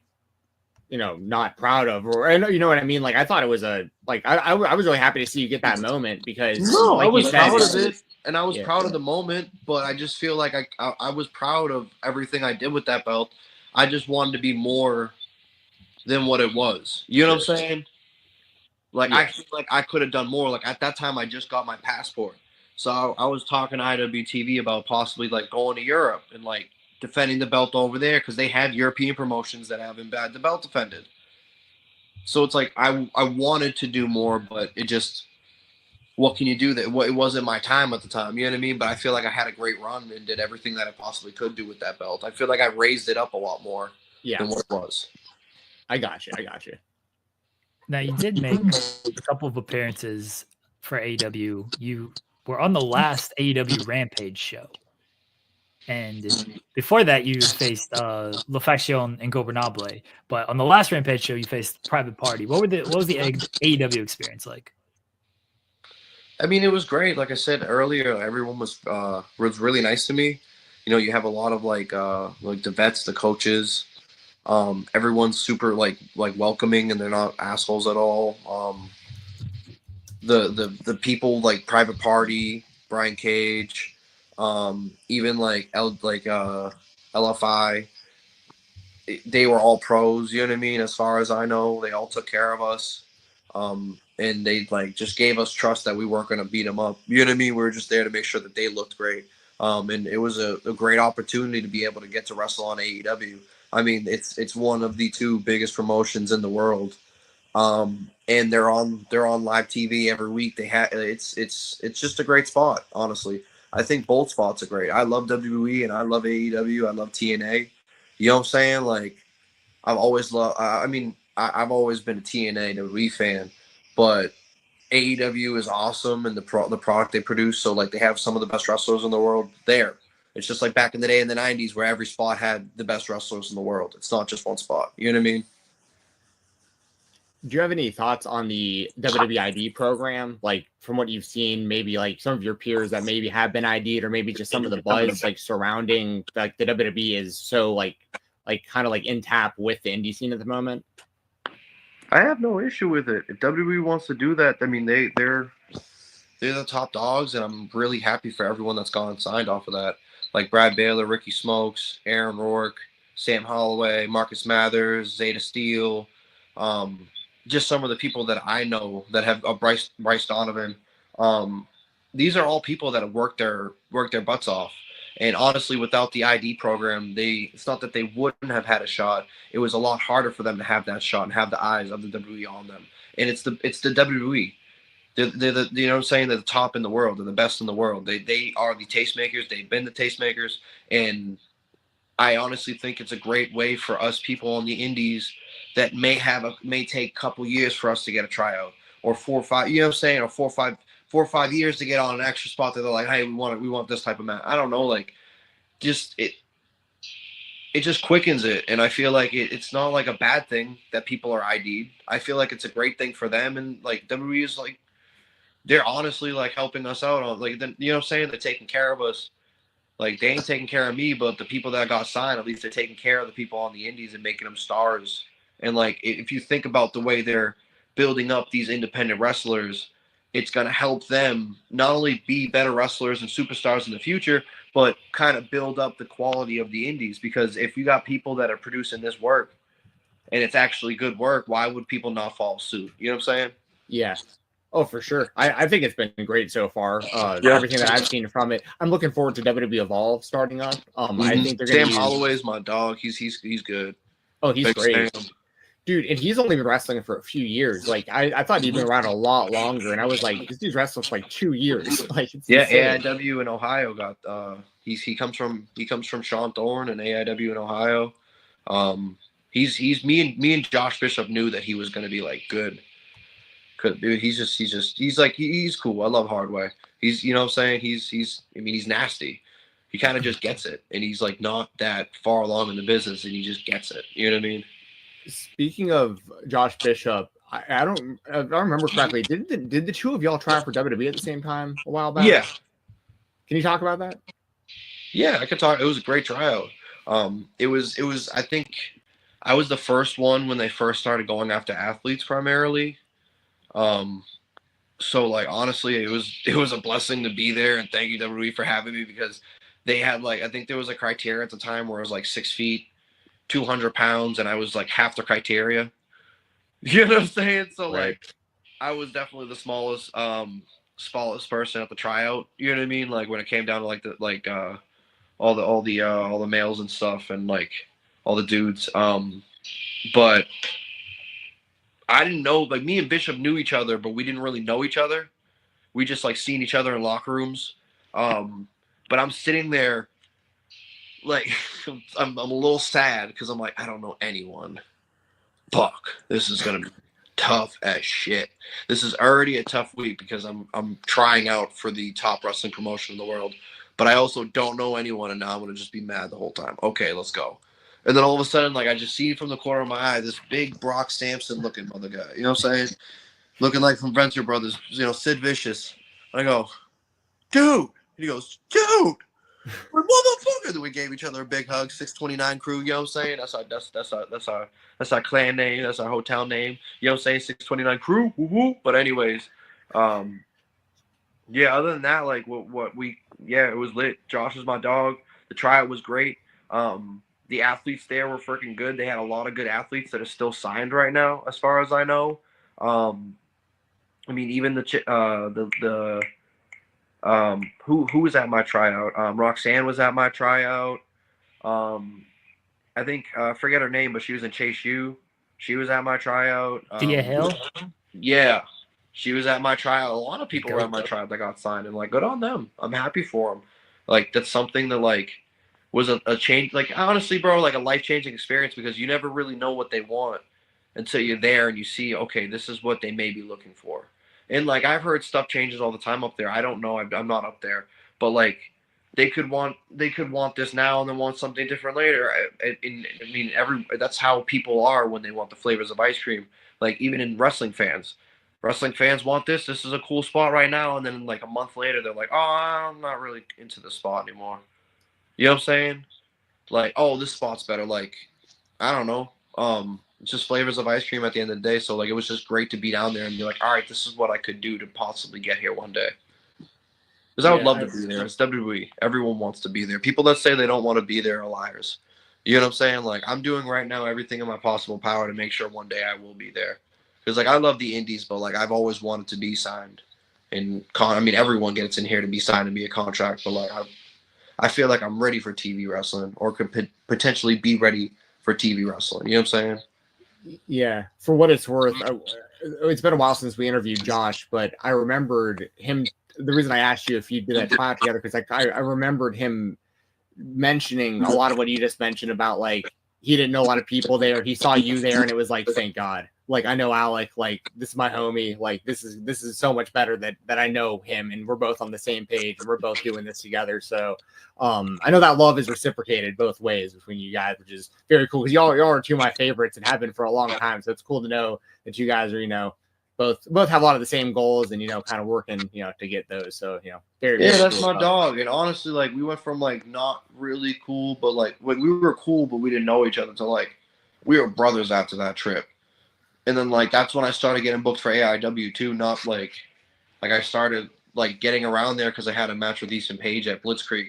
you know, not proud of, or you know what I mean? Like, I thought it was I was really happy to see you get that moment because like I was you said, proud of it, and I was proud of the moment, but I just feel like I was proud of everything I did with that belt. I just wanted to be more than what it was. You know what I'm saying? Like, I feel like I could have done more. Like, at that time, I just got my passport. So I was talking to IWTV about possibly, like, going to Europe and, like, defending the belt over there because they have European promotions that haven't had the belt defended. So it's like I wanted to do more, but it just, what can you do? That it wasn't my time at the time, you know what I mean? But I feel like I had a great run and did everything that I possibly could do with that belt. I feel like I raised it up a lot more than what it was. I got you. Now you did make a couple of appearances for AEW. You were on the last AEW Rampage show. And before that, you faced La Faction and Gobernable. But on the last Rampage show, you faced Private Party. What was the AEW experience like? I mean, it was great. Like I said earlier, everyone was really nice to me. You know, you have a lot of like the vets, the coaches. Everyone's super like welcoming, and they're not assholes at all. The people like Private Party, Brian Cage. Even like LFI, they were all pros. You know what I mean? As far as I know, they all took care of us, and they like just gave us trust that we weren't going to beat them up. You know what I mean? We were just there to make sure that they looked great. And it was a great opportunity to be able to get to wrestle on AEW. I mean, it's one of the two biggest promotions in the world. And they're on live TV every week. It's just a great spot, honestly. I think both spots are great. I love WWE and I love AEW. I love TNA. You know what I'm saying? Like, I've always loved. I've always been a TNA WWE fan, but AEW is awesome and the product they produce. So like, they have some of the best wrestlers in the world there. It's just like back in the day in the 90s where every spot had the best wrestlers in the world. It's not just one spot. You know what I mean? Do you have any thoughts on the WWID program? Like, from what you've seen, maybe like some of your peers that maybe have been ID'd, or maybe just some of the buzz like surrounding like the WWE is so like kind of like in tap with the indie scene at the moment? I have no issue with it. If WWE wants to do that, I mean, they're the top dogs, and I'm really happy for everyone that's gone and signed off of that. Like Brad Baylor, Ricky Smokes, Aaron Rourke, Sam Holloway, Marcus Mathers, Zeta Steele, just some of the people that I know that have Bryce Donovan. These are all people that have worked their butts off. And honestly, without the ID program, it's not that they wouldn't have had a shot. It was a lot harder for them to have that shot and have the eyes of the WWE on them. And it's the WWE. They're the, you know what I'm saying? They're the top in the world. They're the best in the world. They are the tastemakers. They've been the tastemakers. And I honestly think it's a great way for us people on the indies that may take a couple years for us to get a tryout, or 4 or 5, you know what I'm saying? Or 4 or 5 years to get on an extra spot that they're like, hey, we want this type of match. I don't know, like, just it just quickens it. And I feel like it's not like a bad thing that people are ID'd. I feel like it's a great thing for them. And like WWE is like, they're honestly like helping us out on like, you know what I'm saying? They're taking care of us. Like, they ain't taking care of me, but the people that got signed, at least they're taking care of the people on the indies and making them stars. And like, if you think about the way they're building up these independent wrestlers, it's going to help them not only be better wrestlers and superstars in the future, but kind of build up the quality of the indies. Because if you got people that are producing this work and it's actually good work, why would people not follow suit? You know what I'm saying? Yeah. Oh, for sure. I think it's been great so far. Yeah. Everything that I've seen from it. I'm looking forward to WWE Evolve starting up. I think they're going to Sam Holloway's my dog. He's good. Oh, he's Big great. Sam. Dude, and he's only been wrestling for a few years. Like, I thought he'd been around a lot longer, and I was like, this dude's wrestled for like 2 years. Like, it's insane. AIW in Ohio got he comes from Sean Thorne and AIW in Ohio. He's me and Josh Bishop knew that he was going to be like good. Dude, he's cool. I love Hardway. He's, you know what I'm saying? He's nasty. He kind of just gets it, and he's like not that far along in the business, and he just gets it. You know what I mean? Speaking of Josh Bishop, I don't remember correctly. Did the two of y'all try for WWE at the same time a while back? Yeah. Can you talk about that? Yeah, I could talk. It was a great tryout. It was. I think I was the first one when they first started going after athletes primarily. So like, honestly, it was a blessing to be there, and thank you WWE for having me, because they had like, I think there was a criteria at the time where it was like 6 feet, 200 pounds, and I was like half the criteria. You know what I'm saying? So right. Like, I was definitely the smallest person at the tryout. You know what I mean? Like, when it came down to all the males and stuff, and like all the dudes. But I didn't know, like, me and Bishop knew each other, but we didn't really know each other. We just like seen each other in locker rooms. But I'm sitting there, like, I'm a little sad because I'm like, I don't know anyone. Fuck, this is gonna be tough as shit. This is already a tough week because I'm trying out for the top wrestling promotion in the world, but I also don't know anyone, and now I'm gonna just be mad the whole time. Okay, let's go. And then all of a sudden, like, I just see from the corner of my eye this big Brock Sampson looking mother guy. You know what I'm saying? Looking like from Venture Brothers, you know, Sid Vicious. I go, dude. And he goes, dude. We're motherfucker. Then we gave each other a big hug. 629 crew. You know what I'm saying? That's our clan name. That's our hotel name. You know what I'm saying? 629 crew. Woo woo. But anyways, Yeah, other than that, like it was lit. Josh is my dog. The tryout was great. The athletes there were freaking good. They had a lot of good athletes that are still signed right now, as far as I know. I mean, even who was at my tryout? Roxanne was at my tryout. I think I forget her name, but she was in Chase U. She was at my tryout. Dia Hill? Yeah, she was at my tryout. A lot of people were at my tryout that got signed, and like, good on them. I'm happy for them. Like, that's something that like was a change. Like, honestly, bro, like a life-changing experience, because you never really know what they want until you're there and you see, okay, this is what they may be looking for. And like, I've heard stuff changes all the time up there. I don't know. I'm not up there, but like, they could want this now and then want something different later. I mean, that's how people are when they want the flavors of ice cream. Like, even in wrestling fans want this. This is a cool spot right now, and then like a month later, they're like, oh, I'm not really into this spot anymore. You know what I'm saying? Like, oh, this spot's better. Like, I don't know. It's just flavors of ice cream at the end of the day. So like, it was just great to be down there and be like, all right, this is what I could do to possibly get here one day. Because I would love to be there. It's WWE. Everyone wants to be there. People that say they don't want to be there are liars. You know what I'm saying? Like, I'm doing right now everything in my possible power to make sure one day I will be there. Because like, I love the indies, but like, I've always wanted to be signed. And I mean, everyone gets in here to be signed and be a contract, but like, I feel like I'm ready for TV wrestling, or could potentially be ready for TV wrestling. You know what I'm saying? Yeah. For what it's worth, it's been a while since we interviewed Josh, but I remembered him. The reason I asked you if you did that trial together, because like I remembered him mentioning a lot of what you just mentioned about like, he didn't know a lot of people there. He saw you there, and it was like, thank God. Like, I know Alec. Like, this is my homie. Like, this is so much better that I know him, and we're both on the same page, and we're both doing this together. So, I know that love is reciprocated both ways between you guys, which is very cool, because y'all are two of my favorites and have been for a long time. So it's cool to know that you guys are, both have a lot of the same goals, and kind of working, to get those. So, very that's cool my dog. And honestly, like, we went from like not really cool, but like we were cool, but we didn't know each other, to like we were brothers after that trip. And then like, that's when I started getting booked for AIW too. Not like I started like getting around there because I had a match with Ethan Page at Blitzkrieg,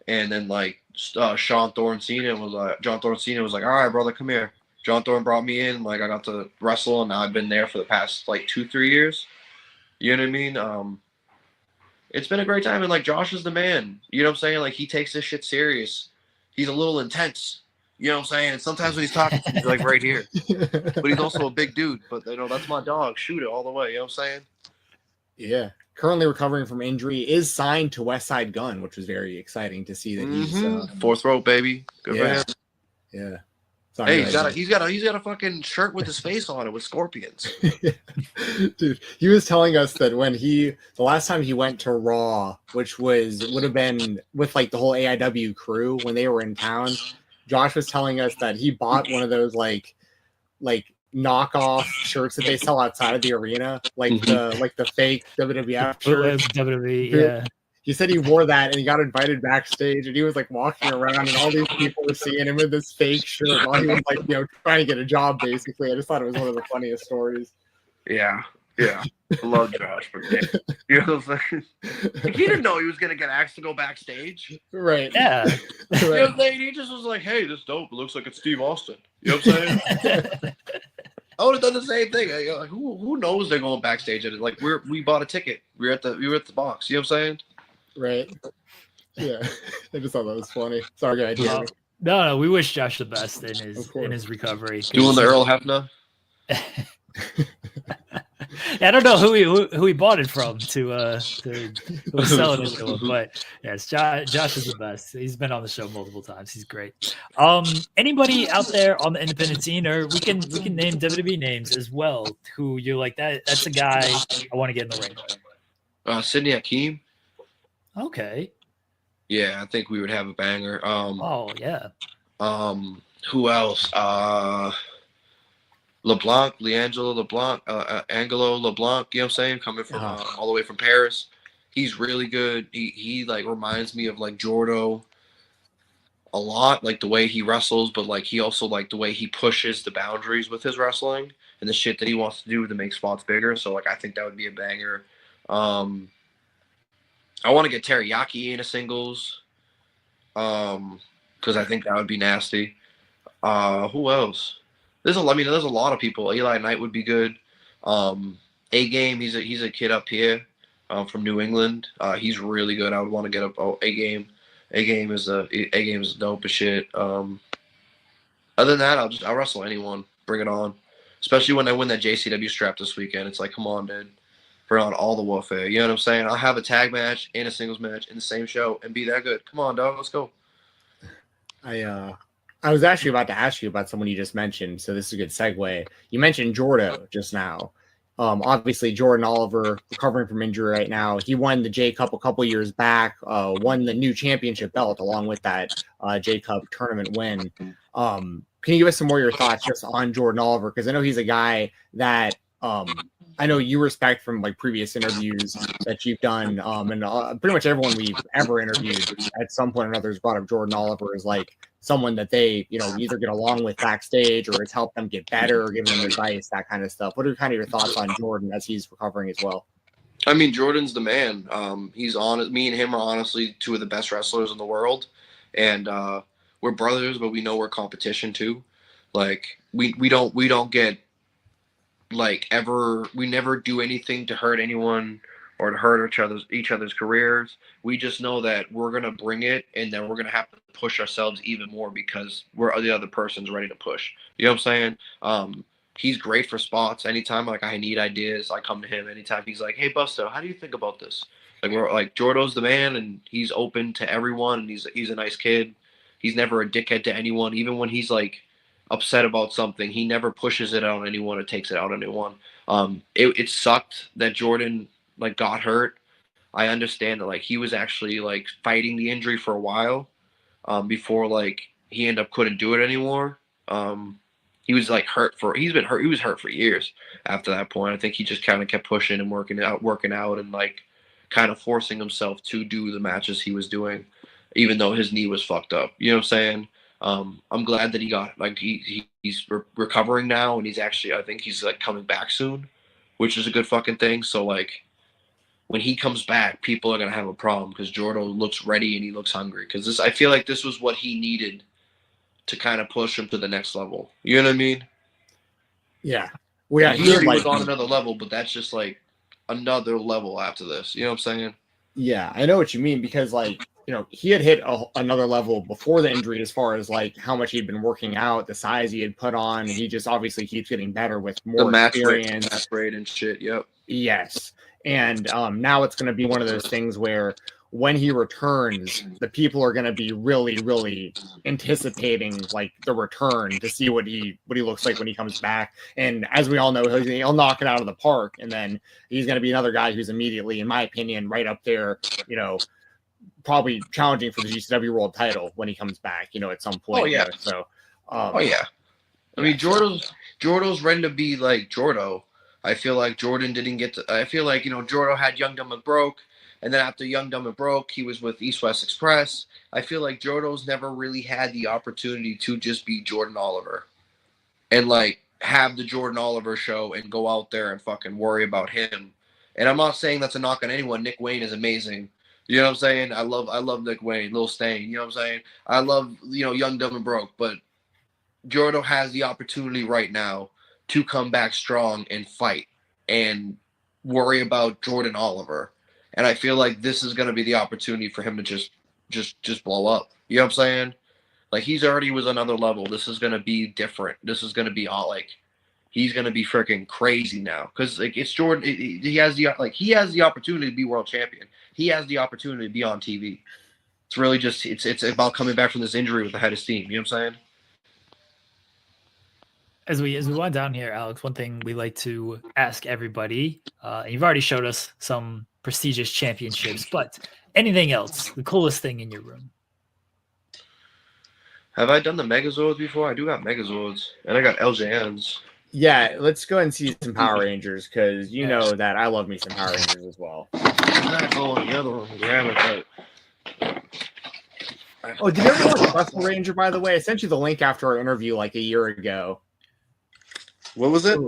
and then like John Thorne Cena was like, all right, brother, come here. John Thorne brought me in, like, I got to wrestle, and now I've been there for the past like 2-3 years. You know what I mean? It's been a great time, and like, Josh is the man. You know what I'm saying? Like, he takes this shit serious. He's a little intense. You know what I'm saying? And sometimes when he's talking, he's like right here. But he's also a big dude. But that's my dog. Shoot it all the way. You know what I'm saying? Yeah. Currently recovering from injury, is signed to West Side Gun, which was very exciting to see that he's fourth row, baby. Good for him. Yeah. Hey, he's got a fucking shirt with his face on it with scorpions. Dude, he was telling us that when the last time he went to Raw, which would have been with like the whole AIW crew when they were in town, Josh was telling us that he bought one of those like knockoff shirts that they sell outside of the arena, like the fake WWF shirts. WWE, yeah. He said he wore that and he got invited backstage, and he was like walking around, and all these people were seeing him with this fake shirt while he was like, trying to get a job, basically. I just thought it was one of the funniest stories. Yeah. I love Josh, but you know what I'm saying? Like, he didn't know he was gonna get asked to go backstage. Right. Yeah. Right. You know what I'm saying? He just was like, hey, this dope. It looks like it's Steve Austin. You know what I'm saying? I would have done the same thing. Like, who knows they're going backstage at it? Like, we bought a ticket. We were at the box. You know what I'm saying? Right. Yeah. I just thought that was funny. Sorry, guys. No, we wish Josh the best in his recovery. Doing the Earl Hebner. I don't know who he bought it from to who was selling it to him, but yes, Josh is the best. He's been on the show multiple times. He's great. Anybody out there on the independent scene, or we can name WWE names as well, who you're like, that's a guy I want to get in the ring. Sidney Hakeem. Okay. Yeah, I think we would have a banger. Oh yeah. Who else? Angelo LeBlanc, you know what I'm saying? Coming from all the way from Paris. He's really good. He like reminds me of like Jordo a lot, like the way he wrestles, but like he also like the way he pushes the boundaries with his wrestling and the shit that he wants to do to make spots bigger. So like, I think that would be a banger. I want to get Teriyaki in a singles. Because I think that would be nasty. Who else? There's a lot of people. Eli Knight would be good. A Game, he's a kid up here, from New England. He's really good. I would want to get up. A Game. A Game is dope as shit. Other than that, I'll wrestle anyone. Bring it on. Especially when I win that JCW strap this weekend. It's like, come on, dude. Bring on all the warfare. You know what I'm saying? I'll have a tag match and a singles match in the same show and be that good. Come on, dog. Let's go. I was actually about to ask you about someone you just mentioned, so this is a good segue. You mentioned Jordo just now. Obviously, Jordan Oliver recovering from injury right now. He won the J-Cup a couple years back, won the new championship belt along with that J-Cup tournament win. Can you give us some more of your thoughts just on Jordan Oliver? Because I know he's a guy that I know you respect from like previous interviews that you've done, and pretty much everyone we've ever interviewed at some point or another has brought up Jordan Oliver as like someone that they, either get along with backstage or it's helped them get better or giving them advice, that kind of stuff. What are kind of your thoughts on Jordan as he's recovering as well? I mean, Jordan's the man. He's on. Me and him are honestly two of the best wrestlers in the world, and we're brothers, but we know we're competition too. Like we don't get like we never do anything to hurt anyone or to hurt each other's careers. We just know that we're gonna bring it, and then we're gonna have to push ourselves even more because we're the other person's ready to push. You know what I'm saying? He's great for spots. Anytime like I need ideas, I come to him. Anytime he's like, "Hey, Busto, how do you think about this?" Like we're like Jordo's the man, and he's open to everyone, and he's a nice kid. He's never a dickhead to anyone, even when he's like upset about something. He never pushes it out on anyone or takes it out on anyone. It sucked that Jordan like got hurt. I understand that like he was actually like fighting the injury for a while before like he ended up couldn't do it anymore. He was like he was hurt for years after that point. I think he just kind of kept pushing and working out and like kind of forcing himself to do the matches he was doing, even though his knee was fucked up. You know what I'm saying? I'm glad that he got like he's recovering now, and he's actually, I think he's like coming back soon, which is a good fucking thing. So like when he comes back, people are gonna have a problem because Jordo looks ready and he looks hungry, because I feel like this was what he needed to kind of push him to the next level. You know what I mean? Yeah. Well, yeah, he already was on another level, but that's just like another level after this. You know what I'm saying? Yeah, I know what you mean, because like, he had hit another level before the injury as far as like how much he'd been working out, the size he had put on, and he just obviously keeps getting better with more experience. Match rate and shit. Yep. Yes. And now it's going to be one of those things where when he returns, the people are going to be really, really anticipating like the return to see what he looks like when he comes back. And as we all know, he'll knock it out of the park. And then he's going to be another guy who's immediately, in my opinion, right up there, probably challenging for the GCW World title when he comes back, at some point. Oh yeah. So, I mean, Jordo's ready to be like Jordo. I feel like Jordan didn't get to. I feel like Jordo had Young Dumb and Broke, and then after Young Dumb and Broke, he was with East West Express. I feel like Jordo's never really had the opportunity to just be Jordan Oliver, and like have the Jordan Oliver show and go out there and fucking worry about him. And I'm not saying that's a knock on anyone. Nick Wayne is amazing. You know what I'm saying? I love Nick Wayne, Lil Stain. You know what I'm saying? I love Young Dumb and Broke, but Jordo has the opportunity right now to come back strong and fight and worry about Jordan Oliver. And I feel like this is going to be the opportunity for him to just blow up. You know what I'm saying? Like he's already was another level. This is going to be different. This is going to be all like, he's going to be freaking crazy now. Cause like it's Jordan. He has the opportunity to be world champion. He has the opportunity to be on TV. It's really just, it's about coming back from this injury with a head of steam. You know what I'm saying? As we wind down here, Alex, one thing we like to ask everybody, and you've already showed us some prestigious championships, but anything else, the coolest thing in your room? Have I done the Megazords before? I do got Megazords, and I got LJNs. Yeah, let's go and see some Power Rangers, because you know that I love me some Power Rangers as well. I'm not going the other one. Grab it. Oh, did you ever watch Wrestle Ranger, by the way? I sent you the link after our interview like a year ago. What was it?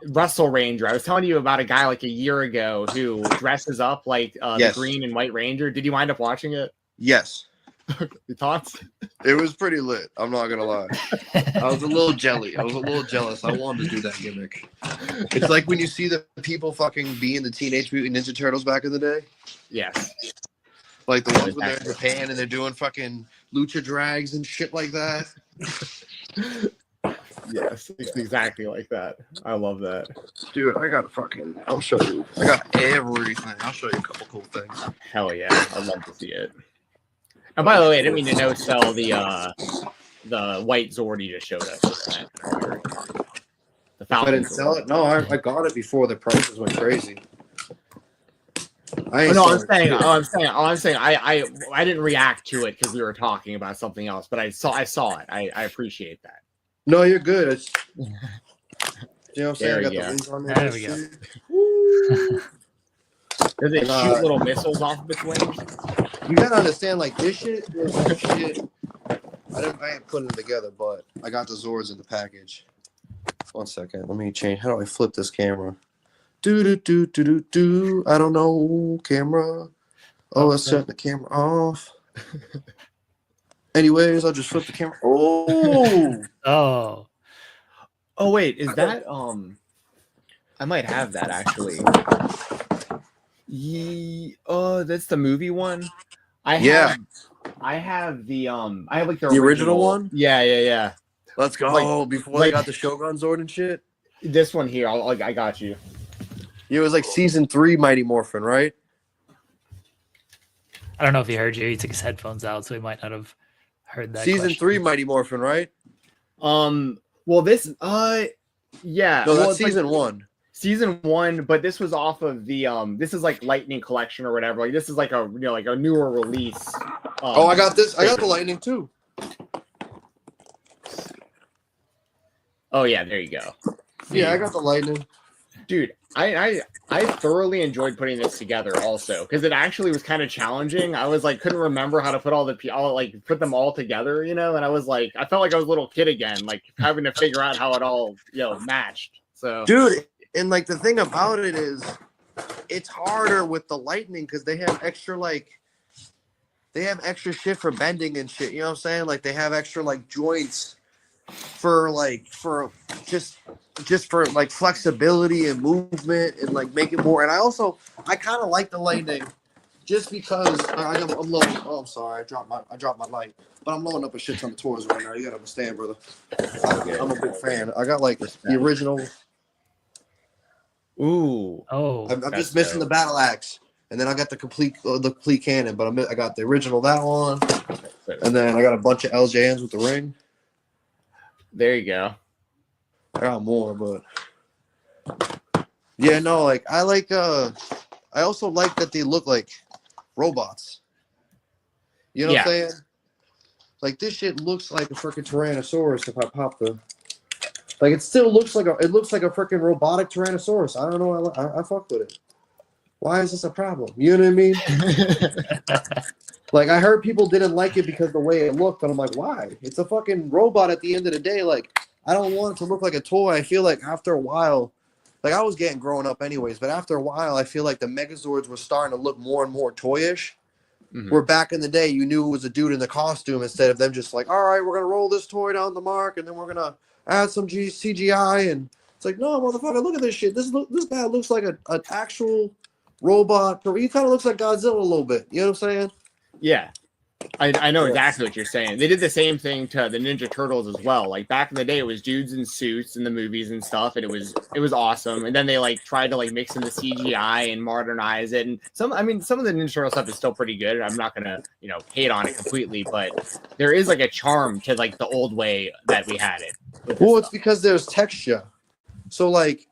Russell Ranger. I was telling you about a guy like a year ago who dresses up like the Green and White Ranger. Did you wind up watching it? Yes. Your thoughts? It was pretty lit. I'm not gonna lie. I was a little jelly. I was a little jealous. I wanted to do that gimmick. It's like when you see the people fucking being the Teenage Mutant Ninja Turtles back in the day. Yes. Like the ones when they're in Japan and they're doing fucking lucha drags and shit like that. Yes, it's exactly like that. I love that. Dude, I got I'll show you. I got everything. I'll show you a couple cool things. Hell yeah. I'd love to see it. And by the way, I didn't mean to no sell the white Zord you just showed us. The Falcon. I didn't sell it? No, I got it before the prices went crazy. I'm saying I didn't react to it because we were talking about something else, but I saw it. I appreciate that. No, you're good. It's, you know what I'm saying? There I got the link on there. There we go. Does it shoot little missiles off of its wings? You gotta understand, like, this shit is like shit. I ain't putting it together, but I got the Zords in the package. 1 second. Let me change. How do I flip this camera? Do. I don't know. Camera. Oh, let's set the camera off. Anyways, I'll just flip the camera. Oh. Oh, wait. Is that, I might have that, actually. That's the movie one? I have like the original one? Yeah. Let's go. Like, before they got the Shogun Zord and shit. This one here, I got you. It was like season 3 Mighty Morphin, right? I don't know if he heard you. He took his headphones out, so he might not have heard that. Season 3 Mighty Morphin, right? Well, this, yeah. No, that's season 1. Season 1, but this was off of the this is like Lightning Collection or whatever. Like this is like a like a newer release. I got this. I got the Lightning too. Oh yeah, there you go. Yeah, I got the Lightning. Dude, I thoroughly enjoyed putting this together also because it actually was kind of challenging. I was like couldn't remember how to put put them all together, and I was like I felt like I was a little kid again, like having to figure out how it all matched. So dude. And like the thing about it is, it's harder with the Lightning because they have extra shit for bending and shit. You know what I'm saying? Like they have extra like joints for just for like flexibility and movement and like make it more. And I kind of like the Lightning just because I'm loading. Oh, I'm sorry, I dropped my light, but I'm loading up a shit ton of tours right now. You gotta understand, brother. I'm a big fan. I got like the original. Ooh. Oh. I'm just missing the battle axe, and then I got the complete cannon. But I got the original that one, and then I got a bunch of LJNs with the ring. There you go. I got more, but yeah, no, like I like. I also like that they look like robots. You know what I'm saying? Like this shit looks like a freaking Tyrannosaurus if I pop the. Like it still looks like a freaking robotic Tyrannosaurus. I don't know. I fuck with it. Why is this a problem? You know what I mean? Like I heard people didn't like it because the way it looked, but I'm like, why? It's a fucking robot at the end of the day. Like I don't want it to look like a toy. I feel like after a while, like I was getting growing up anyways, but after a while, I feel like the Megazords were starting to look more and more toyish. Mm-hmm. Where back in the day, you knew it was a dude in the costume instead of them just like, all right, we're gonna roll this toy down the mark, and then we're gonna add some CGI, and it's like, no, motherfucker, look at this shit. This guy looks like an actual robot. He kind of looks like Godzilla a little bit. You know what I'm saying? Yeah. I know exactly what you're saying. They did the same thing to the Ninja Turtles as well. Like back in the day, it was dudes in suits in the movies and stuff, and it was awesome. And then they like tried to like mix in the CGI and modernize it. And some of the Ninja Turtle stuff is still pretty good. I'm not gonna hate on it completely, but there is like a charm to like the old way that we had it. Well, it's because there's texture. So like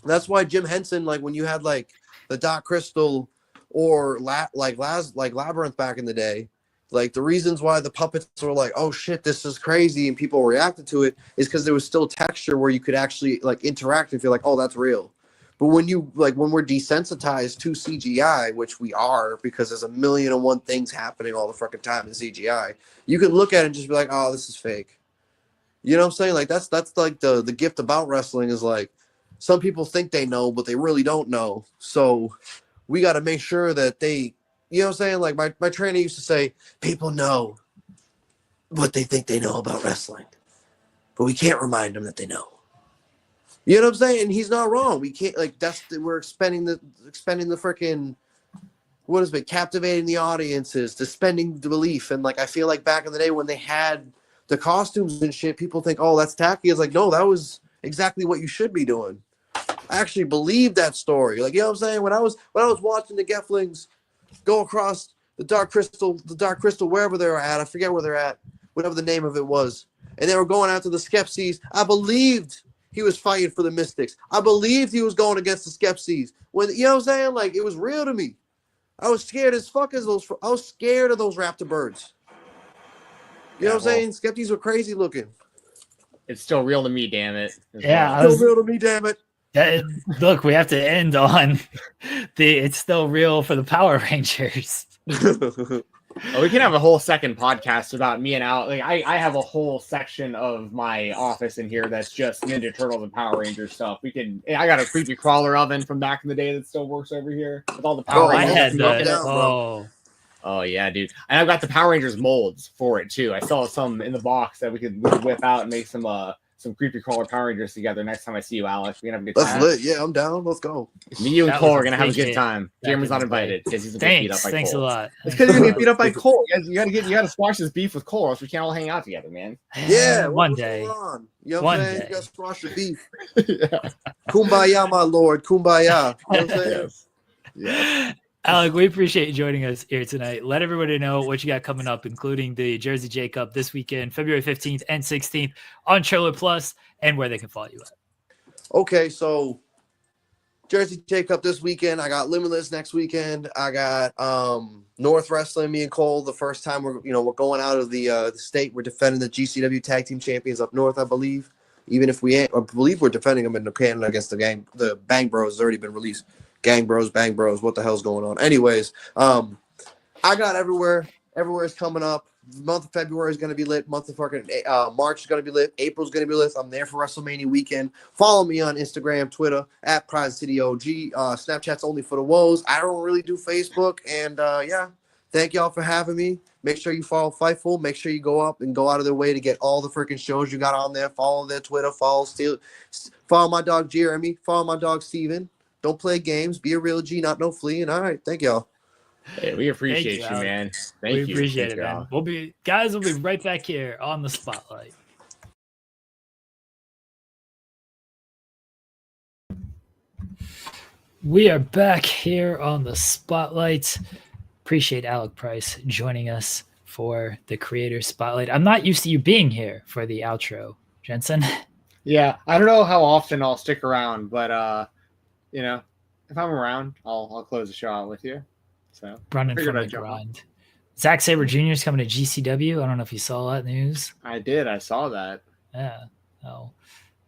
that's why Jim Henson, like when you had like the Dark Crystal or Labyrinth back in the day. Like the reasons why the puppets were like, oh shit, this is crazy, and people reacted to it is because there was still texture where you could actually like interact and feel like, oh, that's real. But when we're desensitized to CGI, which we are because there's 1,000,001 things happening all the fucking time in CGI, you can look at it and just be like, oh, this is fake. You know what I'm saying? Like that's like the gift about wrestling is like some people think they know, but they really don't know. So we got to make sure that they, you know what I'm saying? Like my trainer used to say, people know what they think they know about wrestling, but we can't remind them that they know. You know what I'm saying? And he's not wrong. We can't, like, we're expending the freaking, what is it, captivating the audiences, suspending the belief. And like, I feel like back in the day when they had the costumes and shit, people think, oh, that's tacky. It's like, no, that was exactly what you should be doing. I actually believe that story. Like, you know what I'm saying? When I was watching the Geflings go across the Dark Crystal, wherever they're at, I forget where they're at, whatever the name of it was, and they were going after the Skepsies, I believed he was fighting for the Mystics. I believed he was going against the Skepsies. When, you know what I'm saying? Like, it was real to me. I was scared as fuck I was scared of those raptor birds. You know what I'm saying? Skeptics were crazy looking. It's still real to me, damn it. Yeah, Still real to me, damn it. Look, we have to end on it's still real for the Power Rangers. Oh, we can have a whole second podcast about me and Al. Like, I have a whole section of my office in here that's just Ninja Turtles and Power Rangers stuff. I got a creepy crawler oven from back in the day that still works over here with all the Power Rangers. Oh yeah, dude. And I've got the Power Rangers molds for it too. I saw some in the box that we could whip out and make some creepy crawler Power Rangers together next time I see you, Alex. We can have a good time. That's lit. Yeah, I'm down. Let's go. Me, you, and Cole are gonna have a good time. Jeremy's not invited because he's gonna get beat up by Cole. Thanks a lot. It's because you're gonna get beat up by Cole. You gotta squash this beef with Cole, or else we can't all hang out together, man. Yeah, one day. You know what I'm saying? You gotta squash the beef. Yeah. Kumbaya, my lord. Kumbaya. You know what I'm saying? Yeah. Alec, we appreciate you joining us here tonight. Let everybody know what you got coming up, including the Jersey J-Cup this weekend, February 15th and 16th on Trailer Plus, and where they can follow you at. Okay, so Jersey J-Cup this weekend. I got Limitless next weekend. I got North Wrestling. Me and Cole, the first time we're going out of the state. We're defending the GCW Tag Team Champions up north, I believe. Even if we ain't, I believe we're defending them in Canada against the Bang Bros has already been released. Gang Bros, Bang Bros, what the hell's going on? Anyways, I got everywhere. Everywhere is coming up. The month of February is going to be lit. Month of fucking March is going to be lit. April's going to be lit. I'm there for WrestleMania weekend. Follow me on Instagram, Twitter, at Pride City OG. Snapchat's only for the woes. I don't really do Facebook. And yeah, thank y'all for having me. Make sure you follow Fightful. Make sure you go up and go out of their way to get all the freaking shows you got on there. Follow their Twitter. Follow my dog Jeremy. Follow my dog Steven. Don't play games. Be a real G, not no flea. And all right, thank y'all. Hey, we appreciate you, man. Thank you. We appreciate it, man. We'll be right back here on the Spotlight. We are back here on the Spotlight. Appreciate Alec Price joining us for the Creator Spotlight. I'm not used to you being here for the outro, Jensen. Yeah, I don't know how often I'll stick around, but you know, if I'm around, I'll close the show out with you. So running from the grind. Zack Sabre Jr. is coming to GCW. I don't know if you saw that news. I did. I saw that. Yeah. Oh,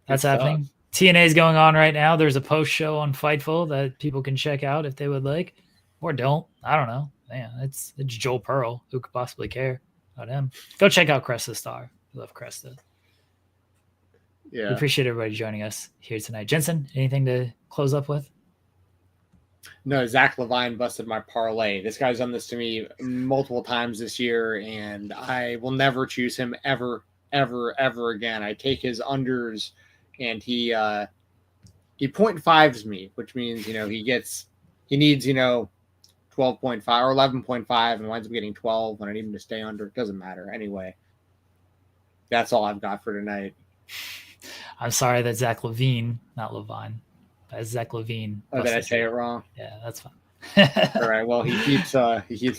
that's happening. TNA is going on right now. There's a post show on Fightful that people can check out if they would like, or don't. I don't know. Man, it's Joel Pearl. Who could possibly care about him? Go check out Cresta Star. I love Cresta. Yeah. We appreciate everybody joining us here tonight. Jensen, anything to close up with? No, Zach Levine busted my parlay. This guy's done this to me multiple times this year, and I will never choose him ever, ever, ever again. I take his unders, and he 0.5s me, which means, he needs, 12.5 or 11.5 and winds up getting 12 when I need him to stay under. It doesn't matter. Anyway, that's all I've got for tonight. I'm sorry that Zach Levine, not Levine, that's Zach Levine. Oh, did I say it wrong? Yeah, that's fine. All right. Well, he keeps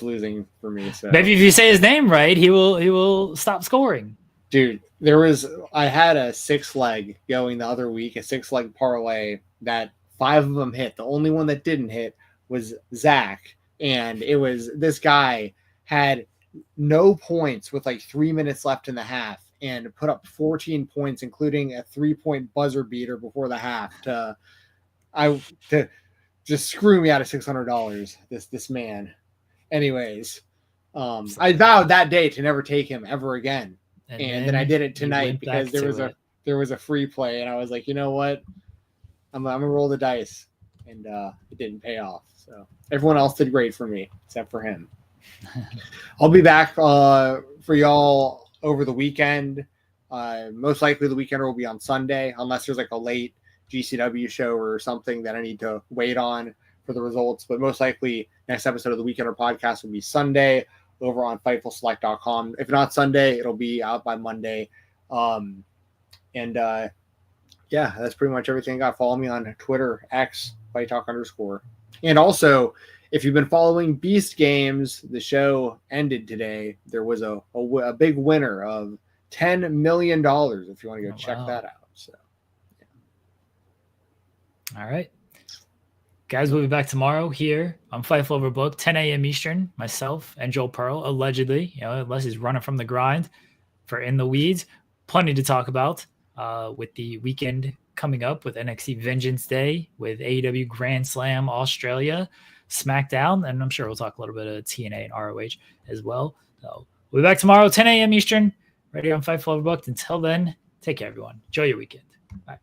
losing for me. So maybe if you say his name right, he will stop scoring. Dude, I had a 6-leg going the other week, a 6-leg parlay that 5 of them hit. The only one that didn't hit was Zach, and it was this guy had no points with like 3 minutes left in the half, and put up 14 points, including a 3-point buzzer beater before the half to just screw me out of $600. This man. Anyways, I vowed that day to never take him ever again, and then I did it tonight because there was a free play, and I was like, you know what? I'm gonna roll the dice, and it didn't pay off. So everyone else did great for me except for him. I'll be back for y'all over the weekend. Most likely the weekender will be on Sunday, unless there's like a late GCW show or something that I need to wait on for the results. But most likely next episode of the Weekender podcast will be Sunday over on FightfulSelect.com. If not Sunday, it'll be out by Monday. Yeah, that's pretty much everything I got. Follow me on Twitter, X, FightTalk_. And also, if you've been following Beast Games, the show ended today. There was a big winner of $10 million if you want to go check that out. So, yeah. All right. Guys, we'll be back tomorrow here on Fightful Overbooked, 10 a.m. Eastern, myself and Joel Pearl, allegedly, unless he's running from the grind for In the Weeds. Plenty to talk about with the weekend coming up with NXT Vengeance Day, with AEW Grand Slam Australia, SmackDown, and I'm sure we'll talk a little bit of TNA and ROH as well. So we'll be back tomorrow, 10 a.m. Eastern, right here on Fightful Overbooked. Until then, take care, everyone. Enjoy your weekend. Bye.